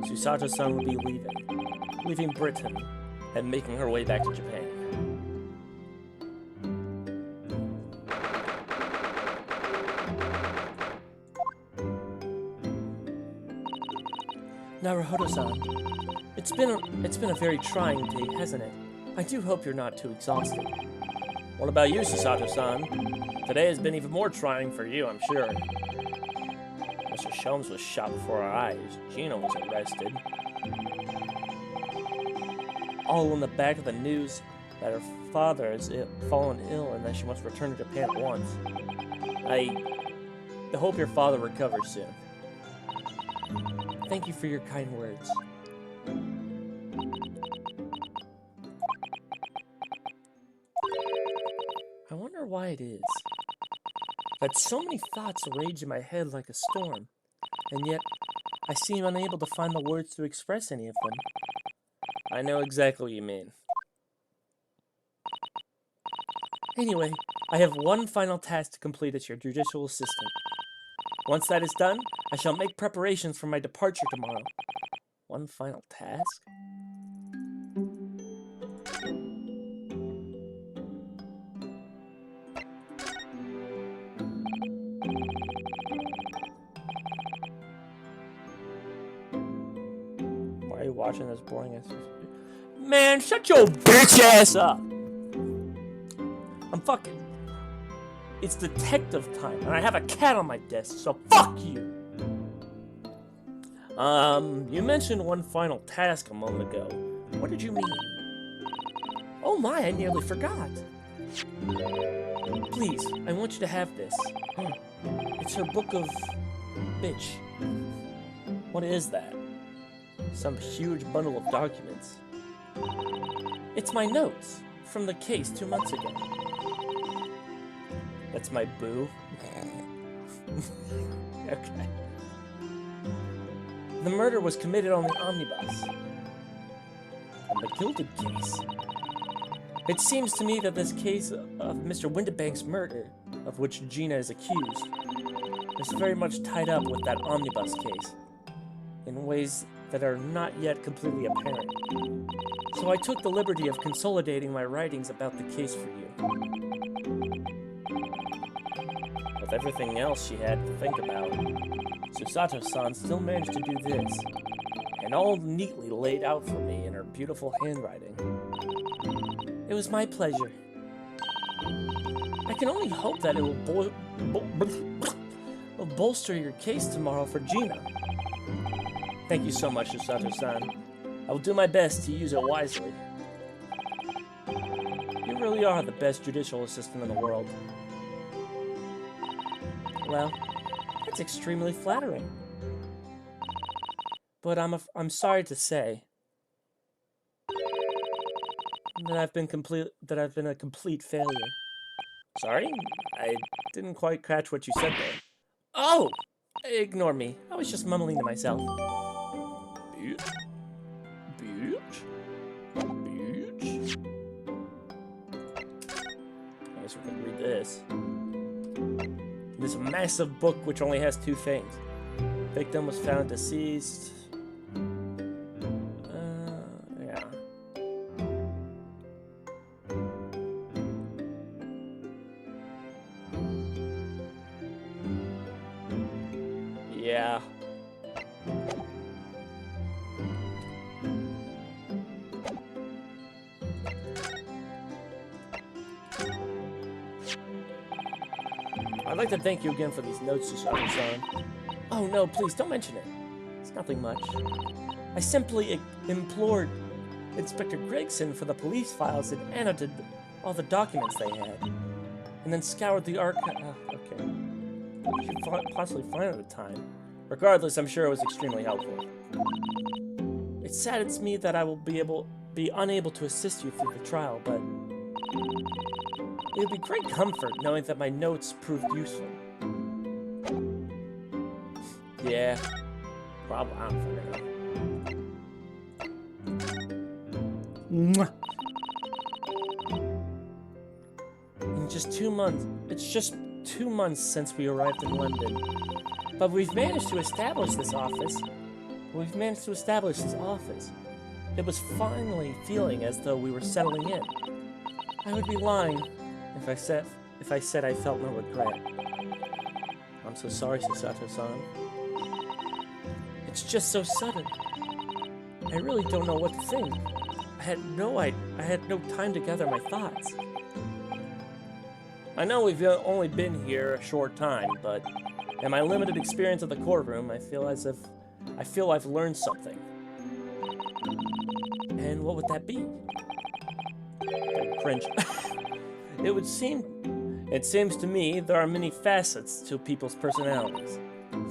Susato-san would be leaving Britain and making her way back to Japan. Naruhodo-san, it's been a very trying day, hasn't it? I do hope you're not too exhausted. What about you, Susato-san? Today has been even more trying for you, I'm sure. Mr. Sholmes was shot before our eyes. Gina was arrested. All on the back of the news that her father has fallen ill and that she must return to Japan at once. I hope your father recovers soon. Thank you for your kind words. I wonder why it is that so many thoughts rage in my head like a storm, and yet I seem unable to find the words to express any of them. I know exactly what you mean. Anyway, I have one final task to complete as your judicial assistant. Once that is done, I shall make preparations for my departure tomorrow. One final task? Why are you watching this boring ass? Man, shut your bitch ass up! I'm fucking... It's detective time, and I have a cat on my desk, so fuck you! You mentioned one final task a moment ago. What did you mean? Oh my, I nearly forgot. Please, I want you to have this. It's her book of... bitch. What is that? Some huge bundle of documents. It's my notes from the case 2 months ago. That's my boo. Okay. The murder was committed on the omnibus. On the Gilded case. It seems to me that this case of Mr. Windibank's murder, of which Gina is accused, is very much tied up with that omnibus case, in ways that are not yet completely apparent. So I took the liberty of consolidating my writings about the case for you. With everything else she had to think about, Susato-san still managed to do this, and all neatly laid out for me in her beautiful handwriting. It was my pleasure. I can only hope that it will bolster your case tomorrow for Gina. Thank you so much, Susato-san. I will do my best to use it wisely. You really are the best judicial assistant in the world. Well, that's extremely flattering. But I'm sorry to say that I've been a complete failure. Sorry? I didn't quite catch what you said there. Oh! Ignore me. I was just mumbling to myself. Bitch. Bitch. Bitch. I guess we can read this. This massive book which only has 2 things. Victim was found deceased. Yeah. Yeah. I'd like to thank you again for these notes, Susato-san. Oh no, please don't mention it. It's nothing much. I simply implored Inspector Gregson for the police files and annotated all the documents they had, and then scoured the archive. Okay. What did you possibly find at the time? Regardless, I'm sure it was extremely helpful. It saddens me that I will be unable to assist you through the trial, but it would be great comfort knowing that my notes proved useful. Yeah, probably. I don't know. In just 2 months, it's just 2 months since we arrived in London, but we've managed to establish this office. It was finally feeling as though we were settling in. I would be lying if I said I felt no regret. I'm so sorry, Susato-san. It's just so sudden. I really don't know what to think. I had no time to gather my thoughts. I know we've only been here a short time, but in my limited experience of the courtroom, I feel I've learned something. And what would that be? Cringe. It seems to me there are many facets to people's personalities.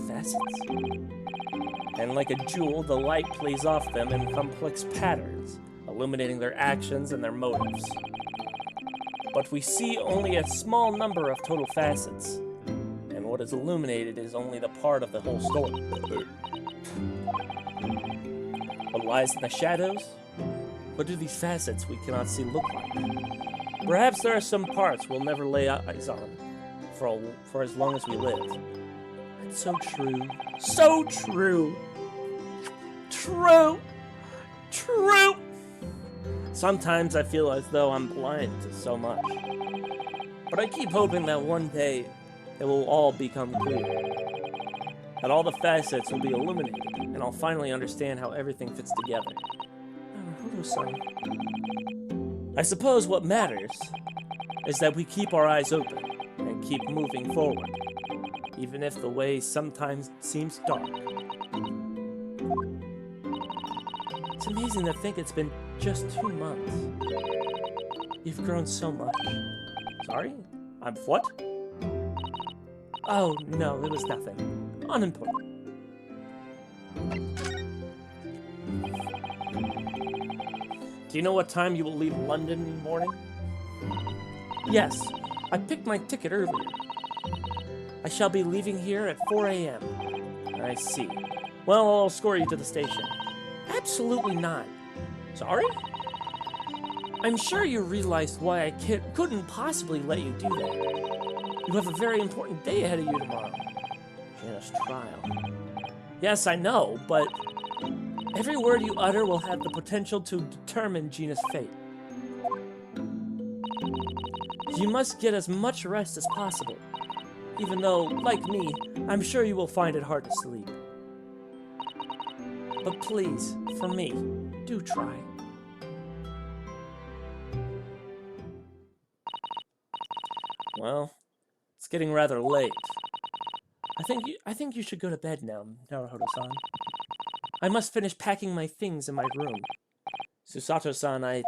Facets? And like a jewel, the light plays off them in complex patterns, illuminating their actions and their motives. But we see only a small number of total facets, and what is illuminated is only the part of the whole story. What lies in the shadows? What do these facets we cannot see look like? Perhaps there are some parts we'll never lay eyes on for as long as we live. That's so true. So true! True! True! Sometimes I feel as though I'm blind to so much. But I keep hoping that one day it will all become clear. That all the facets will be illuminated, and I'll finally understand how everything fits together. Hello, son. I suppose what matters is that we keep our eyes open and keep moving forward, even if the way sometimes seems dark. It's amazing to think it's been just 2 months. You've grown so much. Sorry? I'm what? Oh, no, it was nothing. Unimportant. Do you know what time you will leave London in the morning? Yes, I picked my ticket earlier. I shall be leaving here at 4 a.m. I see. Well, I'll escort you to the station. Absolutely not. Sorry? I'm sure you realized why I couldn't possibly let you do that. You have a very important day ahead of you tomorrow. Gina's trial. Yes, I know, but every word you utter will have the potential to determine Gina's fate. You must get as much rest as possible, even though, like me, I'm sure you will find it hard to sleep. But please, for me, do try. Well, it's getting rather late. I think you should go to bed now, Naruhodo-san. I must finish packing my things in my room. Susato-san, I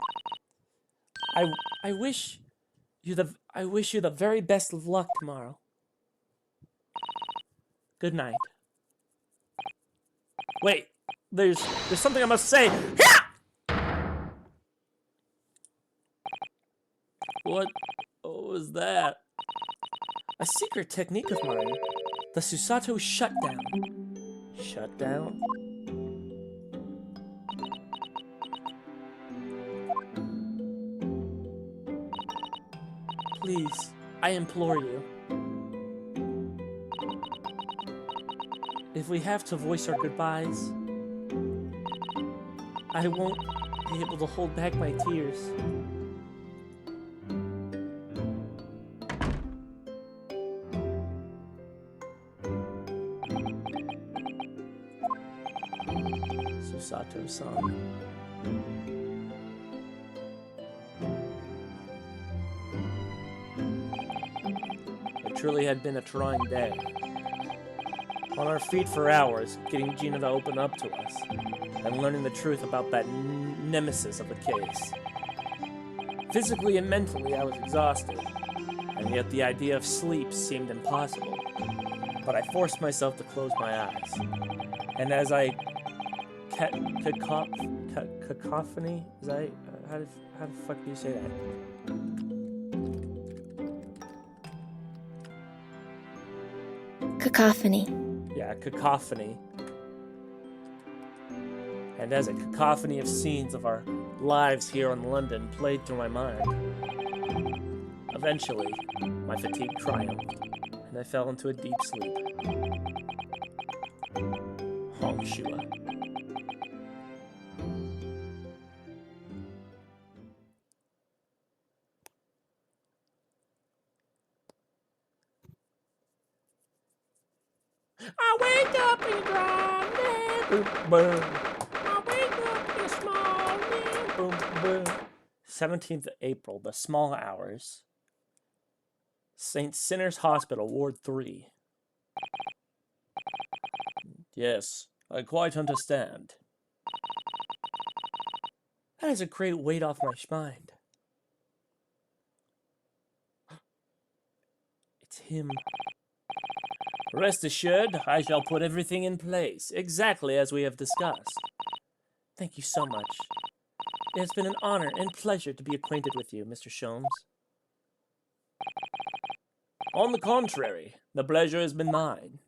wish you the very best of luck tomorrow. Good night. Wait, there's something I must say. What was that? A secret technique of mine. The Susato shutdown. Shutdown? Please, I implore you. If we have to voice our goodbyes, I won't be able to hold back my tears. Susato-san. It truly had been a trying day. On our feet for hours, getting Gina to open up to us, and learning the truth about that nemesis of the case. Physically and mentally, I was exhausted, and yet the idea of sleep seemed impossible. But I forced myself to close my eyes, and as I cacophony? Is that how the fuck do you say that? Cacophony. Yeah, cacophony. And as a cacophony of scenes of our lives here in London played through my mind, eventually, my fatigue triumphed, and I fell into a deep sleep. Hong Shua. I wake up in Grande. Boom, I wake up in small man. boom, boom. 17th April, the small hours. St. Sinner's Hospital, Ward 3. Yes, I quite understand. That is a great weight off my mind. It's him. Rest assured, I shall put everything in place, exactly as we have discussed. Thank you so much. It has been an honor and pleasure to be acquainted with you, Mr. Sholmes. On the contrary, the pleasure has been mine.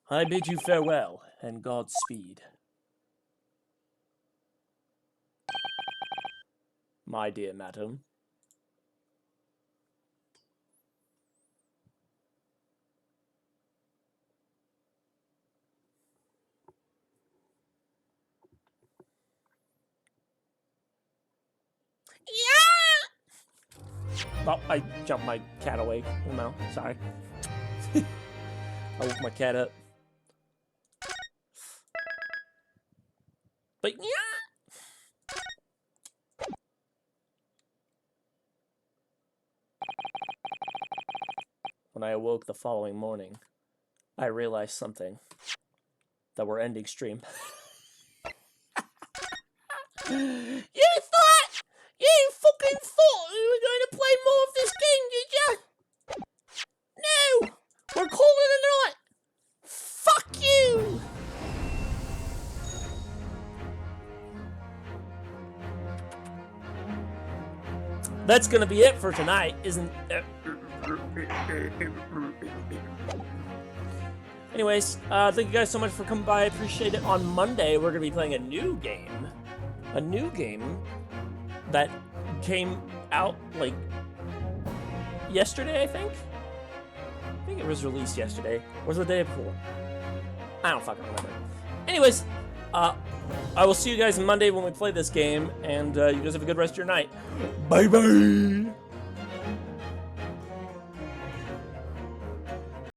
I bid you farewell, and Godspeed. My dear madam. Oh, I jumped my cat away. Oh no, sorry. I woke my cat up. But yeah. When I awoke the following morning, I realized something. That we're ending stream. You fucking thought we were going to play more of this game, did you? No! We're calling it a night! Fuck you! That's gonna be it for tonight, isn't it? Anyways, thank you guys so much for coming by. I appreciate it. On Monday, we're gonna be playing a new game. A new game that came out, like, yesterday, I think. I think it was released yesterday. Or was it the day before? I don't fucking remember. Anyways, I will see you guys Monday when we play this game, and you guys have a good rest of your night. Bye-bye!